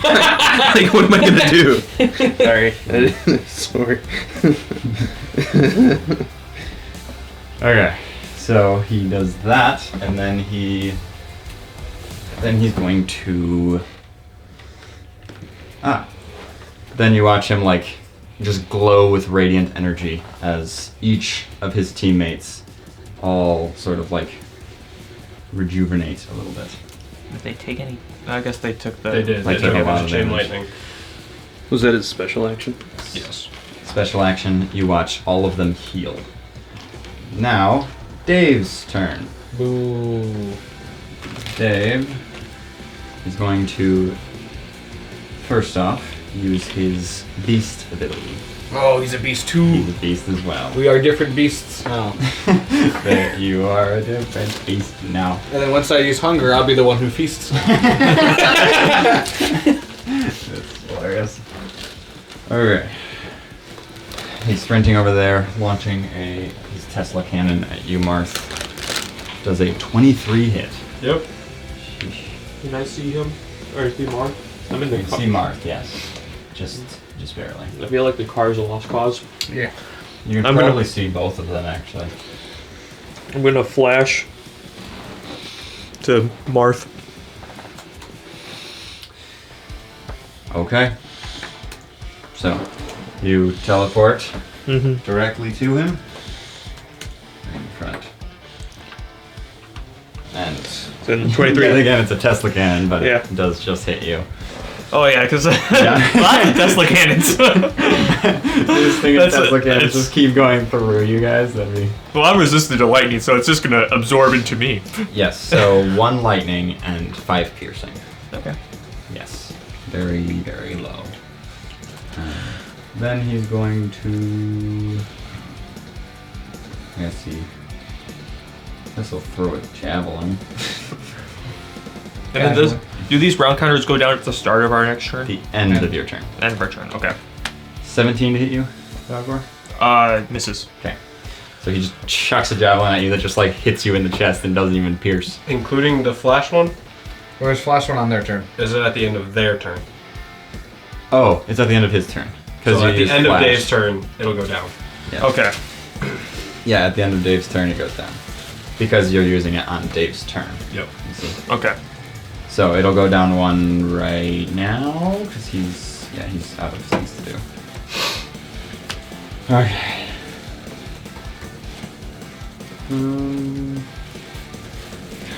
Like, what am I gonna do?
Sorry.
Sorry.
Okay. So he does that, and then he's going to. Then you watch him just glow with radiant energy as each of his teammates all sort of rejuvenate a little bit.
Did they take any? I guess they took the.
They did.
Like
They took a
taking
bunch
a
of
lot of
chain
damage.
lightning.
Was that his special action?
Yes.
Special action, you watch all of them heal. Now, Dave's turn.
Boo.
Dave is going to, first off, use his beast ability.
Oh, he's a beast too.
He's a beast as well.
We are different beasts now.
There, you are a different beast now.
And then once I use hunger, I'll be the one who feasts.
That's hilarious. Okay. He's sprinting over there, launching his Tesla cannon at you, Marth. does a 23 hit.
Yep.
Can I see him? Or see Mark? I'm in the
You can see Mark, yes. Just barely.
I feel like the car's a lost cause.
Yeah.
You can
I'm
probably
gonna-
see both of them, actually.
I'm gonna flash to Marth.
Okay. So, you teleport
Mm-hmm.
directly to him. In front. And
Then 23.
and again, it's a Tesla cannon, but
Yeah.
it does just hit you.
Oh yeah, because
Yeah.
lots of Tesla cannons.
This thing is Tesla cannons just keep going through you guys. That'd be...
Well, I'm resistant to lightning, so it's just gonna absorb into me.
Yes, so 1 lightning and 5 piercing.
Okay.
Yes. Very, very low. Then he's going to... I guess this will throw a javelin.
And then do these round counters go down at the start of our next turn?
The end of your turn.
End of our turn. Okay.
17 to hit you, Valgor?
Misses.
Okay. So he just chucks a javelin at you that just like hits you in the chest and doesn't even pierce.
Including the flash one?
Where's Flash one on their turn?
Is it at the end of their turn?
Oh, it's at the end of his turn.
So
you
at the
used
end
flash.
of Dave's turn, it'll go down.
Yeah.
Okay.
Yeah, at the end of Dave's turn it goes down. Because you're using it on Dave's turn.
Yep.
You see?
Okay.
So it'll go down 1 right now, because he's out of things to do. Okay.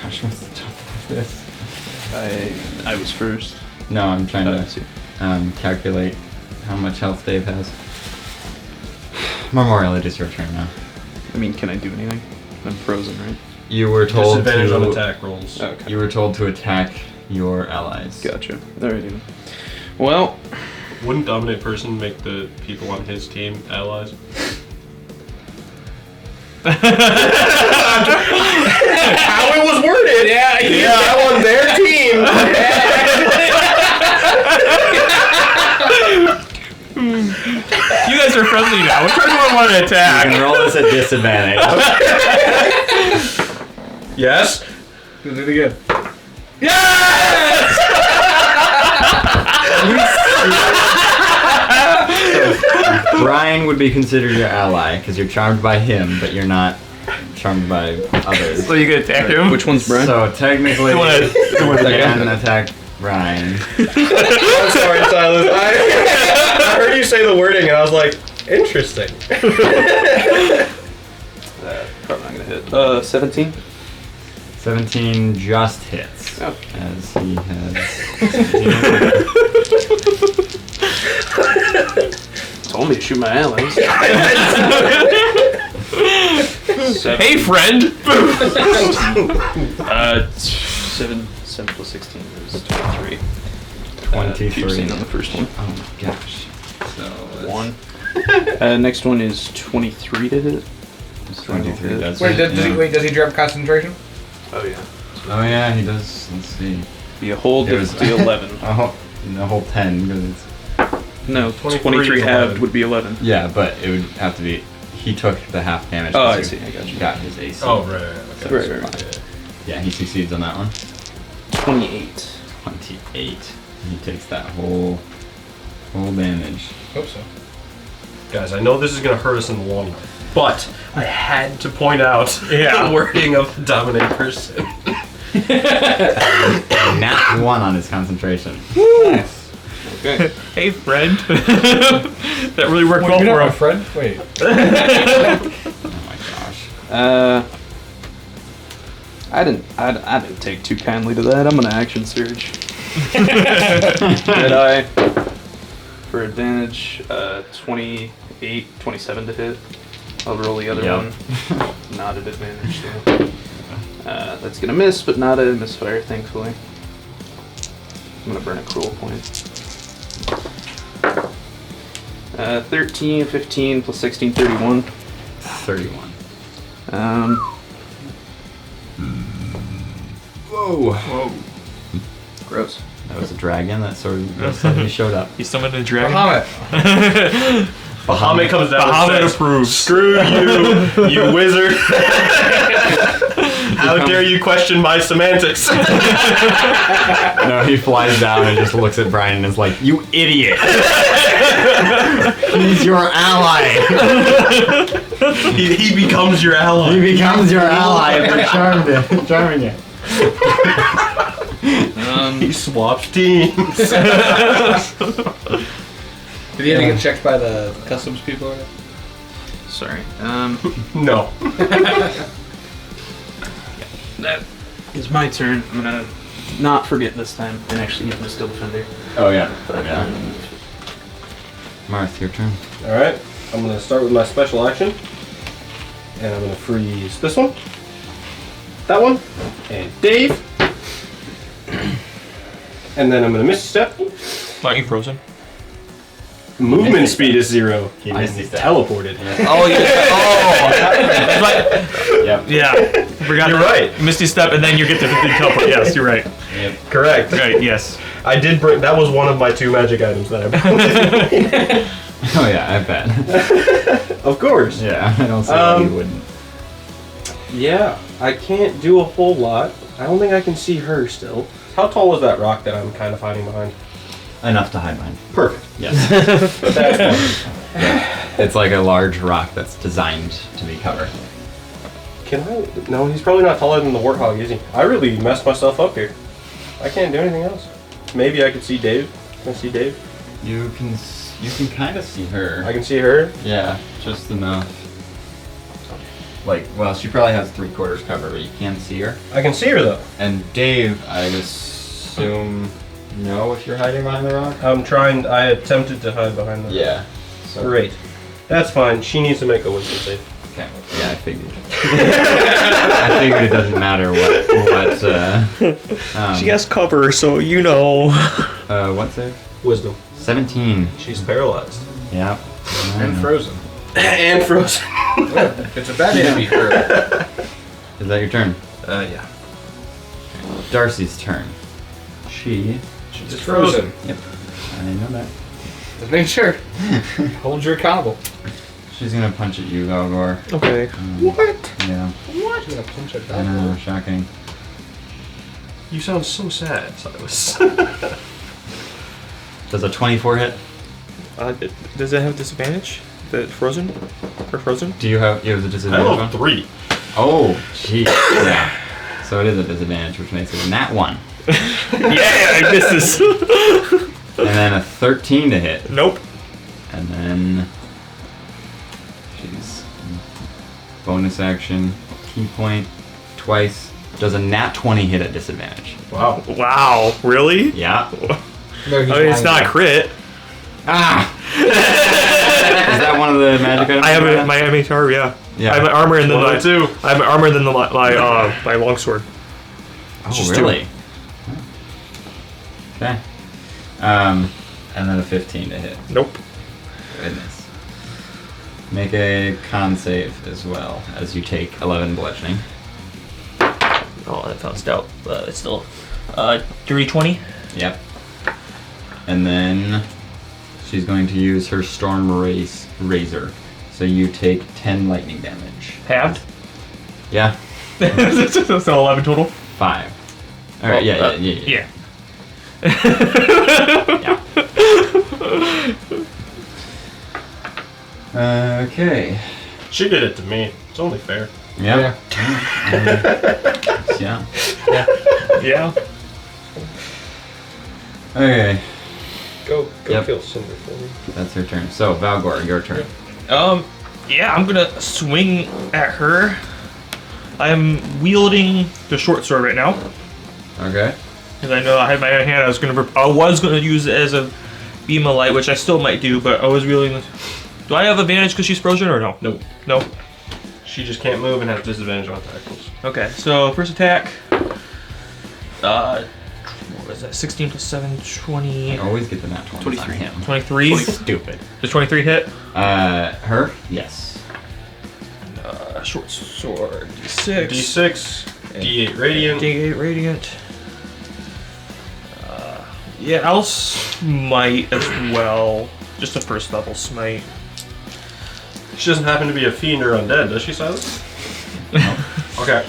Gosh, what's the top of this?
I was first.
No, I'm trying
I
to
see.
calculate how much health Dave has. Memorial, it is your turn now.
I mean, can I do anything? I'm frozen, right?
You were told
Disadvantage
to
on attack rolls.
Okay.
You were told to attack your allies.
Gotcha. Alrighty. Well,
Wouldn't Dominate Person make the people on his team allies? How it was worded! Yeah, I want their team!
You guys are friendly now. Which one do I want to
You
attack?
can roll this at disadvantage.
Yes?
Do it again.
Brian would be considered your ally because you're charmed by him, but you're not charmed by others.
So you can attack him?
which one's Brian?
So technically,
The one that-
you can attack Brian.
I'm sorry, Silas. I heard you say the wording and I was like, interesting.
Probably not gonna hit. 17?
17 just hits.
Oh.
As he has.
Told me to shoot my allies.
Hey, friend!
7 plus 16 is 23.
23.
Piercing on the first one.
Oh my gosh. So it's
1. Next one is 23 to hit.
23 does
Wait,
hit, yeah.
does he drop concentration?
Oh yeah.
Oh yeah, he does. Let's see.
Be a whole
It was-
difficulty 11.
The whole 10 because it's.
No,
23
23
is
halved
11.
would be 11.
Yeah, but it would have to be. He took the half damage.
Oh, I
because
see.
you
I got you.
Got his AC.
Oh, right. Okay.
Right, right, right.
Yeah, he succeeds on that one.
28.
28. He takes that whole damage.
Hope so.
Guys, I know this is going to hurt us in the long run, but I had to point out
Yeah.
the wording of the Dominate Person.
Nat 1 on his concentration.
Nice.
Okay.
Hey, friend. That really worked well
you're
for
not my
him.
friend? Wait.
Oh my gosh.
I didn't take too kindly to that. I'm gonna action surge. Did I? For advantage, 28, 27 to hit. I'll roll the other
Yep.
one. Not at advantage too. That's gonna miss, but not a misfire, thankfully. I'm gonna burn a cruel point. 13, 15 plus 16, 31.
31. Whoa.
Gross.
That was a dragon that suddenly showed up.
He summoned a dragon.
Bahamut.
Bahamut comes down and
Bahamut
says,
approves.
"Screw you, you wizard."
How dare you question my semantics?
No, he flies down and just looks at Brian and is like, "You idiot! He's your ally.
he becomes your ally.
He becomes your ally if you're charming it."
He swaps teams.
Did he have to get checked by the customs people or whatever?
Sorry.
No.
That is my turn. I'm gonna not forget this time and actually use my Steel Defender.
Oh yeah. Marth, your turn.
Alright, I'm going to start with my special action. And I'm going to freeze this one, that one, and Dave. And then I'm going to Misty Step.
Aren't you frozen?
Movement speed is 0.
He
I
Misty Step.
teleported.
Oh, yeah. Oh.
Yep.
Yeah. Forgot
You're
that.
right.
Misty Step, and then you get the teleport. Yes, you're right.
Yep.
Correct.
Right, yes.
I did bring, that was one of my 2 magic items that I brought.
Oh yeah, I bet.
Of course.
Yeah, I don't see why you wouldn't.
Yeah, I can't do a whole lot. I don't think I can see her still. How tall is that rock that I'm kind of hiding behind?
Enough to hide behind.
Perfect.
Yes.
That's fine.
It's like a large rock that's designed to be covered.
Can I? No, he's probably not taller than the warthog, is he? I really messed myself up here. I can't do anything else. Maybe I could see Dave. Can I see Dave?
You can kind of see her.
I can see her.
Yeah, just enough. Like, well, she probably has 3/4 cover, but you can't see her.
I can see her though.
And Dave, I assume, know if you're hiding behind the rock?
I'm trying. I attempted to hide behind the.
Yeah. So,
Great. That's fine. She needs to make a wisdom save.
Okay. Yeah, I figured. I figured it doesn't matter what
She has cover, so you know.
what save?
Wisdom.
17.
She's paralyzed.
Yep.
And frozen.
And frozen.
It's a bad enemy for her.
Is that your turn?
Yeah.
Darcy's turn. She's
She's frozen.
Yep. I know that.
Just make sure. Hold you accountable.
She's gonna punch at you, Valgor.
Okay.
What?
Yeah.
What? She's gonna punch at
I know,
that.
shocking.
You sound so sad, Silas.
Does a 24 hit?
Does it have disadvantage? The frozen? Or frozen?
Do you have the
I
disadvantage
rolled
one?
3.
Oh, jeez. Yeah. So it is a disadvantage, which makes it a nat 1.
Yeah, this is.
And then a 13 to hit.
Nope.
And then she's bonus action, key point, twice. Does a nat 20 hit at disadvantage?
Wow.
Wow, really?
Yeah.
No,
I mean, it's not a crit.
Ah! Is that one of the magic items?
I have my MHR, yeah.
Yeah.
I have my armor and then
One or two.
I have my armor and then my longsword.
Oh,
just
really? Okay. And then a 15 to hit.
Nope.
Goodness. Make a con save as well, as you take 11 bludgeoning.
Oh, that bounced out. But it's still dirty 20.
Yep. And then she's going to use her Storm Razor. So you take 10 lightning damage.
Halved.
Yeah.
So 11 total.
5. Alright, yeah.
Yeah.
Okay.
She did it to me. It's only fair.
Yep.
Yeah.
Yeah.
Yeah.
Okay.
Go
Yep.
kill Cinder for me.
That's her turn. So, Valgor, your turn.
Yeah, I'm gonna swing at her. I'm wielding the short sword right now.
Okay.
Because I know I had my other hand. I was gonna use it as a beam of light, which I still might do, but I was wielding this. Do I have advantage because she's frozen or no?
Nope.
No.
She just can't move and has disadvantage on attack rolls.
Okay, so first attack. What was that? 16 plus 7, 20.
I always get the nat 20 on
23.
him.
23.
Stupid.
Does 23 hit?
Her? Yes.
Short sword. D6.
D6, D8 radiant.
D8 radiant. Yeah, I'll smite as well. Just a first level smite.
She doesn't happen to be a fiend or undead, does she, Silas? No. Okay.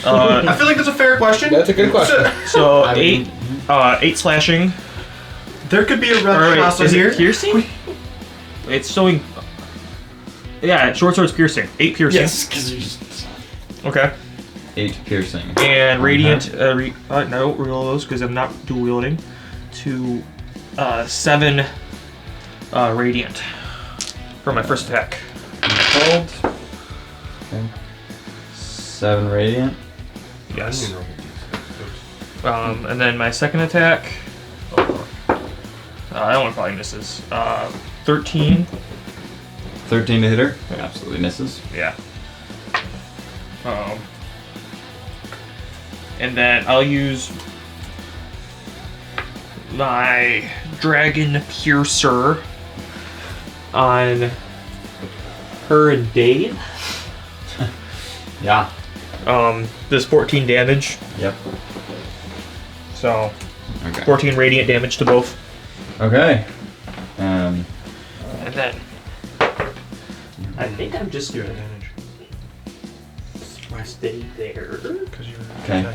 I feel like that's a fair question.
That's a good question.
So
I mean,
8 slashing.
There could be a
Or
red
wait,
cross
is
here.
it piercing? It's showing. Yeah, short sword's piercing. 8 piercing.
Yes, because you just.
Okay.
8 piercing.
And radiant. No, reroll those because I'm not dual wielding. To 7 radiant for my first attack.
Hold. Okay. 7 radiant.
Yes. And then my second attack. That one probably misses. 13.
13 to hit her. Absolutely misses.
Yeah. And then I'll use my Dragon Piercer on her and Dave.
Yeah.
Does 14 damage.
Yep.
So,
Okay.
14 radiant damage to both.
Okay.
And then I think I'm just gonna stay there.
Okay.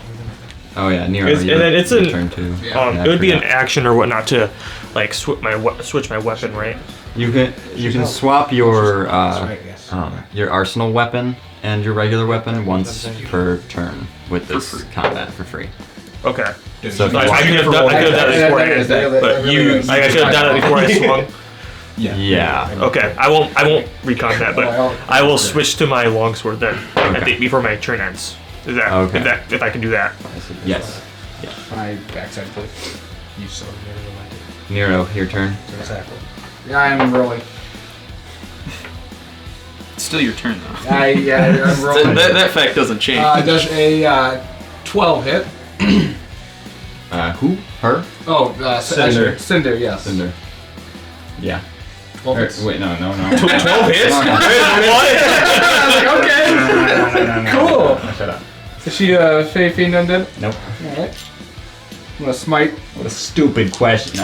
Oh yeah, Nero.
And then it's
your
an
turn too.
it would be an action or whatnot to like switch my weapon, right?
You can swap your
yes.
your arsenal weapon and your regular weapon once per turn with this combat for free.
Okay.
So if you
I
want-
could have done that before I could have done it before I swung.
Yeah.
Okay, I won't recon that, but I will switch to my longsword then before my turn ends. Is that
Okay.
if I can do that?
Yes.
My backside, please.
You so
Nero, your turn.
Exactly.
Yeah, I'm rolling.
It's still your turn though.
I'm rolling.
That fact doesn't change.
Does a 12 hit?
Who? Her?
Oh,
Cinder.
Cinder, yes.
Cinder. Yeah.
12
Or-
hits.
wait, no.
12 hits?
Okay. Cool.
Shut up.
Is she a Fey Fiend Undead?
Nope.
Alright. I'm gonna smite.
What a stupid question.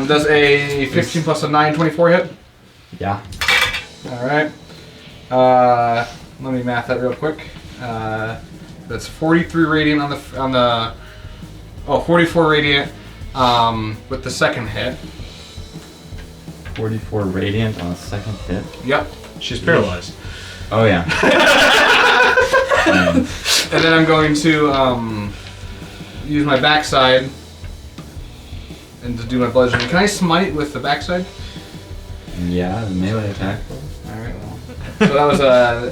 Does a 15 plus a 9, 24 hit?
Yeah.
Alright. Let me math that real quick. That's 43 radiant on the 44 radiant with the second hit.
44 radiant on a second hit.
Yep.
She's paralyzed.
Oh yeah.
And then I'm going to use my backside and to do my bludgeoning. Can I smite with the backside?
Yeah, melee attack.
Alright, well. So that was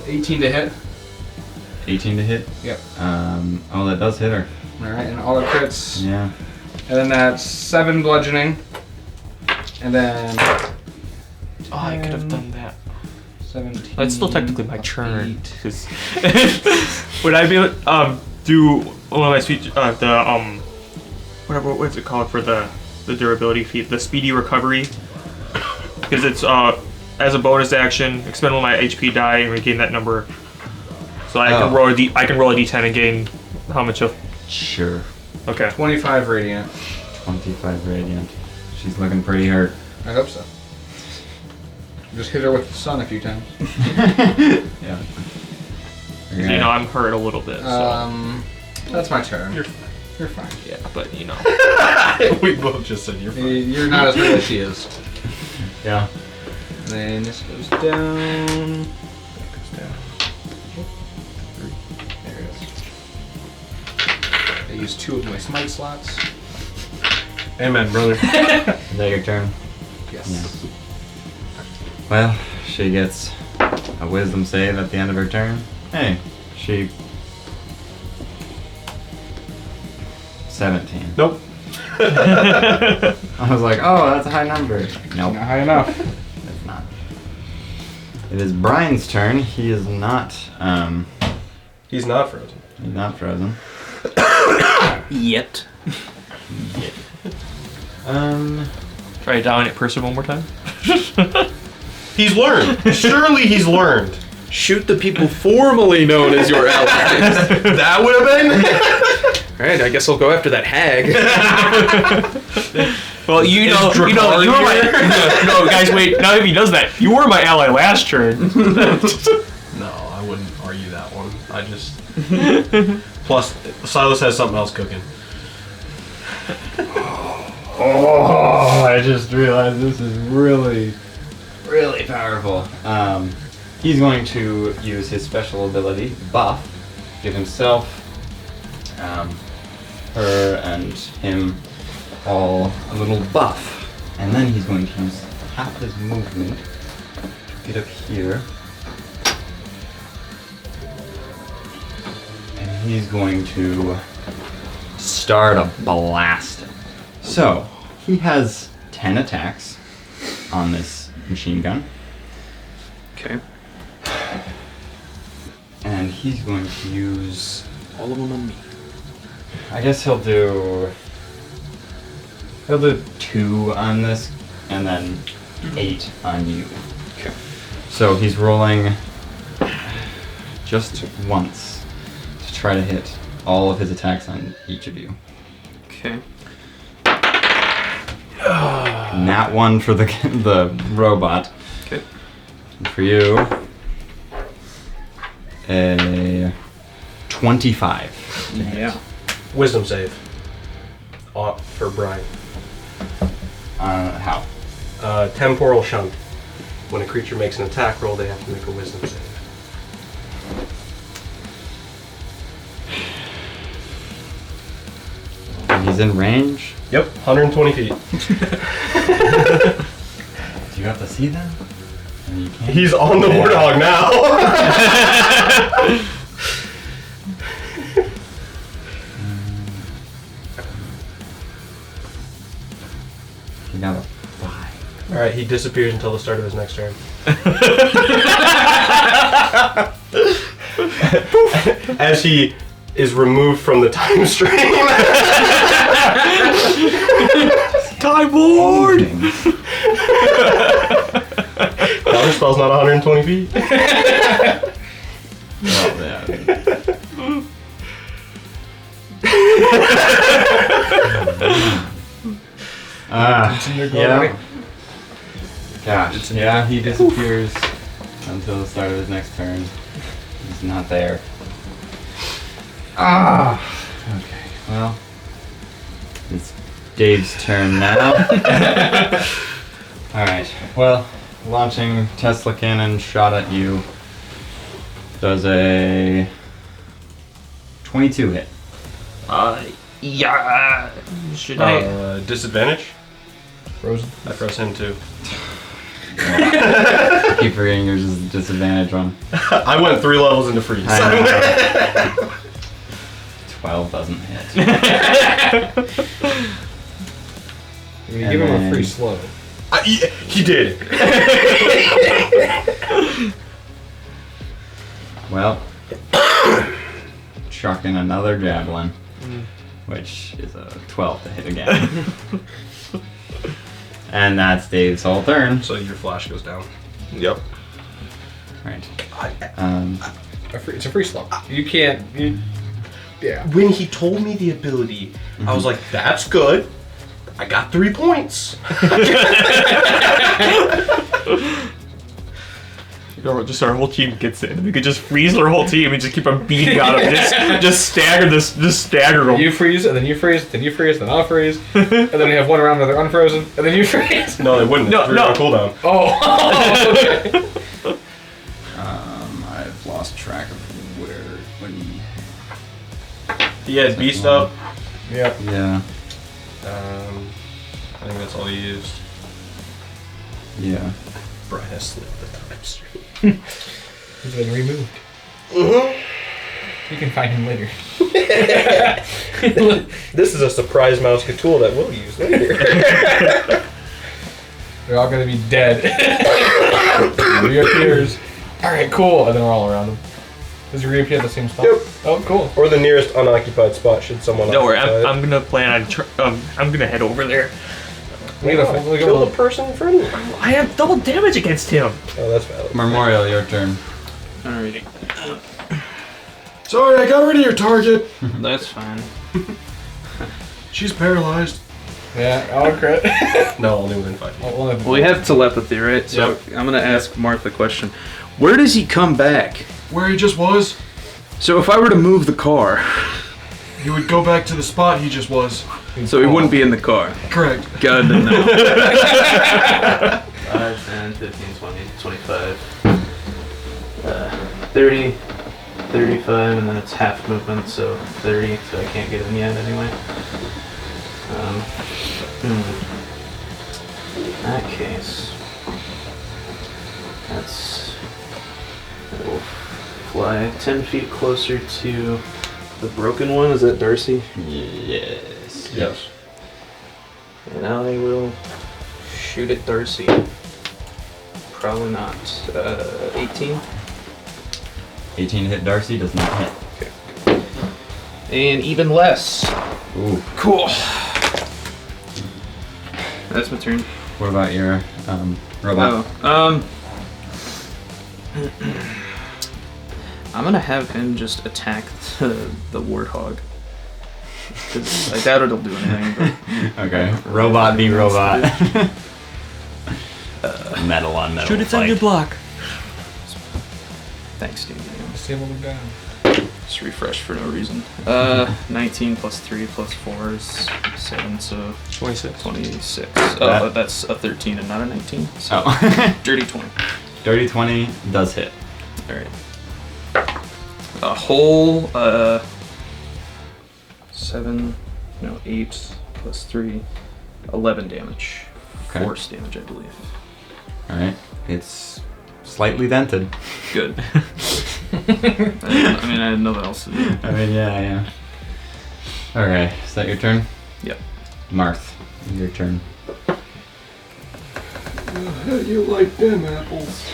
18 to hit.
18 to hit.
Yep.
Oh, that does hit her.
Alright, and all the crits.
Yeah.
And then that's 7 bludgeoning. And then
Oh, I could have done that.
17.
That's still technically my turn. 'Cause would I be able to do one of my speech what's it called for the durability feat, the speedy recovery? Because it's as a bonus action, expend one of my HP die and regain that number. So I can roll a d10 and gain how much of?
Sure.
Okay.
25 radiant.
25 radiant. She's looking pretty hurt.
I hope so. Just hit her with the sun a few times.
Yeah.
You know, I'm hurt a little bit. So.
That's my turn. You're fine.
Yeah, but you know.
We both just said you're fine.
You're not as bad as she is.
Yeah.
And then this goes down. There it is. I use 2 of my smite slots.
Amen, brother.
Is that your turn?
Yes.
Yeah. Well, she gets a wisdom save at the end of her turn. Hey, she... 17.
Nope.
I was like, oh, that's a high number. Nope.
Not high enough.
It's not. It is Brian's turn. He is not,
He's not frozen.
he's not frozen.
Yet.
Try to dominate person one more time.
He's learned. Surely he's learned.
Shoot the people formerly known as your allies.
That would have been.
Alright, I guess I'll go after that hag.
Well, you were my. No, guys, wait. Now if he does that, you were my ally last turn.
No, I wouldn't argue that one. I just. Plus, Silas has something else cooking.
Oh, I just realized this is really
powerful. He's going to use his special ability, Buff, give himself, her, and him all a little buff. And then he's going to use half his movement to get up here. And he's going to start a blast. So, he has 10 attacks on this machine gun.
Okay.
And he's going to use...
All of them on me.
I guess he'll do 2 on this, and then 8 on you.
Okay.
So he's rolling just once to try to hit all of his attacks on each of you.
Okay.
Nat 1 for the robot.
Okay.
And for you, a 25.
Yeah.
Wisdom save. For Brian.
How?
Temporal shunt. When a creature makes an attack roll, they have to make a wisdom save.
And he's in range.
Yep, 120 feet.
Do you have to see them? And you can't.
He's on the warthog now.
You got a 5.
Alright, he disappears until the start of his next turn. As he is removed from the time stream.
Time Lord!
Counter spell's not 120 feet.
Well, yeah. Yeah. Gosh, yeah, he disappears until the start of his next turn. He's not there. Okay, well, it's Dave's turn now. Alright, well, launching Tesla cannon shot at you does a 22 hit.
Yeah. Should I?
Disadvantage?
frozen.
I froze him too.
I keep forgetting yours is the disadvantage one.
I went 3 levels into freeze.
12 doesn't hit.
You give him a free slow.
He did.
Well, chucking another javelin, which is a 12 to hit again. And that's Dave's whole turn.
So your flash goes down.
Yep.
Right.
It's a free slow. You can't. Yeah.
When he told me the ability, I was like, that's good. I got 3 points.
Just our whole team gets it. We could just freeze our whole team and just keep on beating on them. Just stagger this. Just stagger them.
You freeze, and then you freeze, then you freeze, then I'll freeze, and then we have one round where they're unfrozen, and then you freeze.
No, they wouldn't.
No,
It's
no.
on cooldown.
Oh. Okay.
I've lost track of when
He had beast up.
Yep.
Yeah.
I think that's all he used.
Yeah.
Brian has slipped the time stream.
He's been removed. You can find him later.
This is a surprise mouse tool that we'll use later.
They're all gonna be dead. Reappears. Alright, cool. And then we're all around him. Does he reappear at the same spot?
Yep.
Oh, cool.
Or the nearest unoccupied spot should someone
Don't worry,
occupy it.
I'm gonna plan on. I'm gonna head over there.
We gotta
Kill the person in front of you.
I have double damage against him.
Oh, that's valid.
Memorial, your turn.
Alrighty.
Sorry, I got rid of your target.
That's fine.
She's paralyzed.
Yeah, I'll crit.
No, only within 5 feet.
Well,
We have telepathy, right? So
Yep.
I'm gonna ask Martha a question. Where does he come back?
Where he just was.
So if I were to move the car,
He would go back to the spot he just was.
so he wouldn't be in the car.
Correct.
God no.
5, 10, 15, 20, 25, 30, 35, and then it's half movement, so 30, so I can't get in yet anyway. In that case, that's... We'll fly 10 feet closer to the broken one. Is that Darcy?
Yes.
Yes.
And I will shoot at Darcy. Probably not. 18.
18 hit Darcy, does not hit.
And even less.
Ooh.
Cool. That's my turn.
What about your robot?
I'm gonna have him just attack the warthog. 'Cause I doubt it'll do anything. But
Okay. Robot v robot. Metal on metal.
Shoot, it's on your block.
thanks, dude.
Disable the gun.
Just refresh for no reason. 19 plus 3 plus 4 is 7, so
26.
26.
That-
Oh, but that's a 13 and not a 19. So
Oh.
dirty 20.
Dirty 20 does hit.
Alright. A whole 8 plus 3, 11 damage.
Okay.
Force damage, I believe.
Alright. It's slightly dented.
Good. I mean, I had nothing else to do.
I mean, yeah. Okay, is that your turn?
Yep.
Marth, your turn.
You like them apples.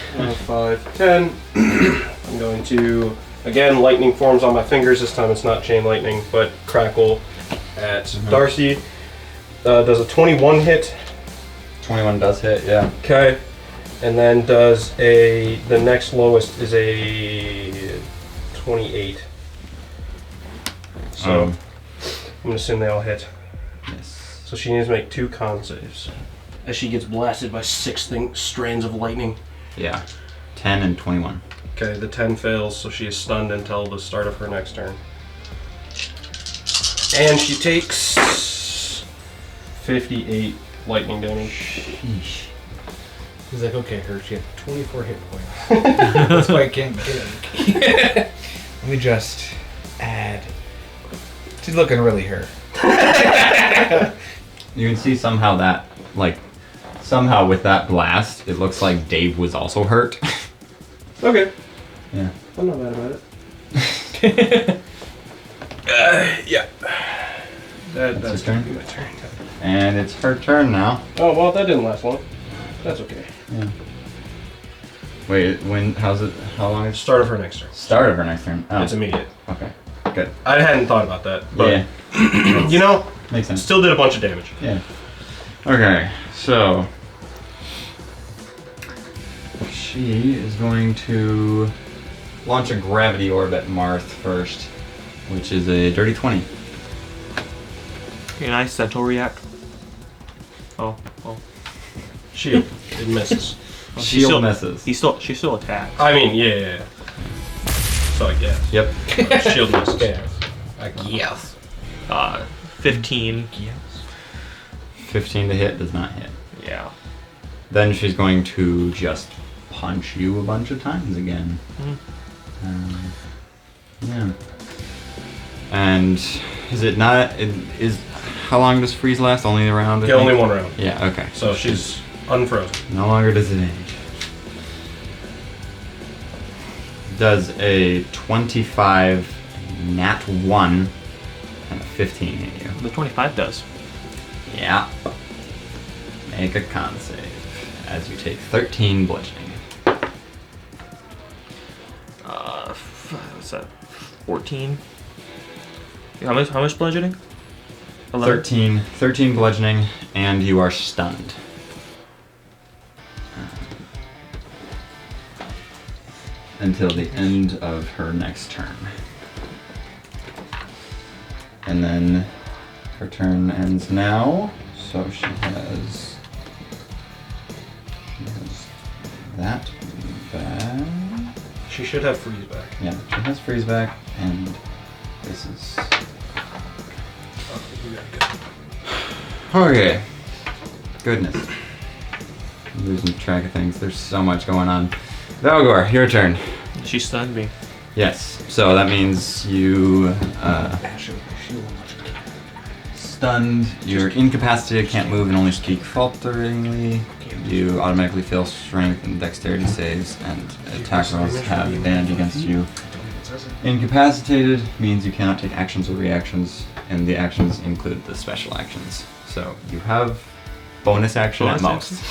5, 10. I'm going to, again, lightning forms on my fingers. This time it's not chain lightning, but crackle at Darcy. Does a 21 hit.
21 does hit, yeah.
Okay. And then does the next lowest is a 28. So I'm gonna assume they all hit.
Yes.
So she needs to make 2 con saves. As she gets blasted by 6 strands of lightning.
Yeah. 10 and 21.
Okay, the 10 fails, so she is stunned until the start of her next turn. And she takes 58 lightning damage.
He's like, okay, her, she had 24 hit points. That's why I can't get it. Let me just add. She's looking really hurt.
You can see somehow that, somehow with that blast, it looks like Dave was also hurt.
Okay.
Yeah.
I'm not mad about it. Yeah.
That's
That's
your
gonna
turn?
be my turn.
And it's her turn now.
Oh, well, that didn't last long. That's okay.
Yeah. Wait, how long is
Start of her next turn.
start of her next turn? Oh.
It's immediate.
Okay. Good.
I hadn't thought about that, but
Yeah.
you know,
Makes sense.
still did a bunch of damage.
Yeah. Okay, so she is going to launch a gravity orb at Marth first, which is a dirty 20.
Okay, nice. Centaur react. Oh.
Shield. It misses.
Well,
Shield misses.
She still attacked.
I mean, yeah. So I guess.
Yep.
Shield misses.
Yes.
15.
15 to hit does not hit.
Yeah.
Then she's going to just punch you a bunch of times again. Yeah. And is it not? How long does freeze last? Only a round? I
Yeah, only
think?
one round.
Yeah. Okay.
So she's unfrozen.
No longer does it age. Does a 25 nat 1 and a 15 hit you?
The 25 does.
Yeah. Make a con save as you take 13 bludgeoning.
What's that? 14. How much bludgeoning? 11?
13 bludgeoning, and you are stunned. Until the end of her next turn. And then her turn ends now, so she has that back.
She should have freeze back.
Yeah, she has freeze back, and this is. Okay. Goodness. I'm losing track of things. There's so much going on. Valgor, your turn.
She stunned me.
Yes. So that means you stunned. You're incapacitated, can't move, and only speak falteringly. You automatically fail strength and dexterity saves, and attack rolls have advantage against you. Incapacitated means you cannot take actions or reactions, and the actions include the special actions. So you have bonus action at most.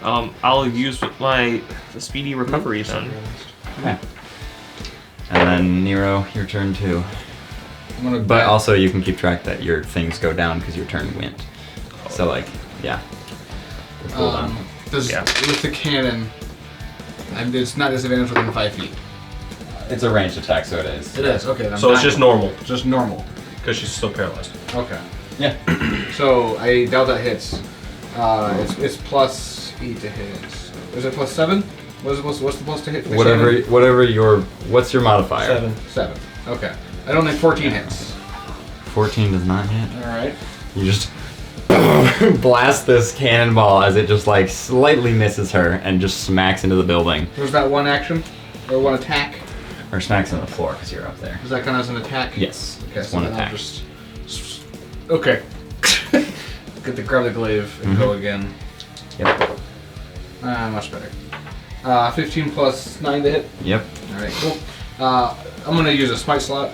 I'll use the speedy recovery then.
Okay. And then Nero, your turn too. But also you can keep track that your things go down because your turn went. So like, yeah.
With the cannon, it's not disadvantage within 5 feet.
It's a ranged attack, so it is.
It is, okay.
So it's just normal.
Just normal.
Because she's still paralyzed.
Okay.
Yeah.
So I doubt that hits. It's plus 8 to hit. Is it plus 7? What's the plus to hit? For
What's your modifier?
7. Okay. I don't think 14 hits.
14 does not hit.
Alright.
You just blast this cannonball as it just like slightly misses her and just smacks into the building.
Was that one action? Or one attack?
Or smacks on the floor because you're up there.
Does that count as an attack?
Yes.
Okay,
it's
so
one
then
attack.
I'll just... Okay. Get the grab the glaive and go again.
Yep.
Much better. 15 plus 9 to hit.
Yep.
Alright, cool. I'm gonna use a smite slot.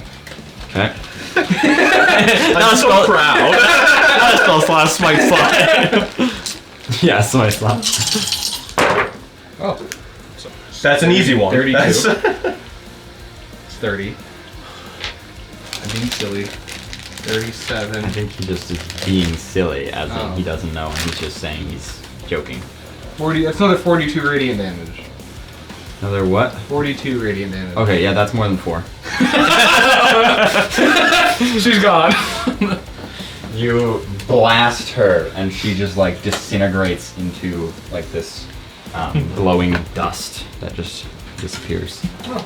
Okay.
I'm so proud. That spell slot, smite slot.
Yeah, smite slot.
Oh.
That's an easy one.
32.
That's
It's 30. I'm being silly. 37.
I think he just is being silly, as in he doesn't know, and he's just saying he's joking.
40. That's another 42 radiant damage.
Another what?
42 radiant damage.
Okay, yeah, that's more than 4.
She's gone.
You blast her, and she just like disintegrates into like this glowing dust that just disappears.
Oh.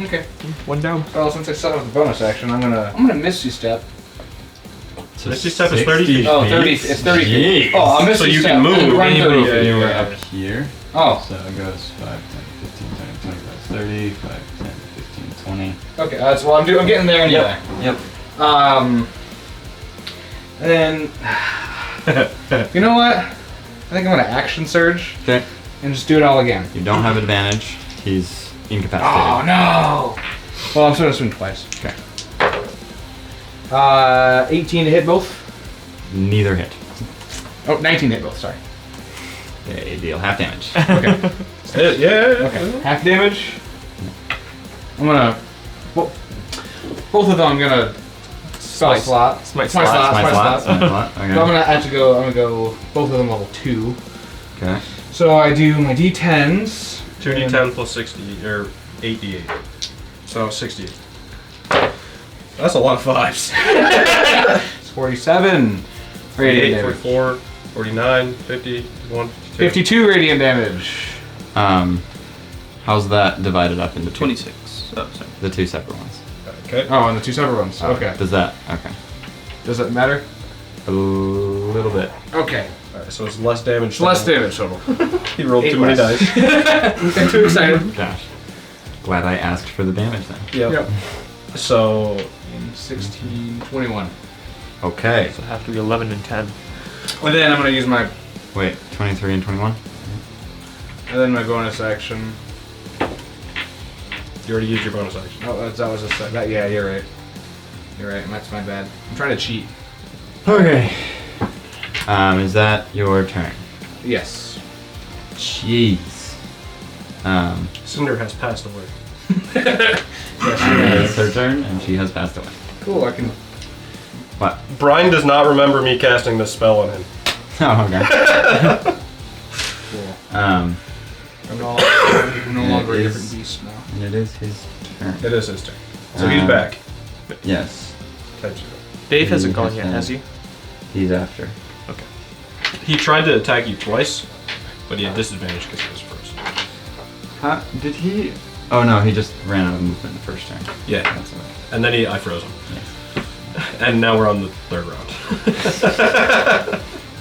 Okay.
One down.
Well, since I set up the bonus action, I'm gonna Misty Step.
So
Misty Step is 30 feet.
Oh, 30. It's 30 feet.
Jeez.
Oh, I'm Misty
So you
Step.
can move.
and run
You
30
were,
feet.
you were up here.
Oh.
So it goes 5, 10, 15, 20, 25, 30, 5, 10, 15, 20.
Okay, that's what I'm doing. I'm getting there anyway.
Yep.
And then, you know what? I think I'm gonna action surge
Okay.
and just do it all again.
You don't have advantage. He's
Oh
incapacitated.
no! Well, I'm gonna swing twice.
Okay.
18 to hit both.
Neither hit.
Oh, 19 to hit both. Sorry.
They deal half damage.
Okay.
Yeah.
Okay. Half damage. I'm gonna. Well, both of them. I'm gonna. Spell slot.
Smite
Smite
slot.
slot.
Smite slot.
So I'm gonna have to go. I'm gonna go. Both of them level 2.
Okay.
So I do my d10s.
2d10 plus 60, or 8d8. So 60. That's a lot of 5s.
It's 47. Radiant
48,
damage.
44, 49, 50, 51, 52.
52 radiant damage.
How's that divided up into 2?
26. Oh, sorry.
The 2 separate ones.
Okay.
Oh, and the 2 separate ones. Okay.
Does that? Okay.
Does that matter?
A little bit.
Okay.
Alright, so it's less damage.
It's less damage total.
He rolled
8
too many
less.
dice.
I'm too excited.
Gosh. Glad I asked for the damage then.
Yep. So
16, 21.
Okay.
So have to be 11 and 10.
And then I'm gonna use my.
Wait, 23 and 21?
And then my bonus action.
you already used your bonus action.
Oh, that was a set. That, yeah, you're right. You're right. That's my bad. I'm trying to cheat.
Okay. Is that your turn?
Yes.
Jeez.
Cinder has passed away.
It's her turn, and she has passed away.
Cool. I can.
What?
Brian does not remember me casting this spell on him.
Oh, okay.
Cool.
Um,
I'm no longer a
It
different
is-
beast now.
and it is his turn.
It is his turn. So he's back.
Yes.
Type 0.
Dave hasn't
He
gone
has
yet,
been-
has he?
He's after.
He tried to attack you twice, but he had disadvantage because he was first.
Did he? Oh no, he just ran out of movement the first turn.
Yeah.
That's okay.
And then I froze him.
Yes.
And now we're on the third round.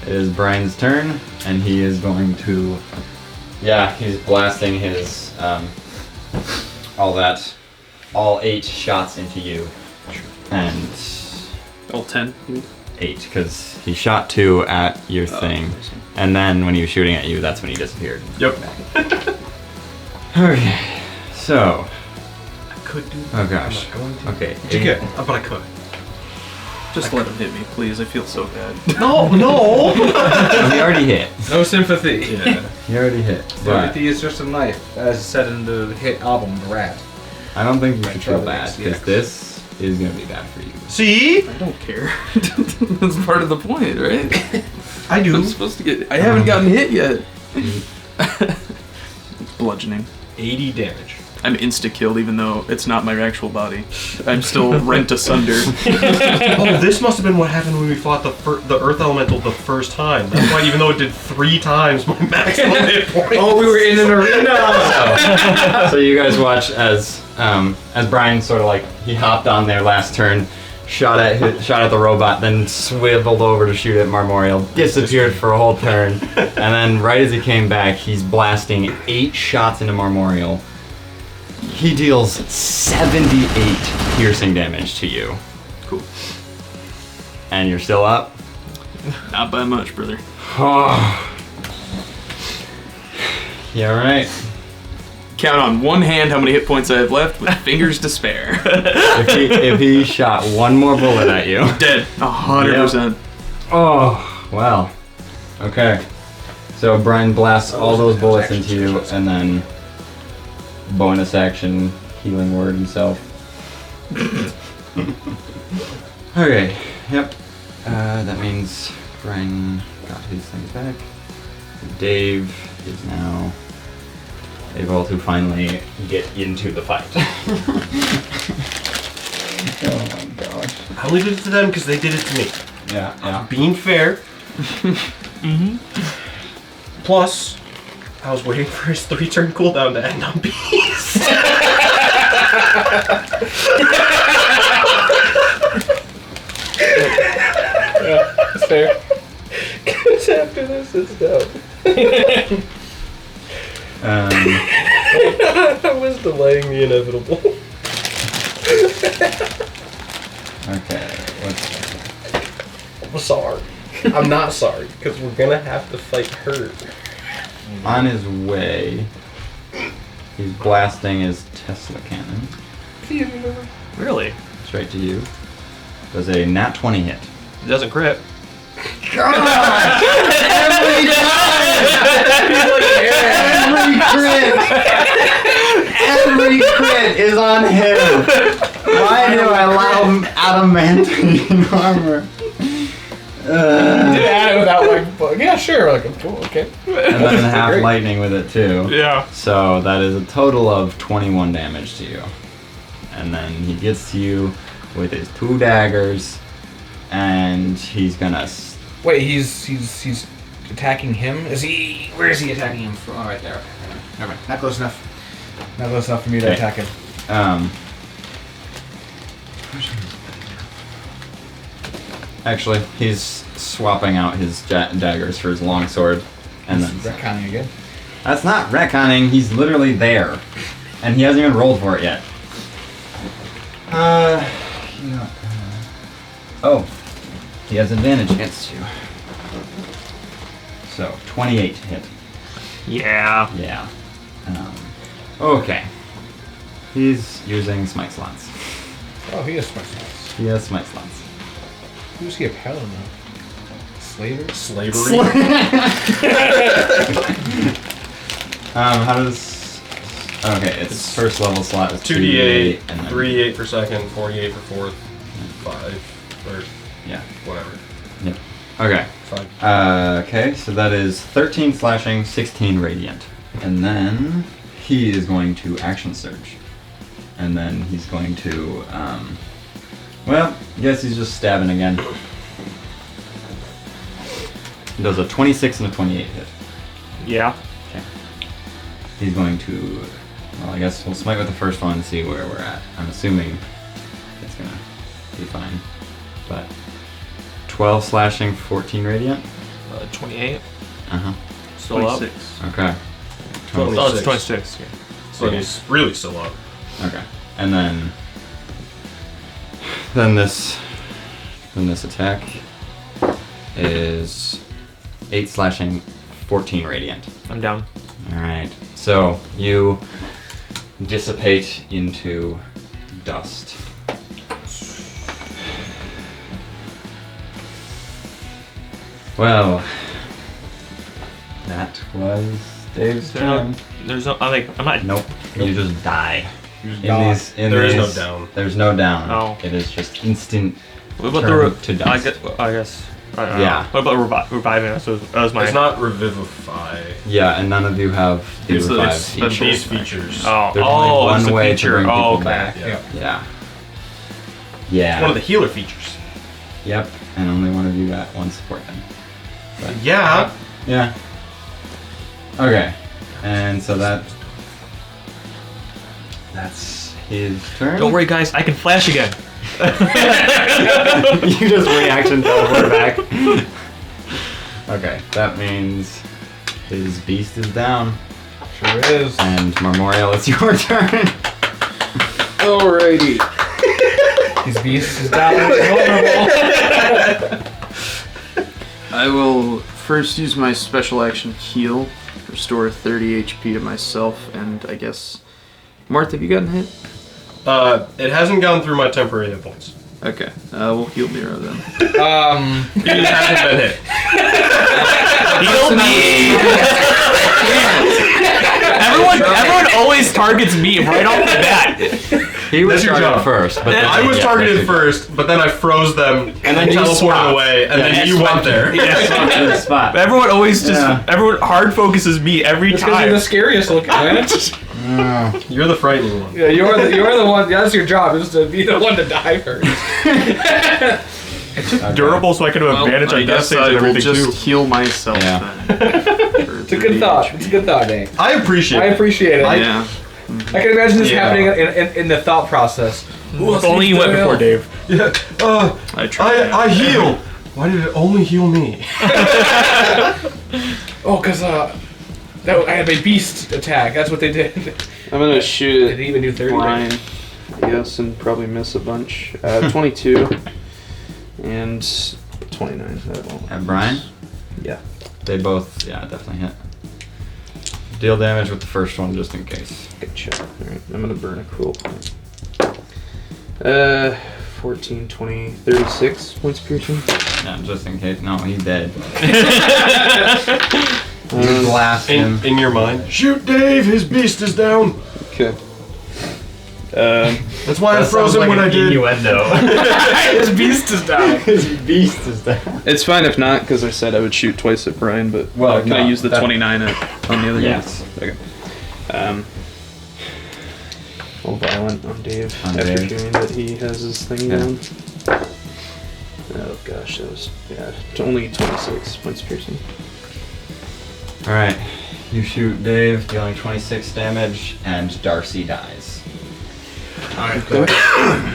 It is Brian's turn, and he is going to. Yeah, he's blasting his all 8 shots into you, and
All 10.
8 because he shot 2 at your thing, and then when he was shooting at you, that's when he disappeared.
Yep.
Okay, so.
I could do
Oh gosh. Okay.
But you could. But I could.
Just let him hit me, please. I feel so bad.
No!
Well, he already hit.
No sympathy.
Yeah.
He already hit. But
Sympathy is just a knife, as said in the hit album, The Rat.
I don't think you should feel
Trouble
bad
XCX.
because this is gonna be bad for you.
See?
I don't care. That's part of the point, right?
I do.
I'm supposed to get. I haven't gotten hit yet. Bludgeoning.
80 damage.
I'm insta-killed even though it's not my actual body. I'm still rent asunder.
Oh, this must have been what happened when we fought the Earth Elemental the first time. That's why, even though it did 3 times my maximum hit points.
Oh, we were in an arena!
So you guys watch as Brian sort of like he hopped on there last turn, shot at the robot, then swiveled over to shoot at Marmorial, disappeared for a whole turn, and then right as he came back, he's blasting 8 shots into Marmorial. He deals 78 piercing damage to you.
Cool.
And you're still up?
Not by much, brother.
Oh. Yeah, right.
Count on one hand how many hit points I have left with fingers to spare.
If he shot one more bullet at you.
Dead. 100%.
Oh, wow. Okay. So Brian blasts all those bullets into you, and then bonus action, healing word himself. Okay, yep. That means Brian got his things back. Dave is now able to finally get into the fight. Oh my gosh.
I only did it to them because they did it to me.
Yeah.
Being fair. Plus, I was waiting for his 3-turn cooldown to end on peace.
Yeah, that's fair.
Because after this, it's done. I was delaying the inevitable.
Okay, what's
I'm sorry. I'm not sorry, because we're gonna have to fight her.
on his way? He's blasting his Tesla cannon
Really?
straight to you. Does a nat 20 hit?
It doesn't crit.
Every crit is on him. Why do I allow him adamantine armor?
You did add it without yeah, sure, cool, okay.
And then half
Great.
lightning with it too.
Yeah.
So that is a total of 21 damage to you. And then he gets to you with his 2 daggers, and he's gonna.
Wait, he's attacking him? Is he? Where is he attacking him from? Oh, right there. Okay. Never mind. Not close enough. Not close enough for me to
Okay.
attack him.
Actually, he's swapping out his daggers for his longsword, and then
Retconning again.
that's not retconning. He's literally there, and he hasn't even rolled for it yet. Oh, he has advantage against you. So 28 to hit.
Yeah.
Yeah. Okay. He's using smite slots.
Oh, he has smart slots.
He has smite slots.
Who's he a paladin of? Slaver?
Slavery.
How does? Okay, its first level slot is
2d8,
and then
3d8 for second, 48 for fourth, 5 for
yeah.
whatever.
Yep. Okay.
5.
Okay, so that is 13 slashing, 16 radiant, and then he is going to action surge, and then he's going to well, I guess he's just stabbing again. He does a 26 and a 28 hit.
Yeah.
Okay. he's going to. Well, I guess we'll smite with the first one and see where we're at. I'm assuming it's gonna be fine. But 12 slashing, 14 radiant.
28.
Still
26.
up. Okay.
Oh, it's 26. Yeah.
So he's really still up.
Okay. And then this attack is 8 slashing, 14 radiant.
I'm down.
All right. So you dissipate into dust. Well, that was Dave's turn.
There's no. I'm not.
Nope. You just die.
There is no down.
There's no down.
Oh.
It is just instant.
What about
turn to dust.
I guess.
Yeah.
What about reviving us? That was my.
It's not revivify.
Yeah, and none of you have the
It's the-
revive
it's the
feature.
These features.
Oh,
There's only
it's
one
the
way
feature.
to bring people
okay.
back.
Yeah.
Yeah.
One of the healer features.
Yep. And only one of you got one support then.
Yeah.
Yeah. Okay. And so that's his turn.
Don't worry, guys. I can flash again.
You just reaction teleport back. Okay, that means his beast is down.
Sure is.
And Memorial, it's your turn.
Alrighty. His beast is down. Vulnerable.
I will first use my special action heal, restore 30 HP to myself, and I guess Marth, have you gotten hit?
It hasn't gone through my temporary hit points.
Okay, we'll heal Miro then.
He hasn't been hit.
Heal me! Everyone always targets me right off the bat.
He was
That's your
targeted
job.
first, but then,
I was
yeah,
targeted
that's your
first, but then I froze them
And then you
teleported
swapped.
away, and
Yeah,
then
you
you went there.
job. Spot.
Everyone always just
Yeah.
everyone hard focuses me every
It's because you're
time.
the scariest looking, man.
You're the frightening one.
Yeah, you're the one. That's your job, is to be the one to die first.
Okay.
Durable, so I can have advantage
I
on death
guess
saves
I
and
will
everything
just
too.
heal myself
Yeah.
then.
It's a good thought. It's a good thought, Dave.
I appreciate
I
it.
appreciate it.
Yeah.
I can imagine this
Yeah.
happening in the thought process.
If only you went before Dave.
Yeah.
I tried.
I heal. Why did it only heal me?
Oh, cause I had my beast attack. That's what they did.
I'm gonna shoot
Did
it
they even do 30?
blind, I guess, and probably miss a bunch. 22 and 29. That won't.
And Brian?
Yeah.
They both, yeah, definitely hit. Deal damage with the first one just in case.
Good shot. Alright, I'm gonna burn a cool point. 14, 20, 36 points of piercing.
Yeah, just in case. No, he's dead. You blast him.
In your mind, shoot Dave. His beast is down.
Okay.
That's why I froze him when I did.
Innuendo.
His beast is down.
His beast is down.
It's fine if not, because I said I would shoot twice at Brian, but
Well,
can I
no,
use the
that-
29 on the other
Yes.
guy? Okay. All violent on Dave
On
after
Dave.
hearing that he has his thing
Yeah.
down. Oh gosh, that was bad. Only 26 points of piercing.
Alright. You shoot Dave, dealing 26 damage, and Darcy dies.
Alright, good. We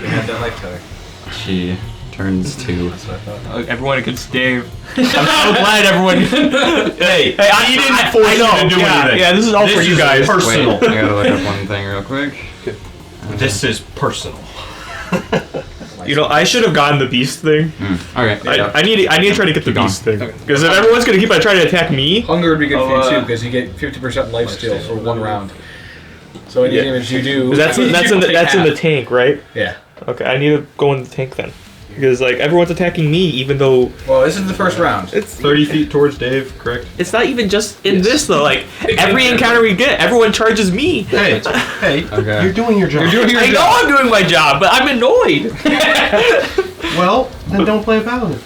had that life killer.
She turns to.
Everyone against Dave. I'm so glad everyone.
Hey,
Hey,
he didn't force you to do anything.
Yeah, this is all
This
for you
is
guys.
personal.
Wait, I gotta look up one thing real quick.
This is personal.
You know, I should have gotten the beast thing.
Okay.
I need to try to get the
Keep going.
beast thing because if everyone's gonna keep on trying to attack me,
Hunger would be good for you
Oh,
too, because you get 50% life steal for one round. So any
Yeah.
damage you do,
that's
you
in
take
the
half.
tank, right?
Yeah.
Okay, I need to go in the tank then because like everyone's attacking me, even though
Well, this is the first round.
it's
30 feet towards Dave, correct?
it's not even just in this though. Like every encounter we get, everyone charges me.
Hey,
Okay.
you're doing your job.
You're doing your
I know
job.
I'm doing my job, but I'm annoyed.
Well, then don't play a paladin.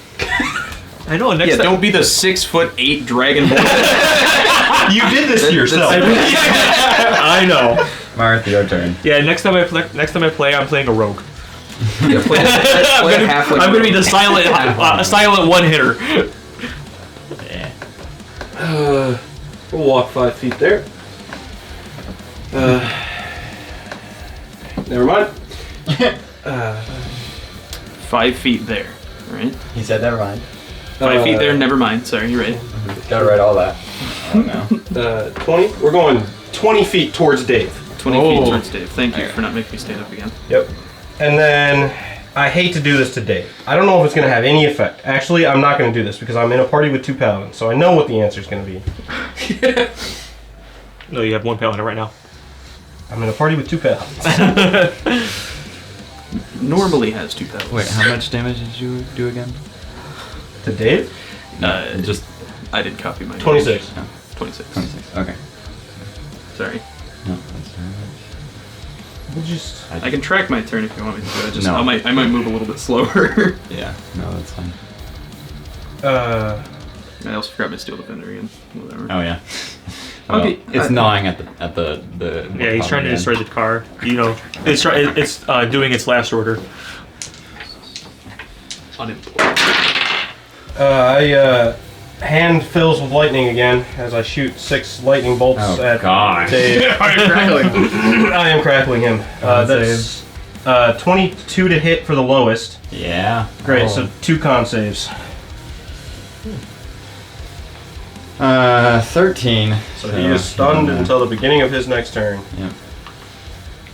I know. Next
Yeah,
time,
don't be the 6'8" dragon boy.
You did this to yourself.
I know.
Martha, your turn.
Yeah, next time I play, I'm playing a rogue.
Yeah, play
I'm gonna be the silent one hitter.
We'll walk 5 feet there.
Never mind.
5 feet there, right?
He said never mind.
5 feet there, never mind. Sorry, you're right.
Gotta write all that. Oh no.
20? We're going 20 feet towards Dave.
20 feet towards Dave. Thank you for not making me stand up again.
Yep. And then, I hate to do this to Dave. I don't know if it's going to have any effect. Actually, I'm not going to do this because I'm in a party with 2 paladins, so I know what the answer is going to be.
No, you have 1 paladin right now.
I'm in a party with 2 paladins.
Normally has 2 paladins.
Wait, how much damage did you do again?
To Dave?
Just
I did copy my
26.
damage. 26.
26. Okay.
Sorry.
No, that's alright.
We'll just...
I can track my turn if you want me to.
No.
I might move a little bit slower.
Yeah. No, that's fine.
I also forgot my steel defender again. Whatever.
Oh yeah. Okay. It's gnawing at the.
Yeah, he's trying to destroy the car. You know, it's doing its last order.
Unemployed.
Hand fills with lightning again as I shoot 6 lightning bolts at Dave.
I am crackling.
I am crackling him. That's 22 to hit for the lowest.
Yeah.
Great, so 2 con saves.
13.
So he is stunned until the beginning of his next turn.
Yep.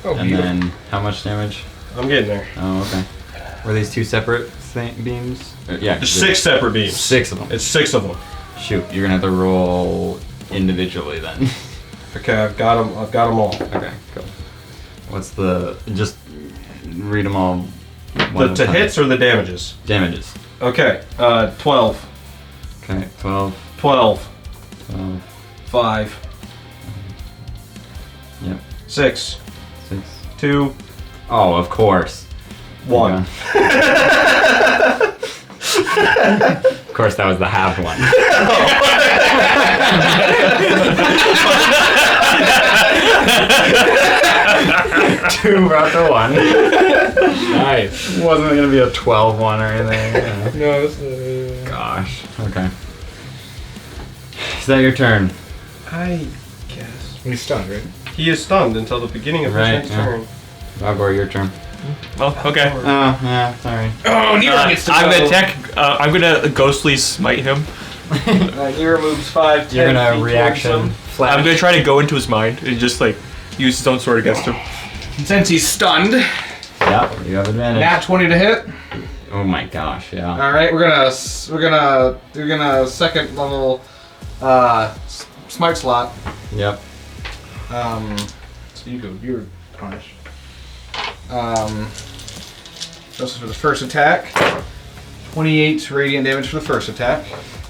Oh,
And then how much damage?
I'm getting there.
Oh, okay. Were these 2 separate beams? Yeah.
There's 6 separate beams.
6 of them.
It's 6 of them.
Shoot, you're gonna have to roll individually then.
Okay, I've got them all.
Okay, cool. What's the? Just read them all.
The hits or the damages?
Damages.
Okay, 12.
Okay, 12.
12.
12.
5.
Yep.
6.
6.
2.
Oh, of course.
1.
Of course, that was the halved one. 2 brought the 1. Nice. Wasn't it gonna be a 12 one or anything?
No, it's
Gosh. Okay. Is that your turn?
I guess.
He's stunned, right?
He is stunned until the beginning of his next turn.
Valgor, your turn.
Oh, okay.
Oh, yeah, sorry.
Oh, Nero gets to
I'm
go.
gonna attack. I'm gonna ghostly smite him.
Nero moves 5, 10
You're gonna
feet
reaction
towards him.
flash.
I'm gonna try to go into his mind and just like use his own sword against him.
Since he's stunned,
Yeah, you have advantage.
nat 20 to hit.
Oh my gosh, yeah.
All right, we're gonna second level smite slot.
Yep.
So you're punished. This is for the first attack. 28 radiant damage for the first attack.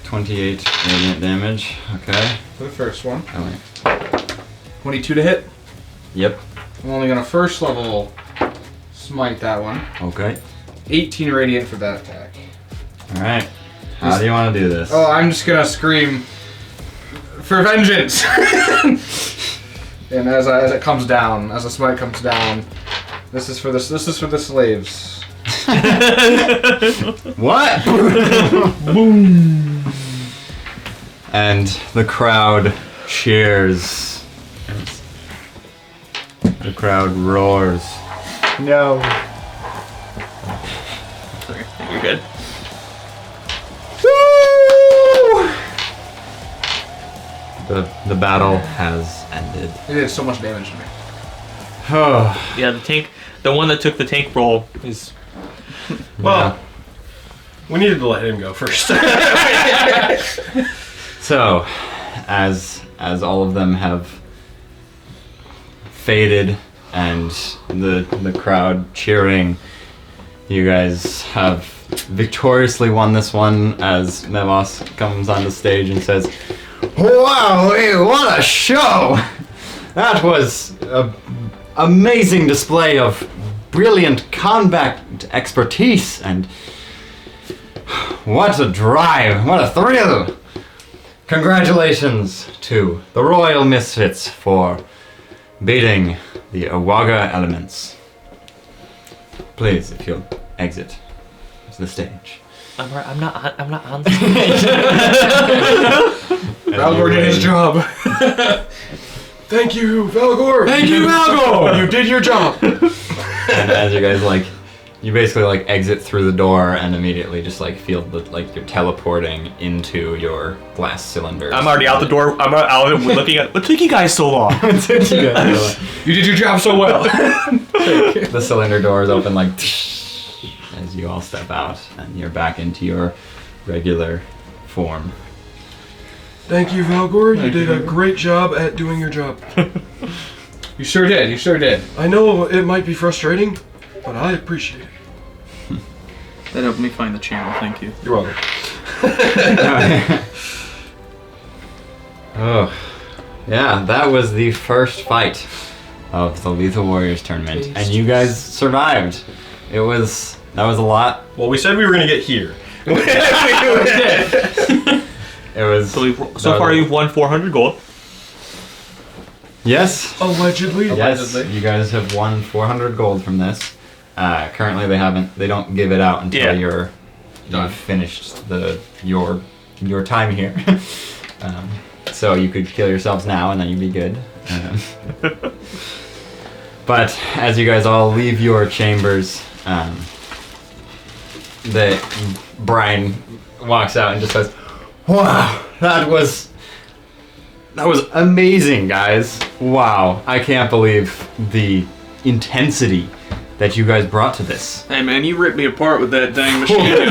28 radiant damage. Okay.
For the first one.
Oh wait.
22 to hit.
Yep.
I'm only gonna first level smite that one.
Okay.
18 radiant for that attack.
All right. How do you want to do this?
Oh, I'm just gonna scream for vengeance. And as it comes down, as the smite comes down, this is for the slaves.
What? Boom. And the crowd cheers. The crowd roars.
No.
Sorry, you're good.
The battle has ended.
It did so much damage to me.
Oh.
Yeah, the one that took the tank roll is.
Well, we needed to let him go first.
So, as all of them have faded and the crowd cheering, you guys have victoriously won this one as Mevos comes on the stage and says, "Wow, what a show! That was an amazing display of brilliant combat expertise, and what a drive, what a thrill! Congratulations to the Royal Misfits for beating the Awaga elements. Please, if you'll exit to the stage."
I'm not on.
Valgor did his job.
Thank you, Valgor.
Thank you, Valgor.
You did your job.
And as you guys you basically exit through the door and immediately just feel that you're teleporting into your glass cylinder.
I'm already out the door. I'm out looking at. What took you guys so long?
You did your job so well.
The cylinder doors open as you all step out, and you're back into your regular form.
Thank you, Valgor. You did a great job at doing your job.
You sure did. You sure did.
I know it might be frustrating, but I appreciate it.
That helped me find the channel, thank you.
You're welcome.
Oh, yeah, that was the first fight of the Lethal Warriors tournament, and you guys survived. That was a lot.
Well, we said we were gonna get here.
It was.
So far, you've won 400 gold.
Yes.
Allegedly.
Yes, you guys have won 400 gold from this. Currently, they don't give it out until you've finished your time here. So you could kill yourselves now, and then you'd be good. But as you guys all leave your chambers, Brian walks out and just says, "Wow, that was amazing, guys! Wow, I can't believe the intensity that you guys brought to this."
Hey man, you ripped me apart with that dang machine gun.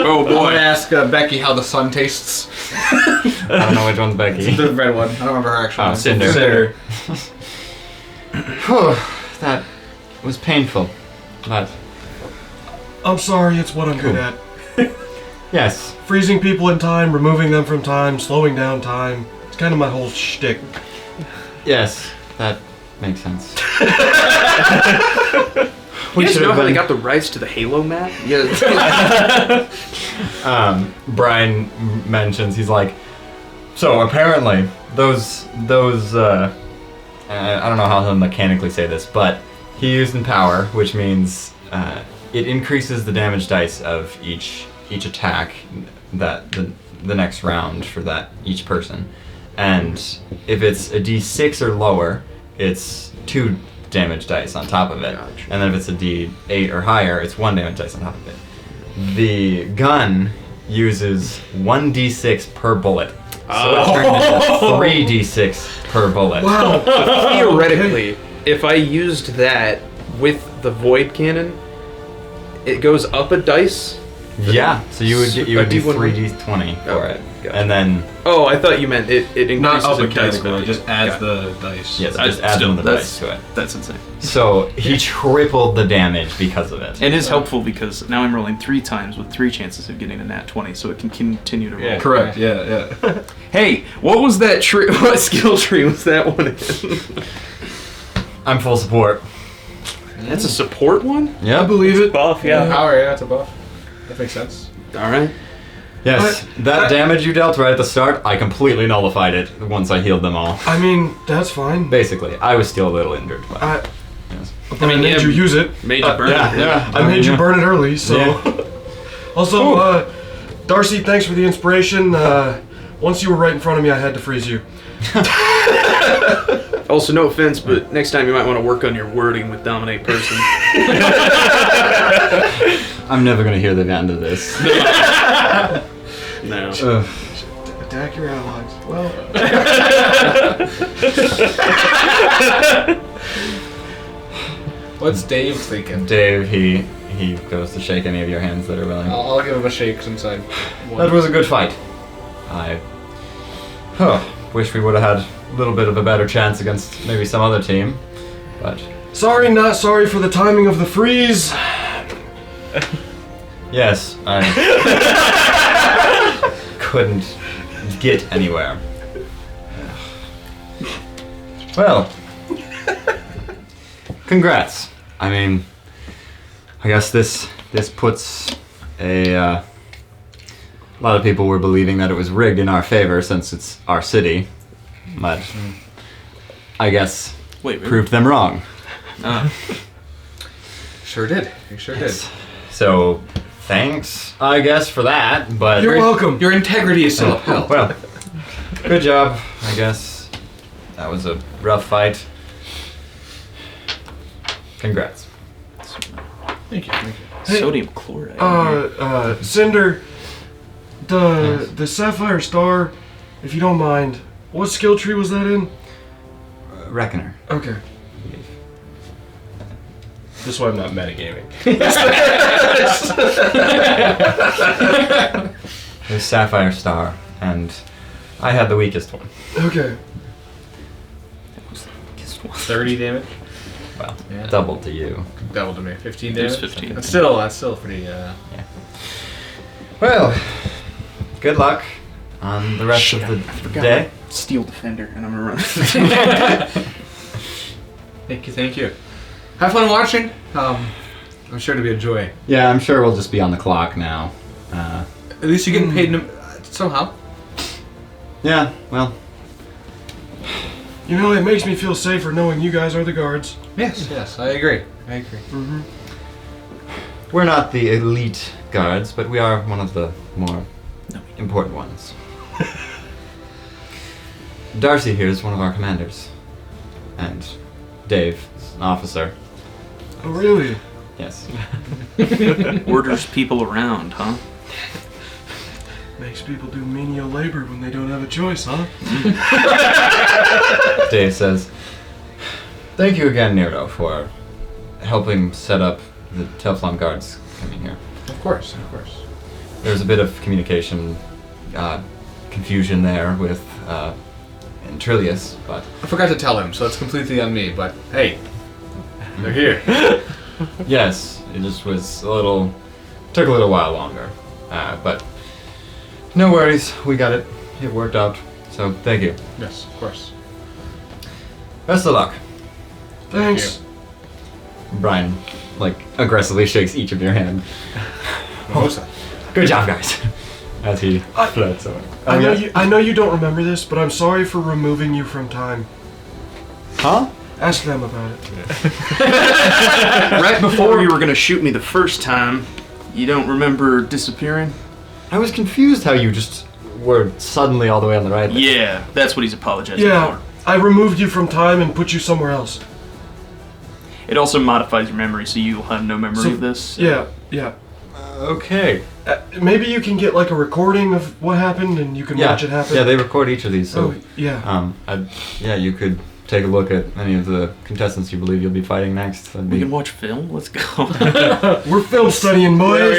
Oh
I'm
boy.
gonna ask Becky how the sun tastes.
I don't know which one's Becky.
The red one. I don't remember her actual name.
Cinder. Whew, that was painful, but
I'm sorry, it's what I'm good at.
yes.
Freezing people in time, removing them from time, slowing down time. It's kind of my whole shtick.
Yes, that makes sense.
You guys know how they got the rights to the Halo map? Yeah.
Brian mentions, he's like, so apparently those I don't know how he'll mechanically say this, but he used Empower, which means it increases the damage dice of each attack that the next round for each person. And if it's a D6 or lower, it's 2 damage dice on top of it.
Gotcha.
And then if it's a D8 or higher, it's 1 damage dice on top of it. The gun uses 1d6 per bullet. So it turns into 3d6 per bullet.
Wow.
Theoretically, if I used that with the Void Cannon, it goes up a dice?
Yeah, so you would do
D100.
3d20 for
Okay,
it.
gotcha.
And then
Oh, I thought you meant it increases
Not up a
in dice
category,
value.
just adds
Got it.
the dice.
yes, just add
still,
another
that's-
dice to it.
That's insane.
So he tripled the damage because of it.
It is helpful because now I'm rolling 3 times with 3 chances of getting a nat 20, so it can continue to roll.
Yeah.
Correct. Yeah.
Hey, what was that tree? What skill tree was that one in?
I'm full support.
That's a support one?
I
Yep.
believe it.
Buff, yeah.
Power, yeah, it's a buff. That makes sense.
All right.
Yes, that damage you dealt right at the start, I completely nullified it once I healed them all.
I mean, that's fine.
Basically, I was still a little injured. But yes.
I made you use it.
Made you burn it.
I made you burn it early, so.
Yeah.
Also, Darcy, thanks for the inspiration. Once you were right in front of me, I had to freeze you.
Also, no offense, but next time you might want to work on your wording with dominate person.
I'm never gonna hear the end of this.
No.
Attack your allies. Well.
What's Dave thinking?
Dave, he goes to shake any of your hands that are willing.
I'll give him a shake since I won.
That was a good fight. I wish we would have had a little bit of a better chance against maybe some other team, but
Sorry, not sorry for the timing of the freeze.
yes, I couldn't get anywhere. Well, congrats. I mean, I guess this puts a lot of people were believing that it was rigged in our favor since it's our city, but I guess proved them wrong.
Sure did. You sure did.
So, thanks, I guess, for that, but...
You're welcome.
Your integrity is still upheld.
Well, good job, I guess. That was a rough fight. Congrats.
Thank you.
Sodium chloride.
Cinder, the Sapphire Star, if you don't mind, what skill tree was that in?
Reckoner.
Okay. This is why I'm not metagaming.
It was Sapphire Star, and I had the weakest one.
Okay.
30 damage.
Well,
Yeah.
double to you.
Double to me. 15
It was
damage.
15.
That's still pretty.
Well, good luck on the rest of the day.
Steel Defender, and I'm gonna run.
Thank you. Have fun watching. I'm sure it'll be a joy.
Yeah, I'm sure we'll just be on the clock now.
At least you're getting paid somehow.
Yeah, well,
You know, it makes me feel safer knowing you guys are the guards.
Yes, I agree.
Mm-hmm.
we're not the elite guards, but we are one of the more important ones. Darcy here is one of our commanders. And Dave is an officer.
Oh, really?
Yes.
Orders people around, huh?
Makes people do menial labor when they don't have a choice, huh?
Dave says, "Thank you again, Nero, for helping set up the Teflon guards coming here.
Of course.
There's a bit of communication confusion there with Trillius, but
I forgot to tell him, so it's completely on me. But hey, they're here.
yes, it just was took a little while longer. But no worries, we got it. It worked out. So thank you.
Yes, of course.
Best of luck."
Thanks.
Brian, aggressively shakes each of your hand.
Mimosa.
Good job, guys. As he floats away.
I know you don't remember this, but I'm sorry for removing you from time.
Huh?
Ask them about it.
Right before you were gonna shoot me the first time, you don't remember disappearing?
I was confused how you just were suddenly all the way on the right there.
Yeah, that's what he's apologizing
Yeah,
for.
I removed you from time and put you somewhere else.
It also modifies your memory, so you'll have no memory of this.
Yeah.
Okay.
Maybe you can get a recording of what happened and you can watch it happen.
Yeah, they record each of these, so
yeah.
you could take a look at any of the contestants you believe you'll be fighting next. That'd
We
be
can watch film? Let's go.
We're film studying, boys.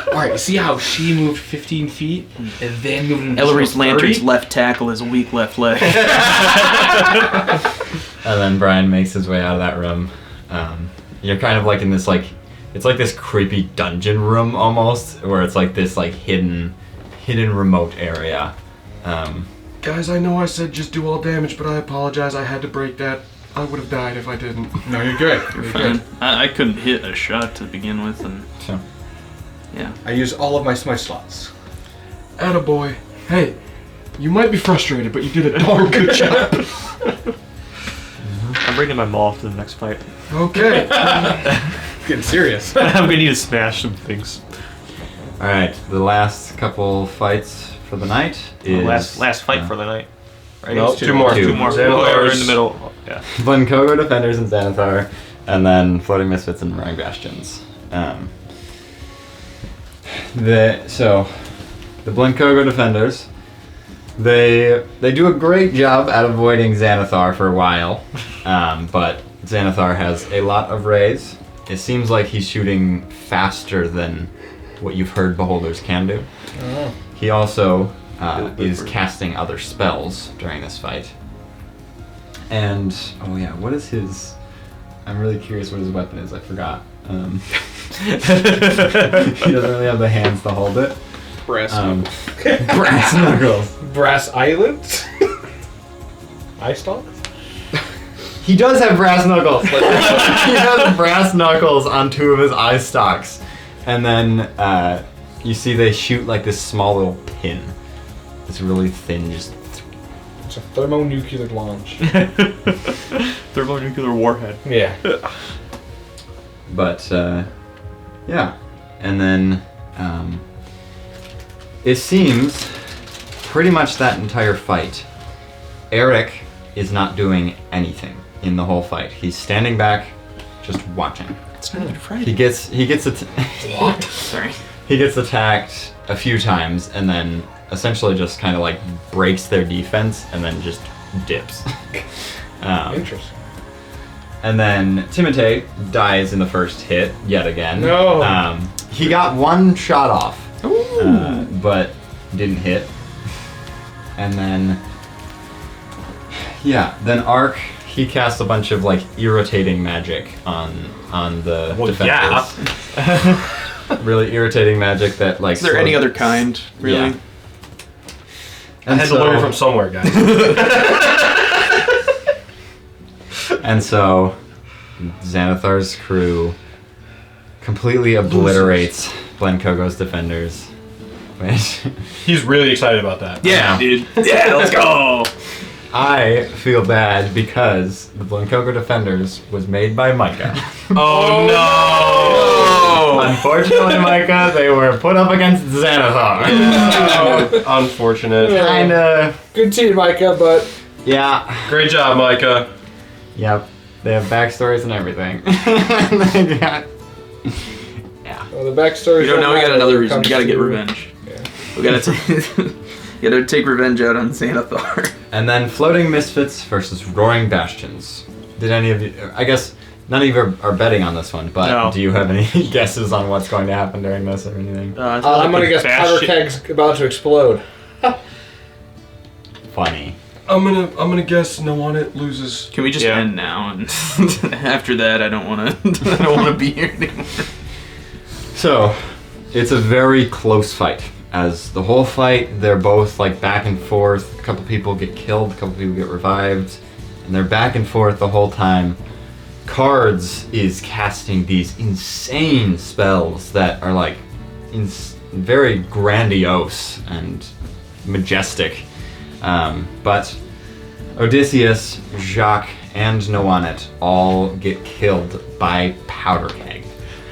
Alright, you see how she moved 15 feet and then moved an
Ellery's
additional 30?
Lantern's left tackle is a weak left leg.
And then Brian makes his way out of that room. You're kind of in this it's like this creepy dungeon room almost, where it's this hidden remote area.
Guys, I know I said just do all damage, but I apologize. I had to break that. I would have died if I didn't.
No, you're good. You're
Fine.
good.
I couldn't hit a shot to begin with, and
So,
yeah.
I use all of my smite slots.
Attaboy. Hey, you might be frustrated, but you did a darn good job.
I'm bringing my maul to the next fight.
Okay.
Getting serious.
I'm gonna need to smash some things.
all right, the last couple fights for the night is
Last fight for the night. Right?
No,
It's
two more.
Two.
Two more.
Xanathars.
We're in the middle. Yeah.
Blenkogo Defenders and Xanathar, and then Floating Misfits and Roaring Bastions. The Blenkogo Defenders, they do a great job at avoiding Xanathar for a while, but Xanathar has a lot of rays. It seems like he's shooting faster than what you've heard Beholders can do.
Oh.
He also is casting other spells during this fight. And, what is his... I'm really curious what his weapon is, I forgot. He doesn't really have the hands to hold it.
Brass
Brass knuckles.
Brass islands? Eye stalks?
He does have brass knuckles. He has brass knuckles on two of his eye stalks. And then you see they shoot this small little pin. It's really thin, just...
It's a thermonuclear launch.
Thermonuclear warhead.
Yeah.
But, and then it seems pretty much that entire fight, Eric is not doing anything in the whole fight. He's standing back, just watching.
It's not even Friday.
He gets
What? Sorry.
He gets attacked a few times and then essentially just kind of like breaks their defense and then just dips.
Interesting.
And then Timotei dies in the first hit yet again.
No.
He got one shot off, but didn't hit. And then, then Ark, he casts a bunch of like irritating magic on the defenders. Yeah. Really irritating magic that like.
Is there any other kind, really?
Yeah.
I had to learn from somewhere, guys.
And so, Xanathar's crew completely obliterates Blenkogo's defenders. Which
he's really excited about that.
Yeah, dude. Yeah, let's go.
I feel bad because the Blenkogo defenders was made by Micah.
Oh no!
Unfortunately, Micah, they were put up against Xanathar.
Unfortunate.
Kinda.
Good team, Micah, but
Yeah.
Great job, Micah.
Yep. They have backstories and everything.
well, the backstory.
You don't know. We got another reason. We got to get
to-
revenge.
Yeah.
We got to take revenge out on Xanathar.
And then Floating Misfits versus Roaring Bastions. Did any of you... I guess none of you are betting on this one, but
No.
do you have any guesses on what's going to happen during this or anything?
I'm gonna guess powder keg's about to explode.
Funny.
I'm gonna guess no one it loses.
Can we just end now? And after that, I don't want to be here anymore.
So, it's a very close fight. As the whole fight, they're both like back and forth. A couple people get killed, a couple people get revived, and they're back and forth the whole time. Cards is casting these insane spells that are like very grandiose and majestic. But Odysseus, Jacques, and Noanet all get killed by powder keg.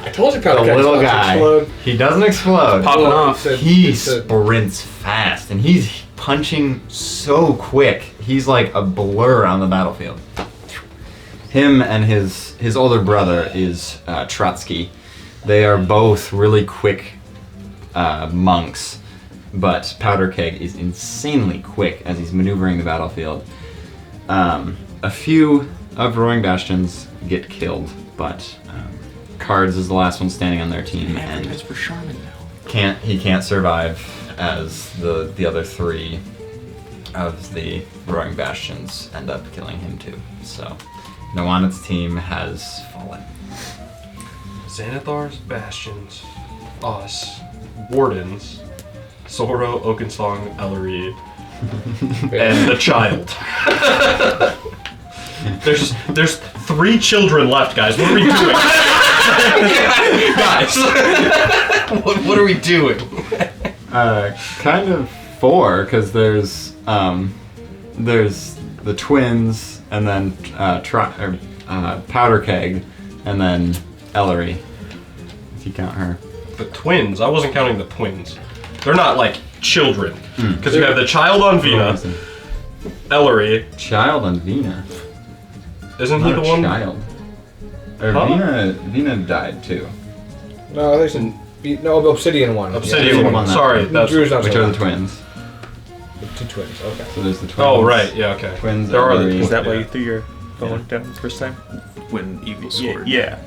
I told you powder
The
keg's
little
about to
guy,
explode.
he doesn't explode.
Popping off.
He sprints fast, and he's punching so quick. He's like a blur on the battlefield. Him and his older brother is Trotsky. They are both really quick monks, but Powder Keg is insanely quick as he's maneuvering the battlefield. A few of Roaring Bastions get killed, but Cards is the last one standing on their team, and
for Charmin now.
he can't survive as the other three of the Roaring Bastions end up killing him too. So Noanet's team has fallen.
Xanathar's Bastions, us, Wardens, Zoro, Oakensong, Ellery, and the child. There's 3 children left, guys. What are we doing? Guys, what are we doing?
Kind of 4, because there's the twins, and then Powder Keg, and then Ellery, if you count her.
The twins. I wasn't counting the twins. They're not like children, because you have the child on Vina, Ellery.
Child on Vina.
Isn't he the one?
Child. Or
Huh?
Vina died too.
No, there's the Obsidian one.
Obsidian
Yeah,
one.
that-
Sorry, that's
Drew's not
Which
so
are the
bad.
twins?
The 2 twins. Okay.
So there's the twins.
Oh right, yeah, okay.
Twins.
There are the
Ellery.
Is that why
Yeah.
you threw your phone down the first time?
When Eagle scored.
Yeah.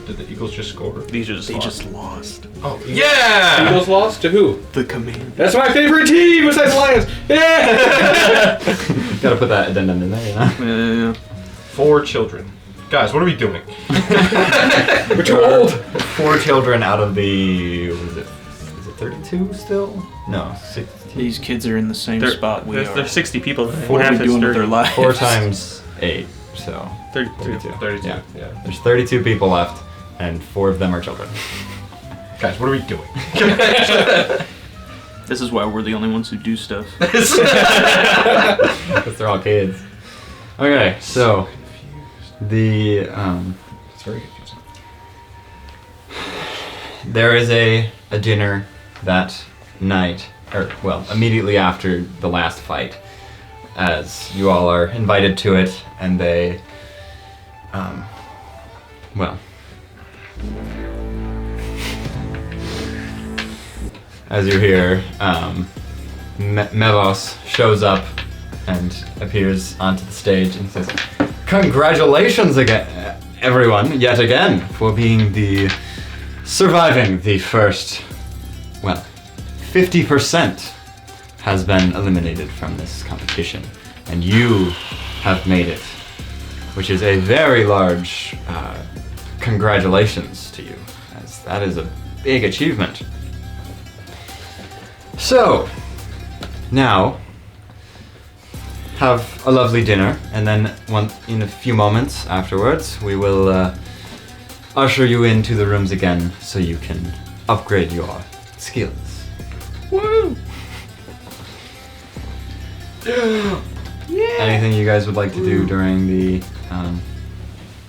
Did the Eagles just score?
These are just
They
lost.
just lost.
Oh yeah!
Eagles lost to who?
The command.
That's my favorite team besides Lions. Yeah.
Gotta put that addendum in there, you know?
4 children. Guys, what are we doing?
We're too old.
4 children out of the... What is it 32 still? No, 16.
These kids are in the same
There-
spot we are.
There's 60 people.
What are
Half
we
is
doing with
30.
their lives?
4 times 8, so
32.
32.
Yeah.
Yeah.
There's 32 people left, and 4 of them are children.
Guys, what are we doing?
This is why we're the only ones who do stuff.
Because they're all kids. Okay, so the
It's very confusing.
there is a dinner that night, or well, immediately after the last fight, as you all are invited to it, and they, well, as you hear, Mevos shows up and appears onto the stage and says, "Congratulations again, everyone, yet again, for surviving the first, 50% has been eliminated from this competition, and you have made it, which is a very large congratulations to you, as that is a big achievement. So, now, have a lovely dinner, and then in a few moments afterwards, we will usher you into the rooms again so you can upgrade your skills." Woo! Anything you guys would like to do during the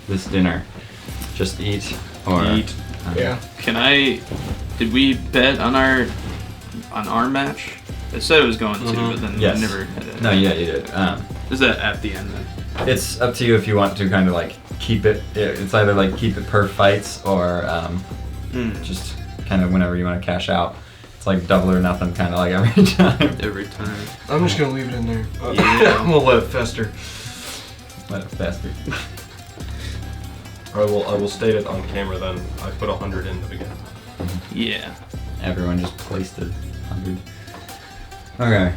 this dinner? Just eat or
Eat.
Yeah.
Did we bet on our match? It said it was going to, but then
Yes.
never.
No, yeah, you did.
Is that at the end then?
It's up to you if you want to kind of like keep it. It's either like keep it per fights or just kind of whenever you want to cash out. It's like double or nothing, kind of like every time.
Every time.
I'm just gonna leave it in there.
Yeah.
I'm gonna let it fester.
Let it faster.
I will state it on camera then. I put 100 in the beginning.
Yeah.
Everyone just placed it 100. Okay.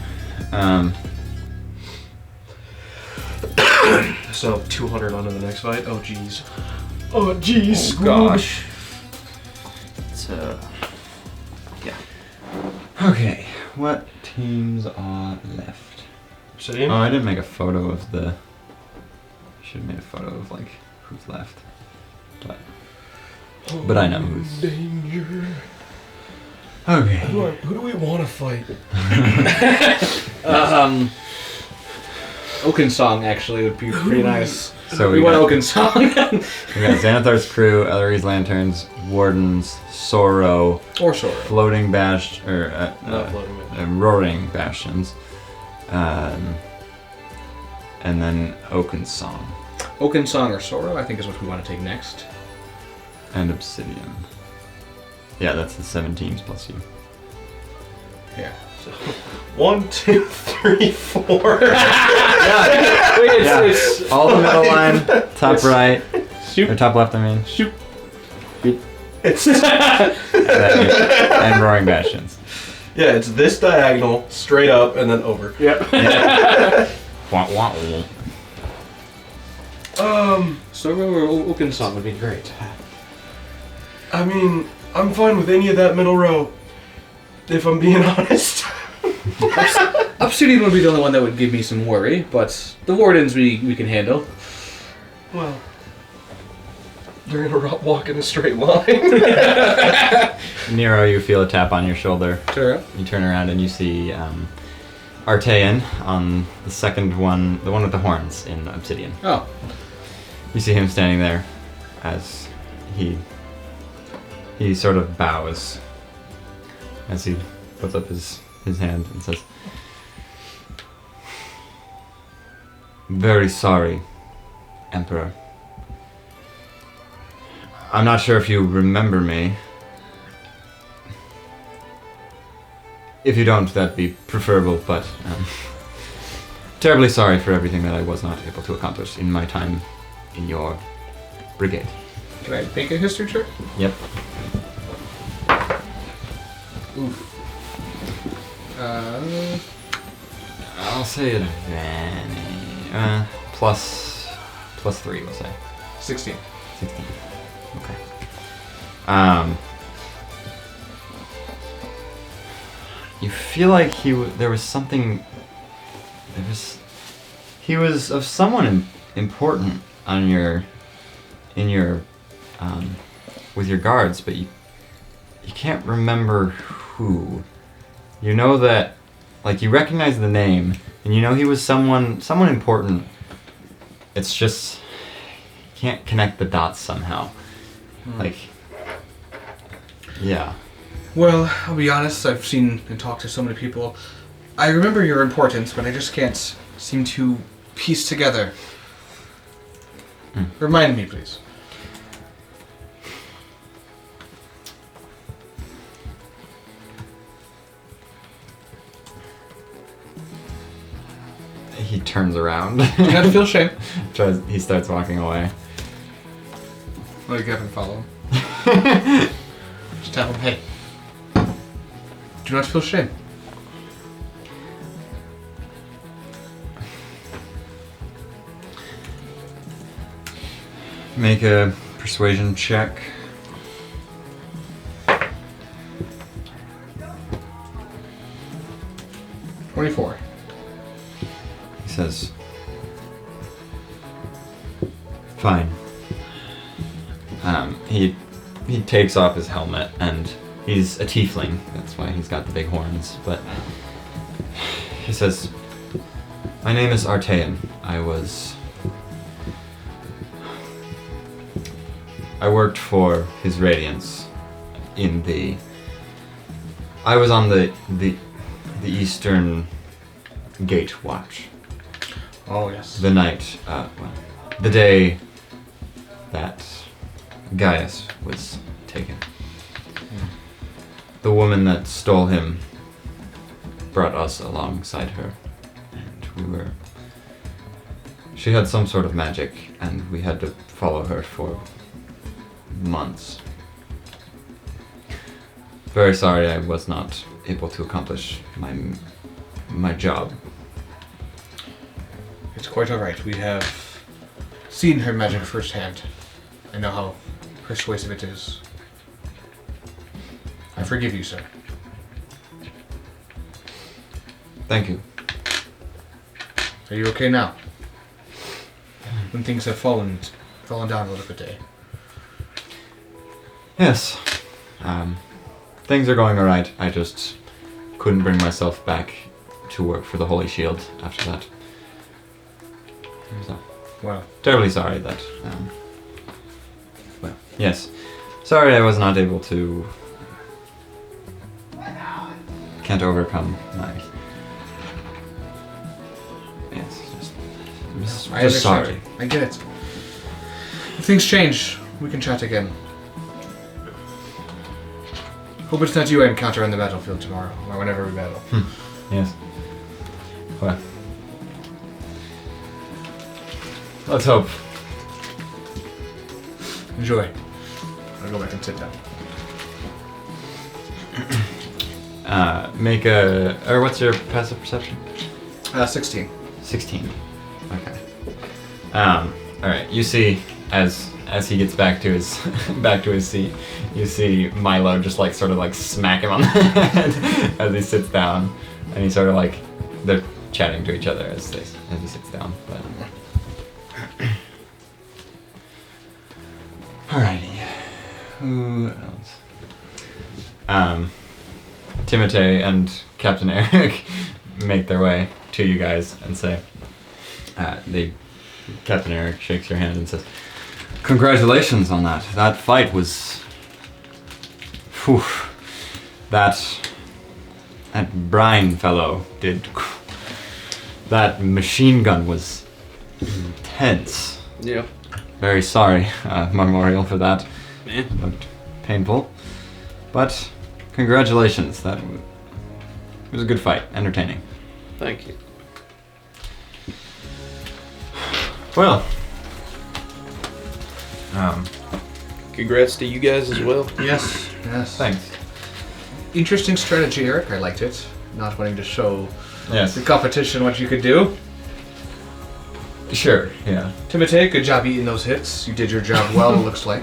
So 200 onto the next fight. Oh jeez.
Oh, jeez.
Gosh. It's
Okay. What teams are left?
Obsidian?
Oh, I didn't make a photo of the. Should have made a photo of like who's left. But I know who's.
Danger.
Okay.
Who do we want to fight?
Oakensong actually would be pretty nice.
So
we want Oakensong.
we got Xanathar's crew, Ellery's lanterns, Wardens, Sorrow,
Or Sorrow.
Floating Bash or
Not floating it.
Roaring Bastions, and then Oakensong
Oakensong or Sorrow, I think is what we want to take next.
and Obsidian. Yeah, that's the 7 teams plus you.
Yeah.
So, 1, 2, 3, 4.
It's
All the middle line, top right, or top left. I mean,
Shoot.
It's
and Roaring Bastions.
yeah, it's this diagonal, straight up, and then over.
Yep.
Wah, wah, wah.
Sorrow or Oakensong would be great.
I mean, I'm fine with any of that middle row, if I'm being honest.
Obsidian would be the only one that would give me some worry, but the Wardens we can handle.
Well, they're gonna walk in a straight line.
Nero, you feel a tap on your shoulder.
Sure.
You turn around and you see Artean on the second one, the one with the horns in Obsidian.
Oh.
You see him standing there as he sort of bows as he puts up his hand and says, "Very sorry, Emperor. I'm not sure if you remember me. If you don't, that'd be preferable, but terribly sorry for everything that I was not able to accomplish in my time in your brigade."
Can I make a history check?
Yep.
Oof.
I'll say advantage. Plus 3, we'll say.
16.
16. Okay. You feel like there was something. He was of someone important on with your guards, but you can't remember who. You know that, like, you recognize the name, and you know he was someone important. It's just you can't connect the dots somehow. Like, yeah.
Well, I'll be honest, I've seen and talked to so many people. I remember your importance, but I just can't seem to piece together. Remind me, please.
He turns around.
Do not feel shame.
He starts walking away.
Wake up and follow him. Just tell him, hey, do not feel shame.
Make a persuasion check.
$24.
He says, fine. He takes off his helmet, and he's a tiefling. That's why he's got the big horns. But he says, my name is Artean. I worked for His Radiance I was on the Eastern Gate Watch.
Oh, yes.
The night, the day that Gaius was taken. The woman that stole him brought us alongside her, and she had some sort of magic, and we had to follow her for months. Very sorry I was not able to accomplish my job.
It's quite alright. We have seen her magic firsthand. I know how persuasive it is. I forgive you, sir.
Thank you.
Are you okay now? When things have fallen down a little bit, eh?
Yes. Things are going alright. I just couldn't bring myself back to work for the Holy Shield after that. So,
Well,
terribly sorry that. Well, yes. Sorry I was not able to. Can't overcome my. Yes, just
I understand.
sorry.
I get it. If things change, we can chat again. Hope it's not you I encounter on the battlefield tomorrow, or whenever we battle.
Yes. Well. Let's hope.
Enjoy. I'll go back and sit down.
What's your passive perception?
16.
16. Okay. Alright, you see, as he gets back to his seat, you see Milo just sort of smack him on the head as he sits down, and he sort of they're chatting to each other as he sits down. But alrighty, who else? Timotei and Captain Eric make their way to you guys and say, Captain Eric shakes your hand and says, congratulations on that. That fight was... Whew. That Brian fellow did... That machine gun was intense.
Yeah.
Very sorry, Memorial, for that.
Man.
Looked painful. But congratulations. It was a good fight. Entertaining.
Thank you.
Well...
Congrats to you guys as well.
Yes.
Thanks.
Interesting strategy, Eric. I liked it. Not wanting to show
Yes.
the competition what you could do.
Sure, yeah.
Timotei, good job eating those hits. You did your job well, it looks like.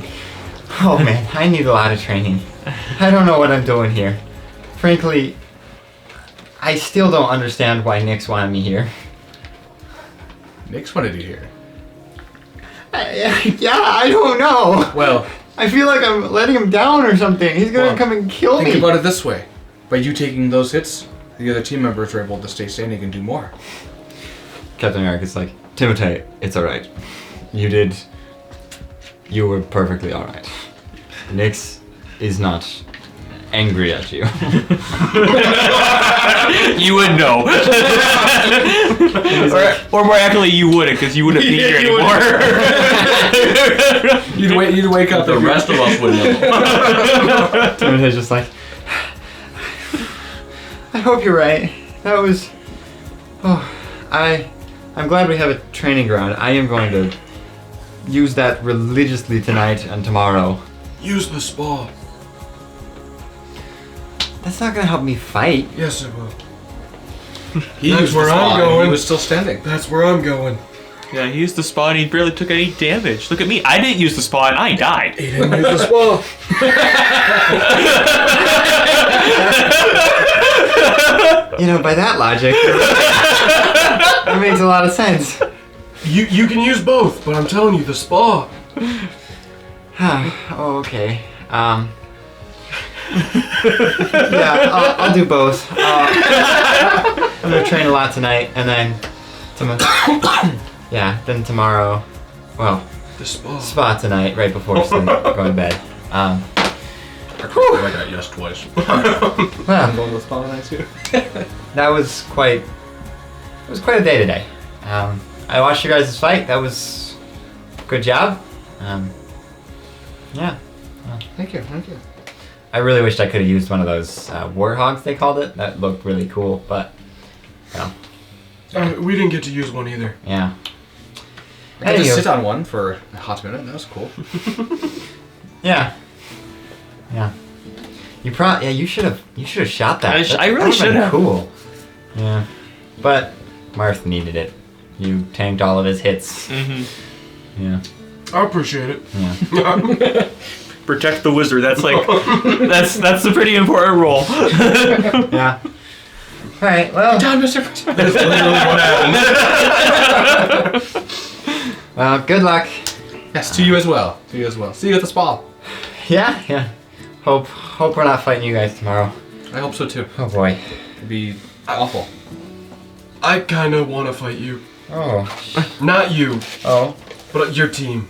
Oh man, I need a lot of training. I don't know what I'm doing here. Frankly, I still don't understand why Nick's wanted me here.
Nick's wanted you here.
Yeah, I don't know.
Well,
I feel like I'm letting him down or something. He's gonna come and kill me.
think about it this way. By you taking those hits, the other team members are able to stay standing and do more.
Captain Eric is like, Timotei, it's alright. You were perfectly alright. Nyx is not angry at you.
You would know. or more accurately, you wouldn't, because you wouldn't be here anymore.
You'd wake up.
The rest of us would know.
Timothy's just like, I hope you're right. That was. Oh, I'm glad we have a training ground. I am going to use that religiously tonight and tomorrow.
Use the spa.
That's not gonna help me fight.
Yes, it will.
That's
where I'm going.
He was still standing.
That's where I'm going.
Yeah, he used the spa and he barely took any damage. Look at me. I didn't use the spa and I died.
He didn't use the spa.
You know, by that logic, that makes a lot of sense.
You can use both, but I'm telling you, the spa.
Oh, okay. Yeah, I'll do both. I'm gonna train a lot tonight, and then then tomorrow. Well,
the
spa tonight, right before sleep, going to bed.
I got yes twice.
Well,
I'm going to the spa tonight too.
that was quite. It was quite a day today. I watched you guys' fight. That was good job. Yeah.
Thank you.
I really wished I could have used one of those warthogs, they called it. That looked really cool, but no.
We didn't get to use one either.
Yeah.
I got to sit on one for a hot minute. That was cool.
Yeah. Yeah. You should have shot that.
I really should have.
Cool. Yeah. But Marth needed it. You tanked all of his hits.
Mm-hmm.
Yeah.
I appreciate it.
Yeah.
Protect the wizard. That's like that's a pretty important role.
Yeah. All right. Well.
Down, Mr.
That's literally what happened.
Well, good luck.
Yes, to you as well. See you at the spa.
Yeah. Yeah. Hope we're not fighting you guys tomorrow.
I hope so too.
Oh boy.
It'd be awful.
I kind of want to fight you.
Oh.
Not you,
Oh.
but your team.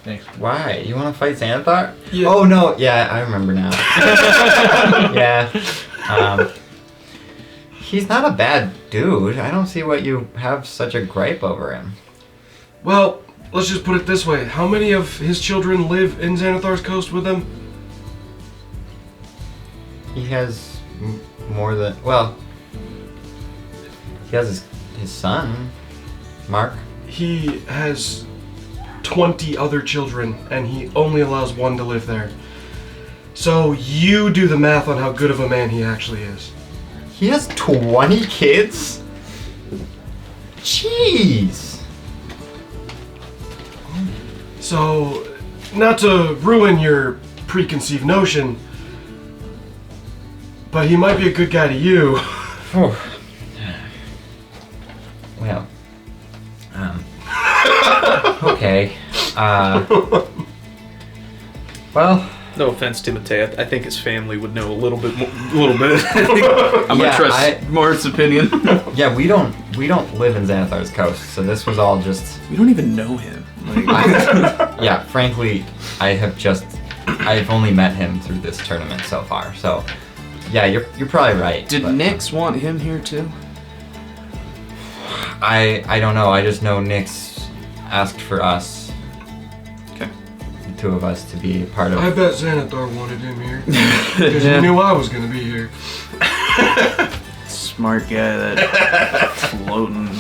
Thanks.
Why? You want to fight Xanathar?
Yeah.
Oh no. Yeah, I remember now. Yeah. He's not a bad dude. I don't see what you have such a gripe over him.
Well, let's just put it this way. How many of his children live in Xanathar's coast with him?
He has more than he has his son, Mark.
He has 20 other children, and he only allows one to live there. So you do the math on how good of a man he actually is.
He has 20 kids? Jeez.
So, not to ruin your preconceived notion, but he might be a good guy to you.
Well, okay. Well,
No offense, Timothy. I think his family would know a little bit. I think I'm gonna trust Mart's opinion.
Yeah, we don't live in Xanathar's coast, so this was all just.
We don't even know him.
Yeah, frankly, I've only met him through this tournament so far. So, yeah, you're probably right.
Did Nyx want him here too?
I don't know. I just know Nyx asked for us.
Okay.
The two of us to be part of.
I bet Xanathar wanted him here because he knew I was gonna be here.
Smart guy, that floating.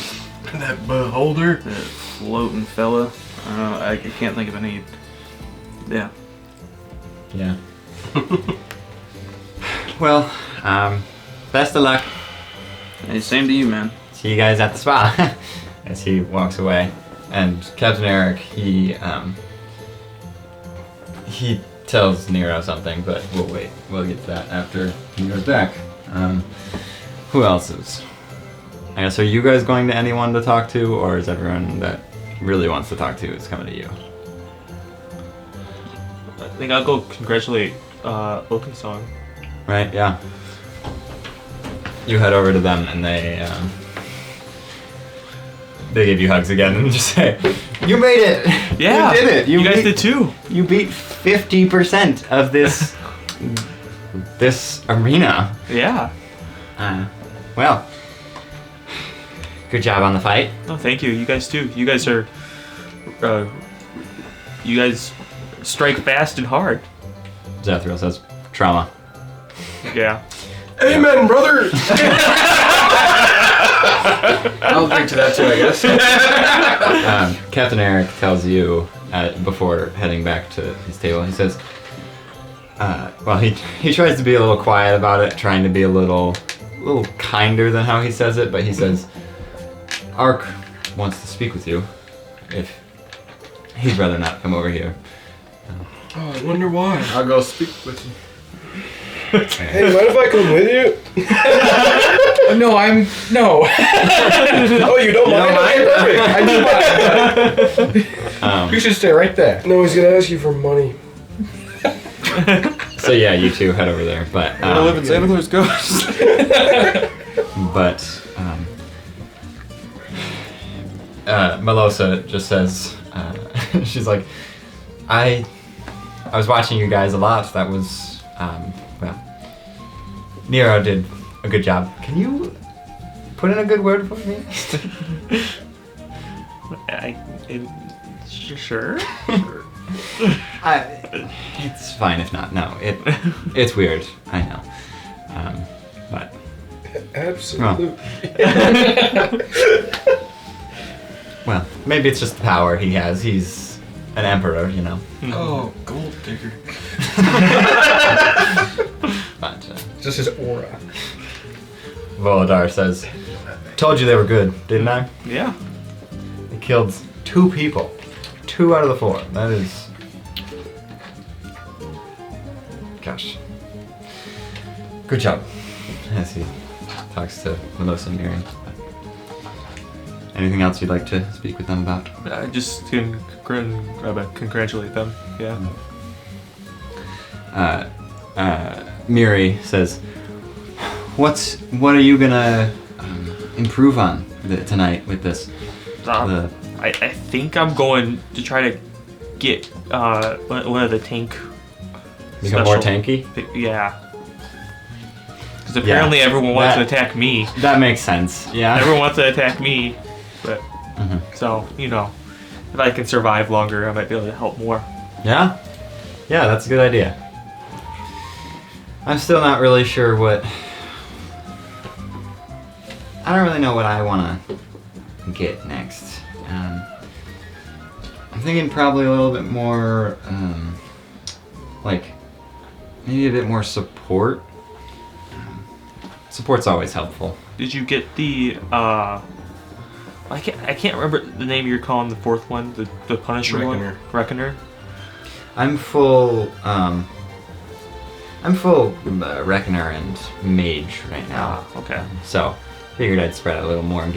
That beholder.
That floating fella. I don't know. I can't think of any. Yeah.
Yeah. Well, best of luck.
Hey, same to you, man.
See you guys at the spa. As he walks away, and Captain Eric, he tells Nero something, but we'll wait. We'll get to that after he goes back. Who else is? I guess, are you guys going to anyone to talk to, or is everyone that really wants to talk to is coming to you?
I think I'll go congratulate Okensong.
Right, yeah. You head over to them and they give you hugs again and just say, "You made it!
Yeah,
you did it!
You guys did too!
You beat 50% of this this arena.
Yeah.
Well, good job on the fight.
Oh, thank you. You guys too. You guys are. You guys strike fast and hard.
Zethriel says, trauma.
Yeah.
Amen, brother!
I'll agree to that too, I guess.
Captain Eric tells you before heading back to his table, he says, well, he tries to be a little quiet about it, trying to be a little kinder than how he says it, but he says, Ark wants to speak with you, if he'd rather not come over here.
Oh, I wonder why.
I'll go speak with you.
Hey, mind if I come with you?
No.
Oh, you don't mind? Perfect.
I do mind. You should stay right there.
No, he's gonna ask you for money.
So yeah, you two head over there, but
I live in Santa Claus Ghost.
but Melosa just says, she's like, I was watching you guys a lot. That was well, Nero did a good job. Can you put in a good word for me?
Sure.
It's fine if not. No, it's weird. I know, but
Absolutely.
well, maybe it's just the power he has. He's an emperor, you know.
Oh, gold digger.
But
Just his aura.
Volodar says, "Told you they were good, didn't I?
Yeah.
They killed 2 people. 2 out of the 4. That is... Gosh. Good job." As he talks to Melosa and Miriam. Anything else you'd like to speak with them about?
Just congratulate them. Yeah.
Miri says, "What are you gonna improve on tonight with this?"
I think I'm going to try to get one of the tank.
Become more tanky?
Yeah. Because apparently everyone wants to attack me.
That makes sense. Yeah.
Everyone wants to attack me, but so if I can survive longer, I might be able to help more.
Yeah? Yeah, that's a good idea. I'm still not really sure what... I don't really know what I want to get next. I'm thinking probably a little bit more, like, maybe a bit more support. Support's always helpful.
Did you get the, I can't remember the name you're calling the 4th one, the Punisher
Reckoner.
one? Reckoner?
I'm full Reckoner and Mage right now.
Okay.
So, figured I'd spread out a little more and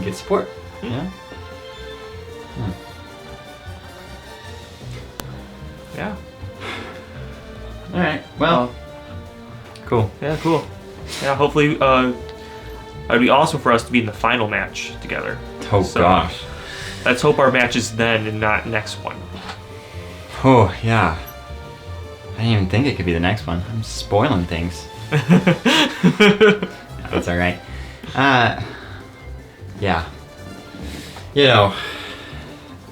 get support. Yeah?
Yeah.
Alright, well, cool.
Yeah, cool. Yeah, hopefully, it'd be awesome for us to be in the final match together.
Oh gosh.
Let's hope our match is then and not next one.
Oh, yeah. I didn't even think it could be the next one. I'm spoiling things. That's alright. Yeah. You know,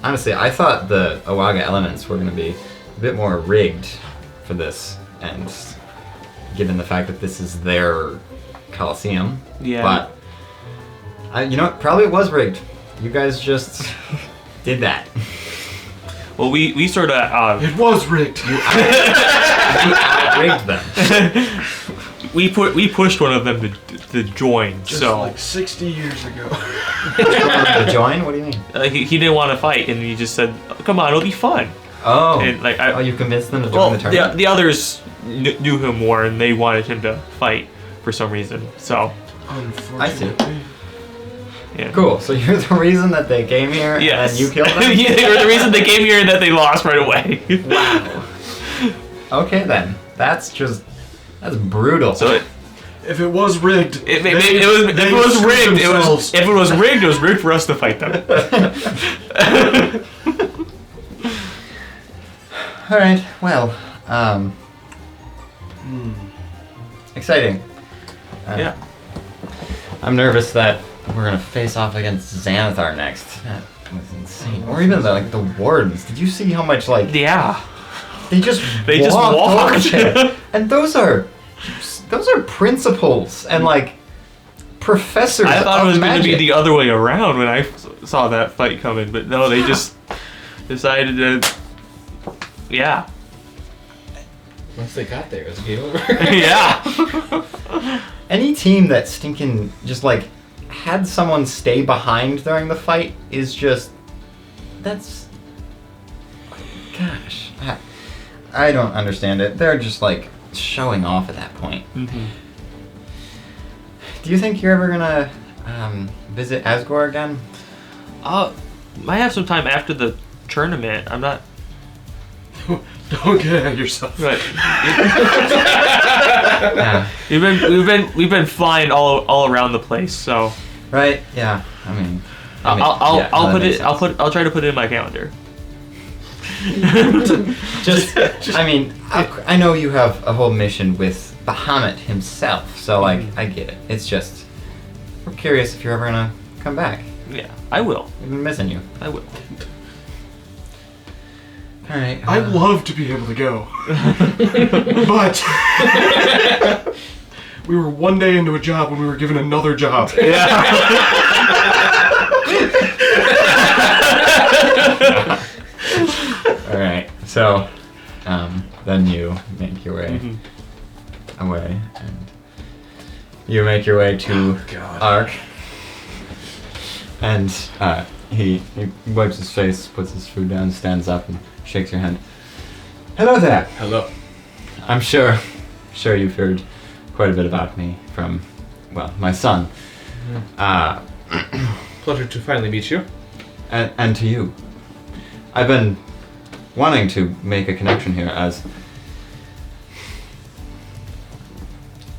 honestly, I thought the Awaga elements were going to be a bit more rigged for this, and given the fact that this is their Coliseum.
Yeah.
But, you know what? Probably it was rigged. You guys just did that.
Well, we sort of...
It was rigged.
You rigged them.
We pushed one of them to join,
Just
so...
like 60 years ago.
To join? What do you mean?
He didn't want to fight, and he just said, "Come on, it'll be fun."
Oh.
And like,
you convinced them to join the tournament?
The others knew him more, and they wanted him to fight for some reason. So.
I see.
Yeah.
Cool. So you're the reason that they came here, and then you killed them?
Yeah, you're the reason they came here and that they lost right away.
Wow. Okay then. That's brutal.
So
if it was rigged,
if it was rigged, it was rigged for us to fight them.
All right. Well,
exciting.
Yeah.
I'm nervous that we're gonna face off against Xanathar next. That was insane. Or even the wardens. Did you see how much
Yeah.
they just
walked.
over? And those are principals and professors.
I thought
of
it was going to be
magic.
the other way around when I saw that fight coming, but no, they just decided to. Yeah.
Once they got there, it was game over.
Yeah.
Any team that stinking just had someone stay behind during the fight is just that's gosh. I don't understand it. They're just showing off at that point.
Mm-hmm.
Do you think you're ever gonna visit Asgore again?
Might have some time after the tournament. I'm not.
Don't get ahead of yourself.
Right.
Yeah.
We've been flying all around the place, so.
Right. Yeah. I mean.
I'll try to put it in my calendar.
I mean, I know you have a whole mission with Bahamut himself, so I get it. It's just, we're curious if you're ever gonna come back.
Yeah, I will.
We've been missing you.
I will.
All right.
I'd love to be able to go, but we were one day into a job when we were given another job.
All right. So, then you make your way away, and you make your way to Ark. And he wipes his face, puts his food down, stands up, and shakes your hand. Hello there.
Hello.
I'm sure you've heard quite a bit about me from, my son.
Pleasure to finally meet you.
And to you. I've been wanting to make a connection here as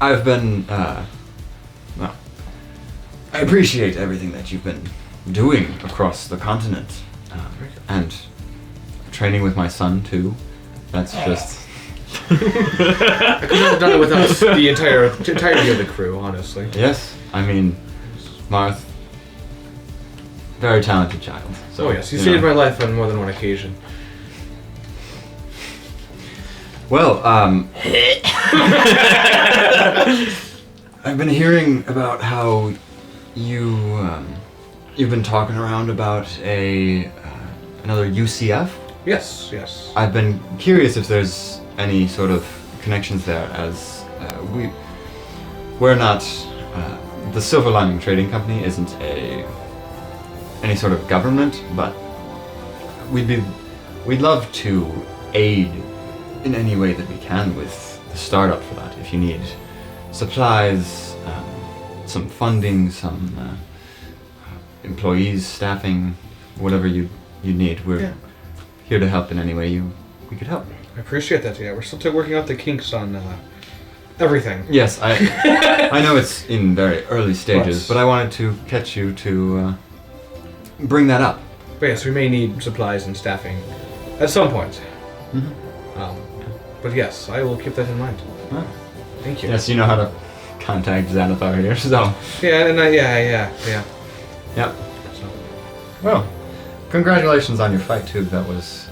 I've been, I appreciate everything that you've been doing across the continent. And training with my son, too. That's just...
I couldn't have done it without the entirety of the crew, honestly.
Yes, I mean, Marth, very talented child. So,
yes, he saved my life on more than one occasion.
Well, I've been hearing about how you've been talking around about another UCF.
Yes.
I've been curious if there's any sort of connections there, as we're not the Silver Lining Trading Company isn't any sort of government, but we'd love to aid in any way that we can with the startup for that. If you need supplies, some funding, some employees, staffing, whatever you need, we're here to help in any way we could help.
I appreciate that. Yeah, we're still working out the kinks on everything.
Yes, I know it's in very early stages,
Yes.
but I wanted to catch you to bring that up.
But yes, we may need supplies and staffing at some point.
Mm-hmm.
But yes, I will keep that in mind.
Oh.
Thank you.
Yes, you know how to contact Xanathar here, so.
Yeah, and yeah.
Yep. Well, congratulations on your fight too. That was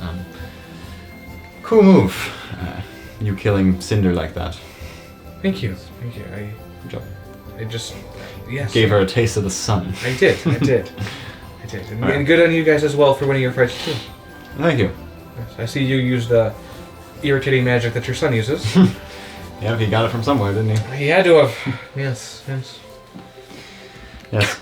cool move. You killing Cinder like that.
Thank you.
Good job.
I just yes.
Gave her a taste of the sun.
I did. And good on you guys as well for winning your fights too.
Thank you.
Yes, I see you use the irritating magic that your son uses.
Yeah, he got it from somewhere, didn't he?
He had to have. Yes.
Yes.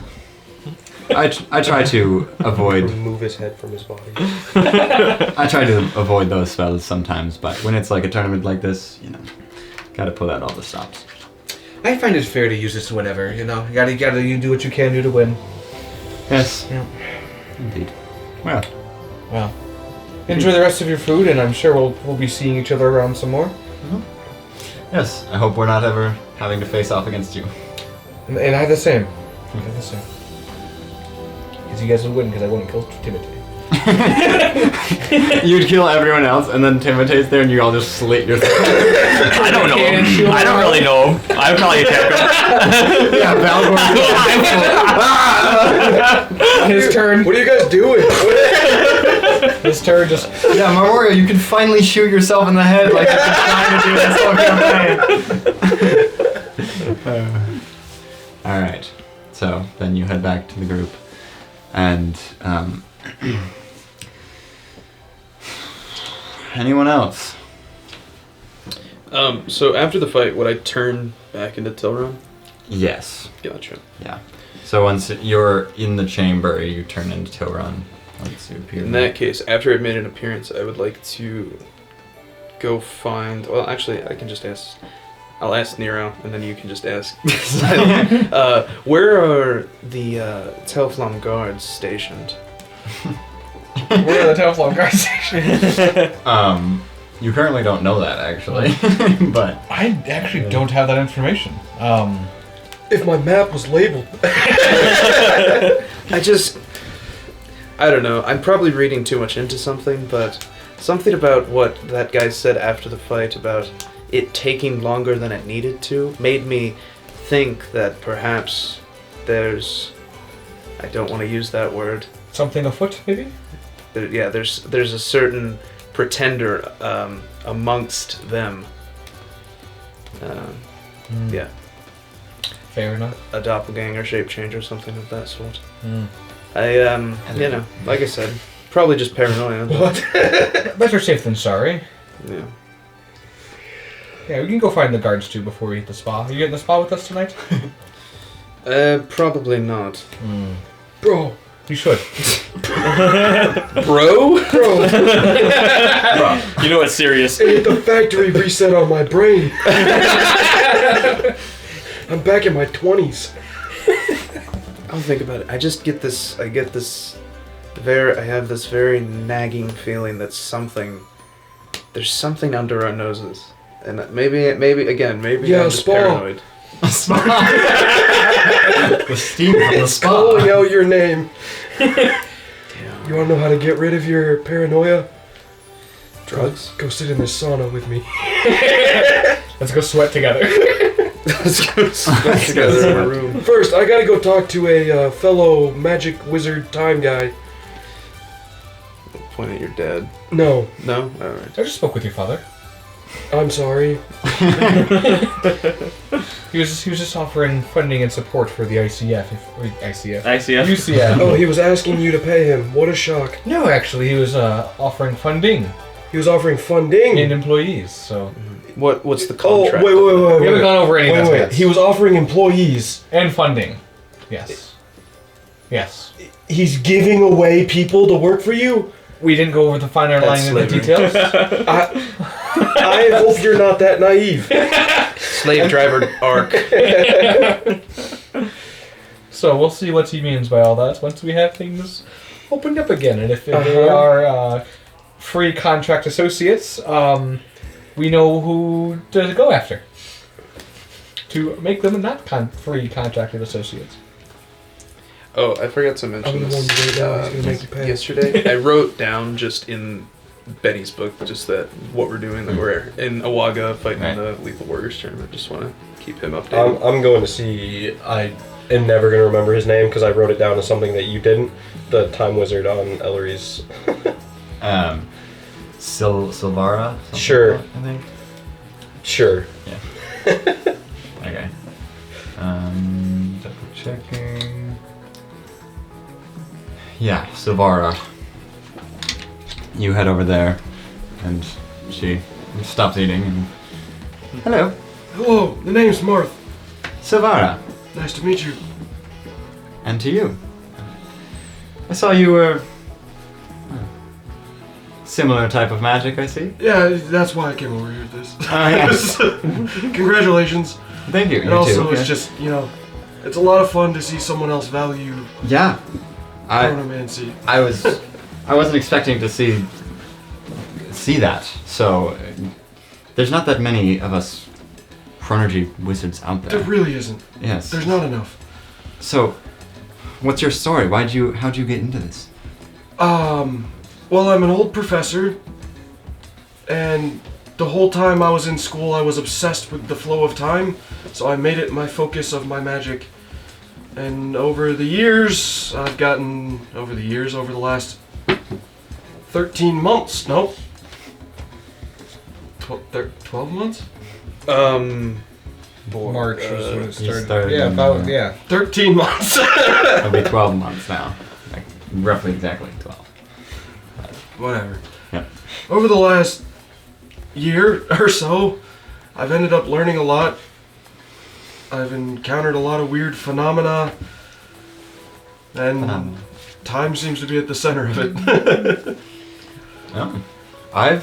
I try to avoid.
Remove his head from his body.
I try to avoid those spells sometimes, but when it's like a tournament like this, gotta pull out all the stops.
I find it fair to use this whenever, you gotta do what you can do to win.
Yes.
Yeah.
Indeed. Well.
Enjoy the rest of your food, and I'm sure we'll be seeing each other around some more.
Mm-hmm. Yes. I hope we're not ever having to face off against you.
And I have the same. Because you guys will win, because I won't kill Timothy.
You'd kill everyone else, and then Timote's there, and you all just slit your throat.
I don't know him. I don't really know him. I would probably attack him.
Yeah, Valgor.
His turn.
What are you guys doing?
His turn just.
Yeah, Memoria, you can finally shoot yourself in the head like you've been trying to do this whole campaign. Alright, so then you head back to the group, and anyone else?
So after the fight, would I turn back into Tilron?
Yes.
Gotcha.
Yeah. So once you're in the chamber, you turn into Tilron. Once you appear.
In that case, after I've made an appearance, I would like to go find. Well, actually, I can just ask. I'll ask Nero, and then you can just ask. Where are the Telflom guards stationed?
Where are the Telflom guards stationed?
You currently don't know that, actually. But
I actually don't have that information.
If my map was labeled.
I don't know. I'm probably reading too much into something, but something about what that guy said after the fight about it taking longer than it needed to made me think that perhaps there's. I don't want to use that word.
Something afoot, maybe?
There's a certain pretender amongst them. Yeah.
Fair enough.
A doppelganger, shape change, or something of that sort. Like I said, probably just paranoia.
What? Better safe than sorry.
Yeah.
Yeah, we can go find the guards too before we hit the spa. Are you getting the spa with us tonight?
Probably not.
Bro, you should.
Bro?
Bro.
You know it's serious.
The factory reset on my brain. I'm back in my 20s.
I'll think about it. I have this very nagging feeling that there's something under our noses. And maybe I'm just paranoid.
the steam from the spa.
Calling out your name. You wanna know how to get rid of your paranoia?
Drugs?
Go sit in the sauna with me.
Let's go sweat together.
Let's go sweat together in a room.
First, I gotta go talk to a fellow magic wizard time guy.
Point at your dad.
No.
No? Alright.
I just spoke with your father.
I'm sorry.
He was just offering funding and support for the ICF.
ICF?
Oh, he was asking you to pay him. What a shock.
No, actually, he was offering funding
He was offering funding.
and employees. So
What's the
Oh,
contract?
wait.
we haven't gone over any of that yet.
He was offering employees.
And funding. Yes. Yes.
He's giving away people to work for you?
We didn't go over the finer line in the details.
I hope you're not that naive.
Slave driver arc.
So we'll see what he means by all that once we have things opened up again. And if they are free contract associates, we know who to go after to make them not free contracted associates.
Oh, I forgot to mention
I'm the one
this.
right now. He's gonna make you pay.
Yesterday, I wrote down just in Benny's book just that what we're doing, that we're in Awaga fighting the Lethal Warriors tournament. Just want to keep him updated.
I'm going to see. I am never going to remember his name because I wrote it down as something that you didn't. The Time Wizard on Ellery's.
Silvara?
Sure.
Like that, I think.
Sure.
Yeah. Okay. Double checking. Yeah, Silvara. You head over there, and she stops eating. And hello,
Hello, the name's Marth.
Silvara,
Nice to meet you.
and to you. I saw you were similar type of magic. I see.
Yeah, that's why I came over here with this.
Yes.
Congratulations.
Thank you.
And
You
also,
too.
it's
Yeah.
just, it's a lot of fun to see someone else value
Yeah.
chronomancy.
I wasn't expecting to see that. So there's not that many of us chronergy wizards out there.
There really isn't.
Yes.
There's not enough.
So, what's your story? How'd you get into this?
Well, I'm an old professor, and the whole time I was in school, I was obsessed with the flow of time, so I made it my focus of my magic. And over the last 13 months, no? 12 months?
March was when it started.
started
Yeah,
in,
about, yeah.
13 months.
It'll be 12 months now. Like, roughly exactly 12.
Whatever.
Yep.
Over the last year or so, I've ended up learning a lot. I've encountered a lot of weird phenomena, and time seems to be at the center of it.
Oh. I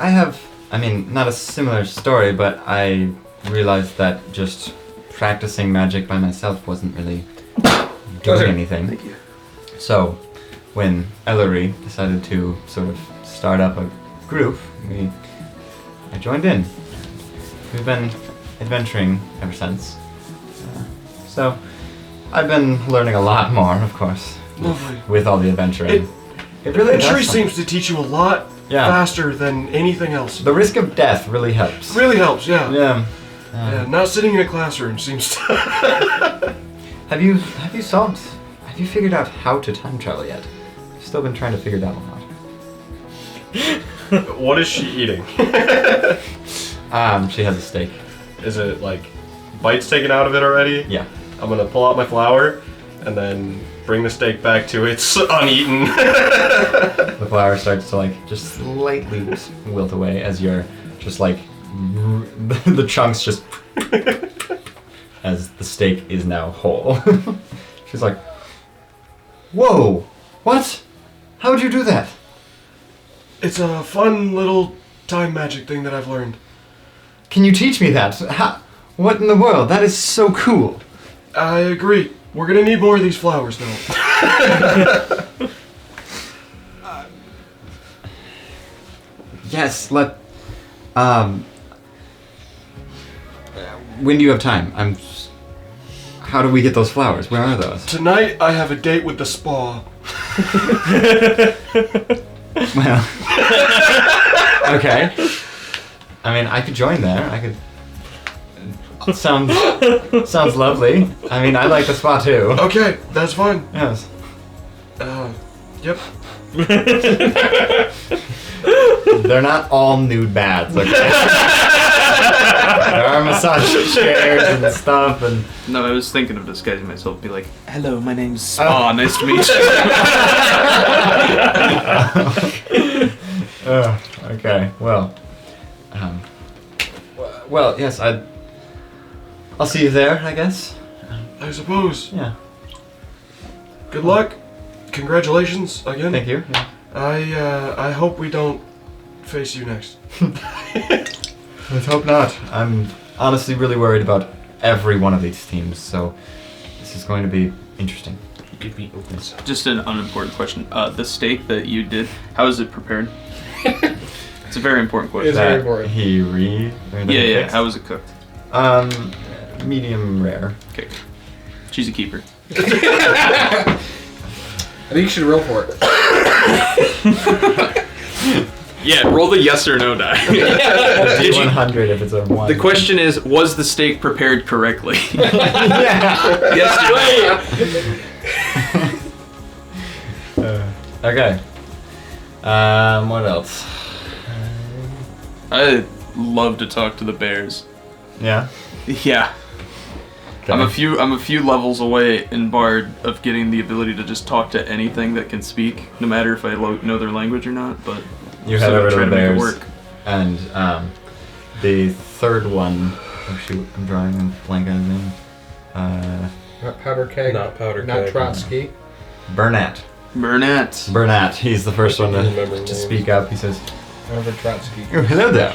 have, not a similar story, but I realized that just practicing magic by myself wasn't really doing anything.
Thank you.
So, when Ellery decided to sort of start up a group, I joined in. We've been adventuring ever since. So, I've been learning a lot more, of course.
Lovely.
With all the adventuring. It really
Adventuring
does
seems to teach you a lot faster than anything else.
The risk of death really helps.
Really helps, yeah.
Yeah.
Yeah, not sitting in a classroom seems to...
Have you figured out how to time travel yet? I've still been trying to figure that one out.
What is she eating?
She has a steak.
Is it like bites taken out of it already?
Yeah.
I'm gonna pull out my flour and then bring the steak back to its uneaten.
The flour starts to like just slightly wilt away as you're just like the chunks just as the steak is now whole. She's like, "Whoa, what? How would you do that?"
It's a fun little time magic thing that I've learned.
Can you teach me that? What in the world? That is so cool.
I agree. We're gonna need more of these flowers, though.
Yes, when do you have time? How do we get those flowers? Where are those?
Tonight, I have a date with the spa.
Well, okay. I could join there. I could. Sounds lovely. I like the spa too.
Okay, that's fine.
Yes.
Yep.
They're not all nude baths, okay? There are massage chairs and stuff, and...
No, I was thinking of disguising myself, be like, "Hello, my name's Spa, nice to meet you."
Okay, well... well, yes, I'll see you there, I guess.
I suppose.
Yeah.
Good luck. Congratulations again.
Thank you. Yeah.
I hope we don't face you next.
Let's hope not. I'm honestly really worried about every one of these teams, so this is going to be interesting.
Just an unimportant question. The steak that you did, how is it prepared? It's a very important question.
It's very important.
Yeah. How was it cooked?
Medium rare.
Okay. She's a keeper.
I think you should roll for it.
Yeah, roll the yes or no die.
Did 100 if it's a 1.
The question is, was the steak prepared correctly?
Yeah.
Yes or no?
Okay. What else?
I'd love to talk to the bears.
Yeah.
Yeah.
Okay.
I'm a few levels away in Bard of getting the ability to just talk to anything that can speak, no matter if I know their language or not. But
you head over to the
make it
bears,
work.
and the third one. Oh shoot! I'm drawing a blank on his name.
Not Powder Keg.
Not Powder
Not
Keg.
Trotsky.
Burnett.
Burnett.
He's the first one
remember
to
names.
speak up. He says,
Remember Trotsky.
"Oh, hello there."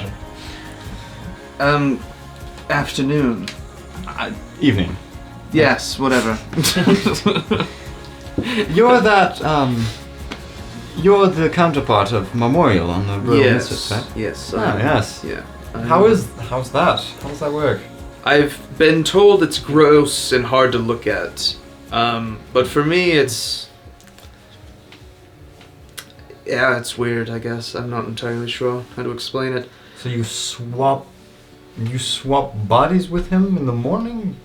Afternoon.
Evening.
Yes, whatever.
You're that. You're the counterpart of Memorial on the Royal Misfits, right?
Yes.
Oh, yes.
Yeah.
How's that? How does that work?
I've been told it's gross and hard to look at, but for me, it's Yeah, it's weird, I guess. I'm not entirely sure how to explain it.
So you swap bodies with him in the morning?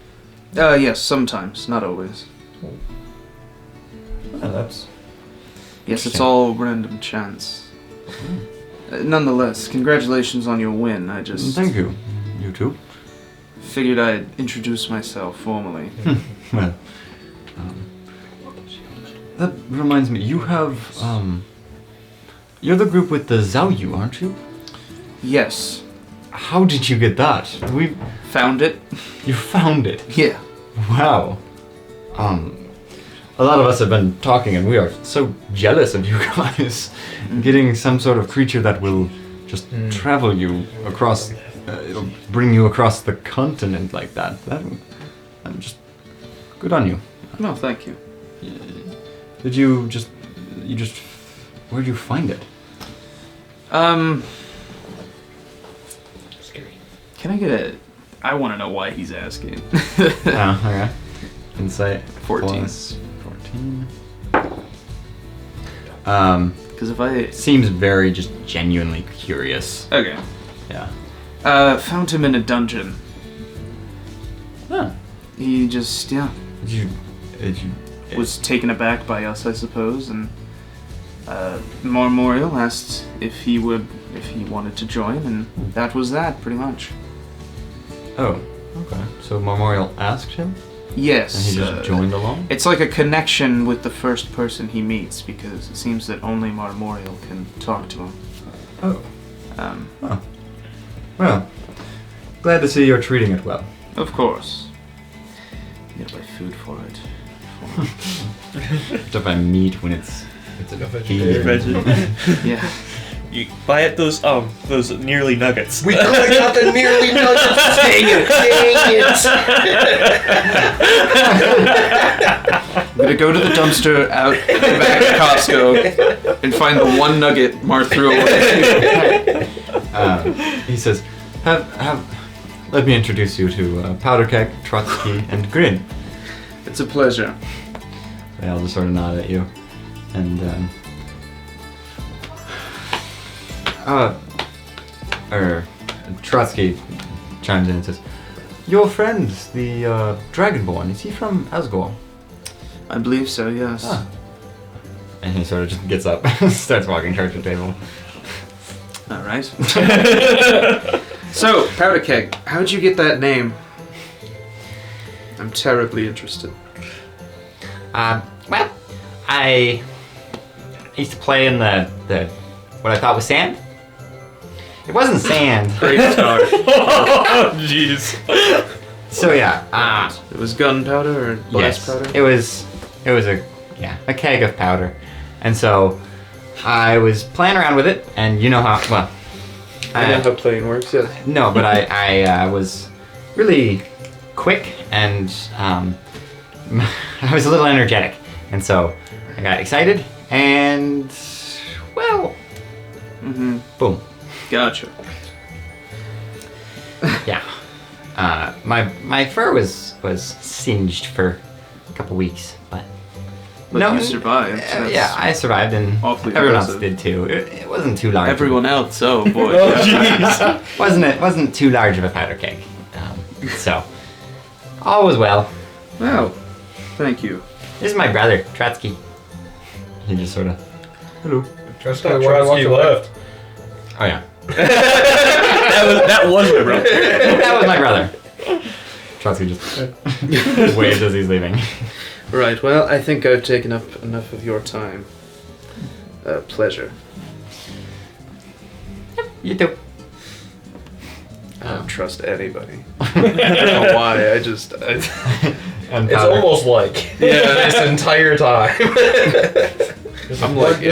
Yes, sometimes, not always.
Oh, that's...
Yes, it's all random chance. Nonetheless, congratulations on your win. I just...
Thank you. You too.
Figured I'd introduce myself formally.
Well, that reminds me, you have, you're the group with the Xiaoyu, aren't you?
Yes.
How did you get that? We
found it.
You found it?
Yeah.
Wow. A lot of us have been talking and we are so jealous of you guys getting some sort of creature that will just travel you across, it'll bring you across the continent like that. I'm just, good on you.
No, thank you.
Did you just, where'd you find it?
Scary. Can I get I want to know why he's asking.
Oh, okay. Insight.
14.
14.
Because if I...
Seems very just genuinely curious.
Okay.
Yeah.
Found him in a dungeon.
Huh.
He just, yeah.
Did you
was taken aback by us, I suppose, and Memorial asked if he wanted to join, and that was that, pretty much.
Oh, okay. So Memorial asked him?
Yes.
And he just joined along?
It's like a connection with the first person he meets, because it seems that only Memorial can talk to him.
Oh. Well, glad to see you're treating it well.
Of course. You gotta buy food for it.
Don't buy meat when it's a
vegetarian.
Yeah.
You buy it those nearly nuggets.
We got the nearly nuggets. Dang it!
I'm gonna go to the dumpster out back at Costco and find the one nugget Mark threw away.
He says, let me introduce you to Powder Keg, Trotsky, and Grin.
It's a pleasure.
They all just sort of nod at you. And, Trotsky chimes in and says, your friend, the Dragonborn, is he from Asgore?
I believe so, yes.
Ah. And he sort of just gets up and starts walking towards the table.
Alright. So, Powder Keg, how'd you get that name? I'm terribly interested.
Well, I used to play in the what I thought was sand. It wasn't sand.
Great start.
Oh, jeez.
So yeah,
it was gunpowder or blast powder?
It was a keg of powder, and so I was playing around with it, and you know how well.
I know how playing works. Yes.
No, but I was really quick and I was a little energetic, and so I got excited and well, boom.
Gotcha.
Yeah. My fur was singed for a couple weeks, but
no, you survived.
Yeah, I survived, and everyone else did too. It wasn't too large.
Everyone else, oh boy.
Oh jeez.
wasn't too large of a powder keg. So all was well.
Wow. Thank you.
This is my brother, Trotsky.
He just sort of, hello.
Trotsky left.
Oh yeah.
that was my brother.
That was my brother.
Trotsky just waves as he's leaving.
Right, well, I think I've taken up enough of your time. Pleasure.
You too.
I don't trust anybody. I don't know why, it's
almost like this entire time.
There's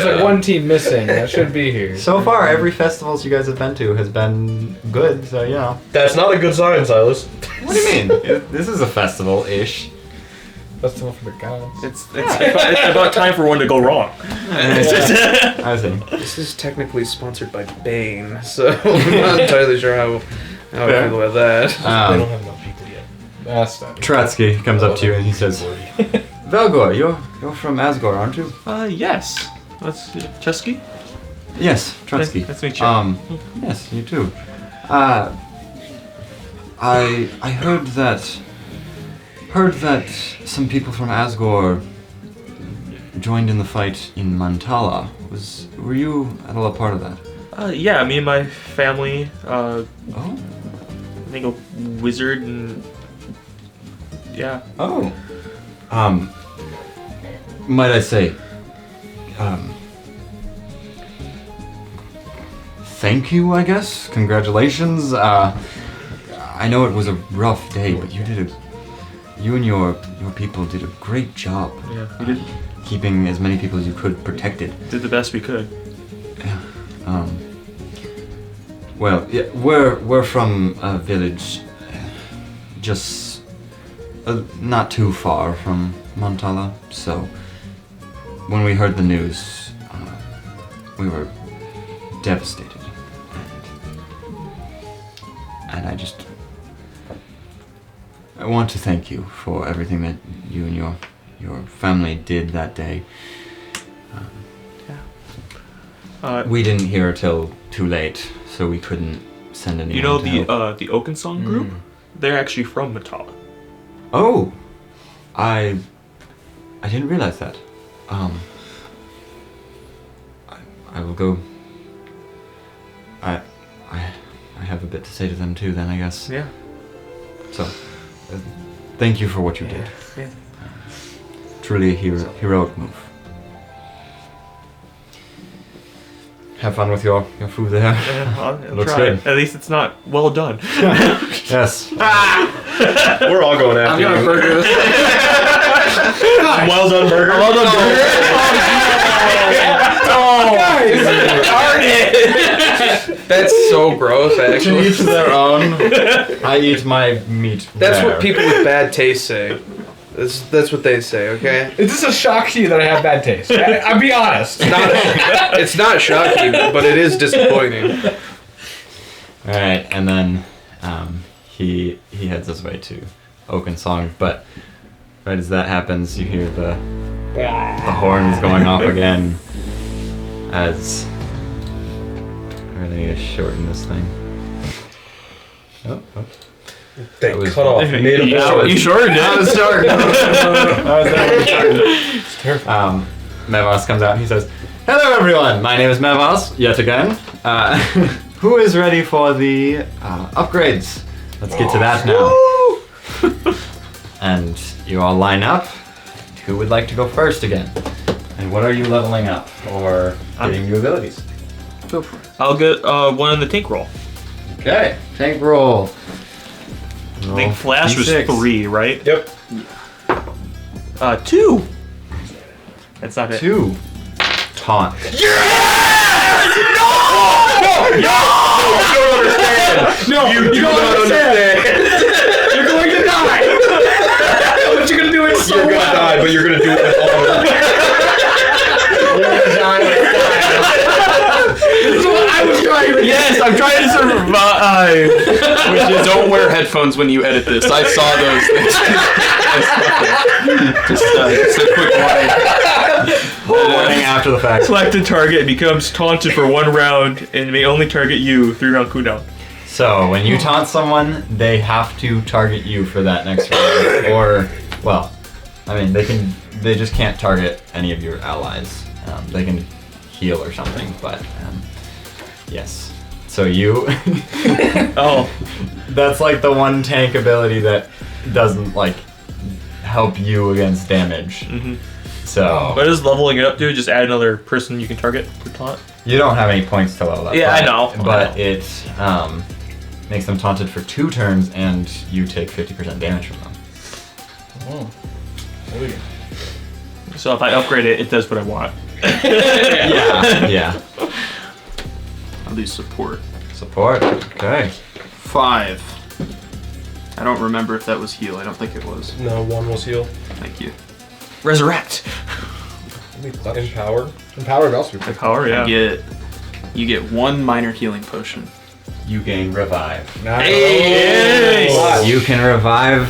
like one team missing that should be here.
So far, every festivals you guys have been to has been good, so you know.
That's not a good sign, Silas.
What do you mean? This is a festival-ish.
Festival for the gods.
It's about time for one to go wrong.
I see.
This is technically sponsored by Bane, so I'm not entirely sure how I feel about that.
They don't have enough people yet.
That's not.
Trotsky comes up to you and he says, Velgor, you're from Asgore, aren't you?
Yes. That's Chesky?
Yes, Trotsky.
Nice to meet you.
Yes, you too. I heard that some people from Asgore joined in the fight in Mantala. Were you at all a part of that?
Yeah, me and my family.
Oh.
I think a wizard and yeah.
Oh. Might I say, thank you, I guess. Congratulations. I know it was a rough day, but you and your people did a great job.
Yeah, we did.
Keeping as many people as you could protected.
Did the best we could.
Yeah. Well, yeah, we're from a village just not too far from Montala, so when we heard the news, we were devastated. And I want to thank you for everything that you and your family did that day. We didn't hear till too late, so we couldn't send anyone.
You know
to help.
the Okensong group? They're actually from Matala.
Oh, I didn't realize that. I will go. I have a bit to say to them too. Then I guess.
Yeah.
So, thank you for what you did.
Yeah.
Truly a heroic move. Have fun with your food there.
I'll
Looks
try.
good.
At least it's not well done.
Yes.
We're all going after
I'm gonna
you.
burger this.
Well done, burger.
Well done, burger.
Oh,
Darn it! That's so gross,
To
actually.
each their own. I eat my meat.
That's
rare.
what people with bad taste say. That's what they say, okay?
is this a shock to you that I have bad taste? I'll be honest.
It's not shocking, but it is disappointing.
All right, and then he heads his way to Okensong, but right as that happens, you hear the horns going off again. As I really need to shorten this thing. Oh.
They
That was-
cut off mid
You shortened it.
I was short. Mevos comes out and he says, "Hello everyone, my name is Mevos, yet again. Who is ready for the upgrades? Let's get to that now." And you all line up. Who would like to go first again? And what are you leveling up or getting new abilities?
Go for it. I'll get one in the tank roll.
Okay, tank roll.
I think Flash was
D6.
3, right?
Yep.
2. That's not it.
2. Taunt.
No, you don't understand. You're going to die. But you're gonna do it so
You're gonna die, but you're gonna do it with honor.
This is what I was trying to
Yes, I'm trying to survive.
Which is, don't wear headphones when you edit this. I saw those things. Just a quick warning.
Warning after the fact.
Select a target becomes taunted for 1 round and may only target you 3-round cooldown.
So when you taunt someone, they have to target you for that next round. Or, well, I mean, they just can't target any of your allies. They can heal or something, but yes. So you,
Oh,
that's like the one tank ability that doesn't like help you against damage. So
what does leveling it up do? Just add another person you can target for taunt?
you don't have any points to level up.
Yeah, I
but-
know.
But it makes them taunted for 2 turns, and you take 50% damage from them.
So if I upgrade it, it does what I want.
Yeah.
I'll do support.
Support. Okay.
5. I don't remember if that was heal. I don't think it was.
No, 1 was heal.
Thank you.
Resurrect.
Empowered.
Empowered also.
The power, yeah.
You get 1 minor healing potion.
You gain revive.
Nice.
You can revive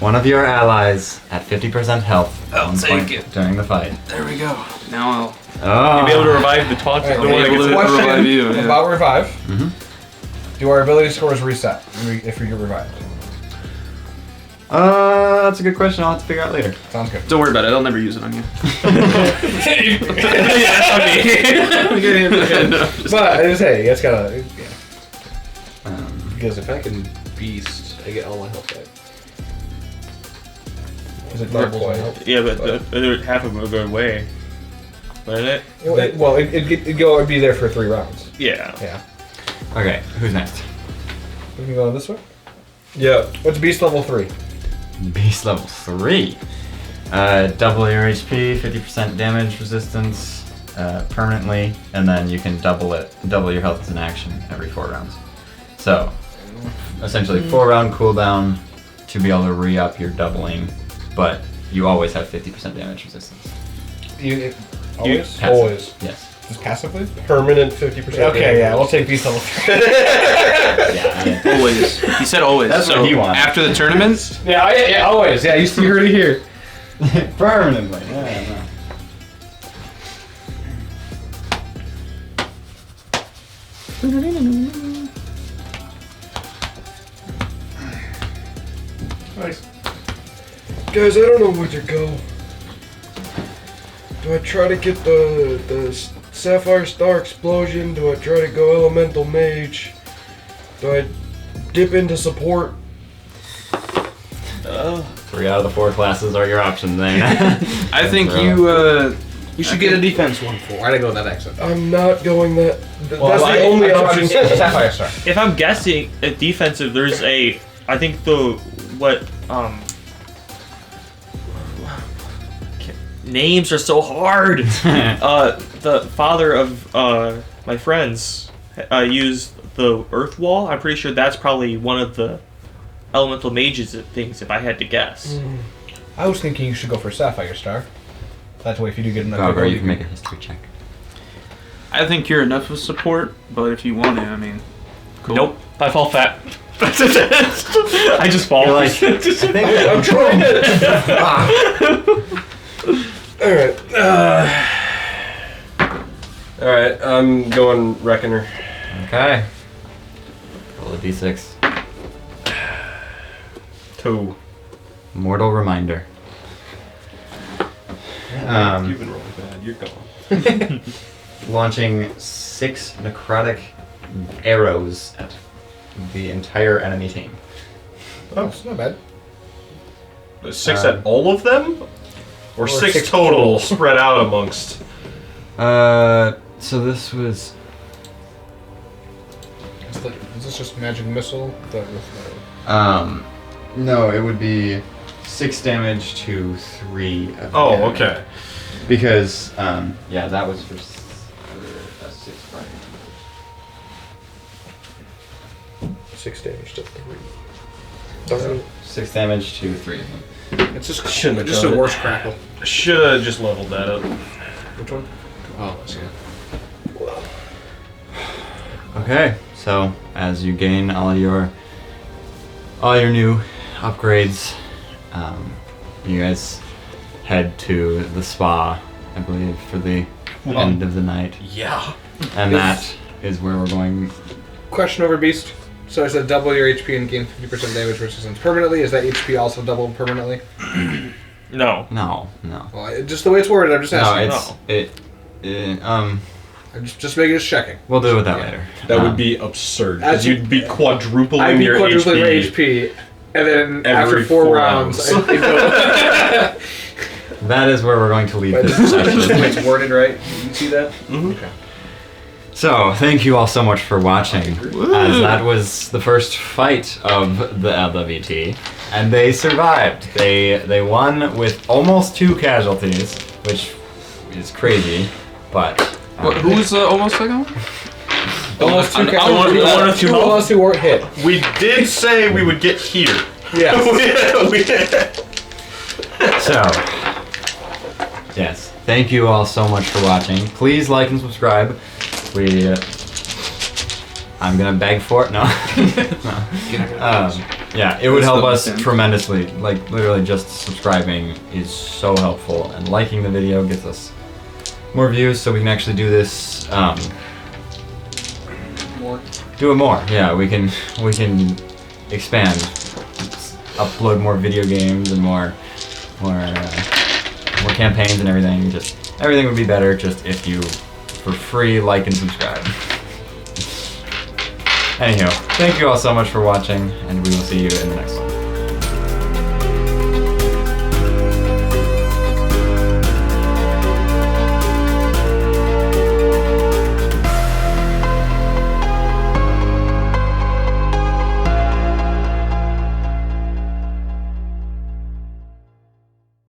one of your allies at 50% health.
I'll
one
take
point
it.
during the fight.
There we go. Now
Oh.
You'll be able to revive the talk.
Alright,
The one that
able
gets
to
Question
revive you, yeah.
about revive.
Mhm.
Do our ability scores reset if we get revived?
That's a good question. I'll have to figure out later.
Sounds good.
don't worry about it. I'll never use it on you.
But I just say, it's gotta. Yeah.
Because if I can beast, I get all my health back.
Is it
Not
doubles
quite.
on health?
Yeah, but the other half of it will go away. Wouldn't it?
Well, it'd be there for 3 rounds.
Yeah.
Yeah.
Okay, who's next?
We can go this way.
Yeah.
What's beast level 3?
Beast level 3. Double your HP, 50% damage resistance permanently, and then you can double your health as an action every 4 rounds. So, essentially 4-round cooldown to be able to re-up your doubling, but you always have 50% damage resistance.
Always?
Passive.
Always.
Yes.
Just passively?
Permanent 50%.
Okay, yeah, we'll take beast level 3.
Yeah.
Always. He said always.
That's
so
what he wanted.
after the tournament,
yeah, always. Yeah, you heard it here.
Permanently. Yeah,
Nice.
Guys, I don't know where to go. Do I try to get the Sapphire Star Explosion? Do I try to go Elemental Mage? Do I dip into support?
3 out of the 4 classes are your options then.
I think
You should get a defense one for. Why'd I go that exit?
I'm not going that. That's
Well,
the only option.
Sapphire Star.
If I'm guessing at defensive, there's a. I think names are so hard. The father of my friends used the Earth Wall. I'm pretty sure that's probably one of the elemental mages things. If I had to guess.
I was thinking you should go for Sapphire Star. That way, if you do get another
Or
goal,
you can make a history check.
I think you're enough of support, but if you want to, I mean, cool.
Nope. I fall fat. I just fall.
You're like, I think
I'm trying it.
Alright, I'm going Reckoner.
Okay. Roll a d6.
2.
Mortal reminder.
You've been rolling bad. You're gone.
Launching 6 necrotic arrows at the entire enemy team.
Oh, it's not bad.
6 at all of them? Or 6 total spread out amongst?
So this was...
Is this just magic missile?
No, it would be 6 damage to 3 of the
Oh,
enemy.
okay.
Because, yeah, that was for 6, right?
6 damage to 3.
6 damage to 3 of them.
It's just
Shouldn't have
just
done
a
it.
worse crackle.
Should have just leveled that up.
Which one? Oh, I see it.
Okay, so as you gain all your new upgrades, you guys head to the spa, I believe, for the end of the night.
Yeah.
And that is where we're going.
Question over beast. So I said double your HP and gain 50% damage resistance permanently. Is that HP also doubled permanently?
No.
No.
Well, just the way it's worded, I'm just asking.
I'm
just making just checking.
We'll deal with that later.
That would be absurd.
As
Because you'd be quadrupling
I'd be
your
quadrupling my
HP.
HP, and then
Every
after 4
4
rounds,
rounds.
That is where we're going to leave
But
this
just the way
session.
it's worded right. You see that?
Mm-hmm.
Okay.
So, thank you all so much for watching, as that was the first fight of the LWT, and they survived. They won with almost 2 casualties, which is crazy, but...
Who was the almost second one?
Almost 2
I want to
almost 2 weren't hit.
We did say we would get here.
Yeah.
So, yes, thank you all so much for watching. Please like and subscribe. I'm gonna beg for it. No. No. Yeah, it would
That's
help
the
us
intent.
tremendously. Like, literally just subscribing is so helpful, and liking the video gets us more views, so we can actually do this,
More.
do it more. Yeah, we can expand, upload more video games and more campaigns and everything. Just everything would be better just if you, for free, like and subscribe. Anywho, thank you all so much for watching, and we will see you in the next one.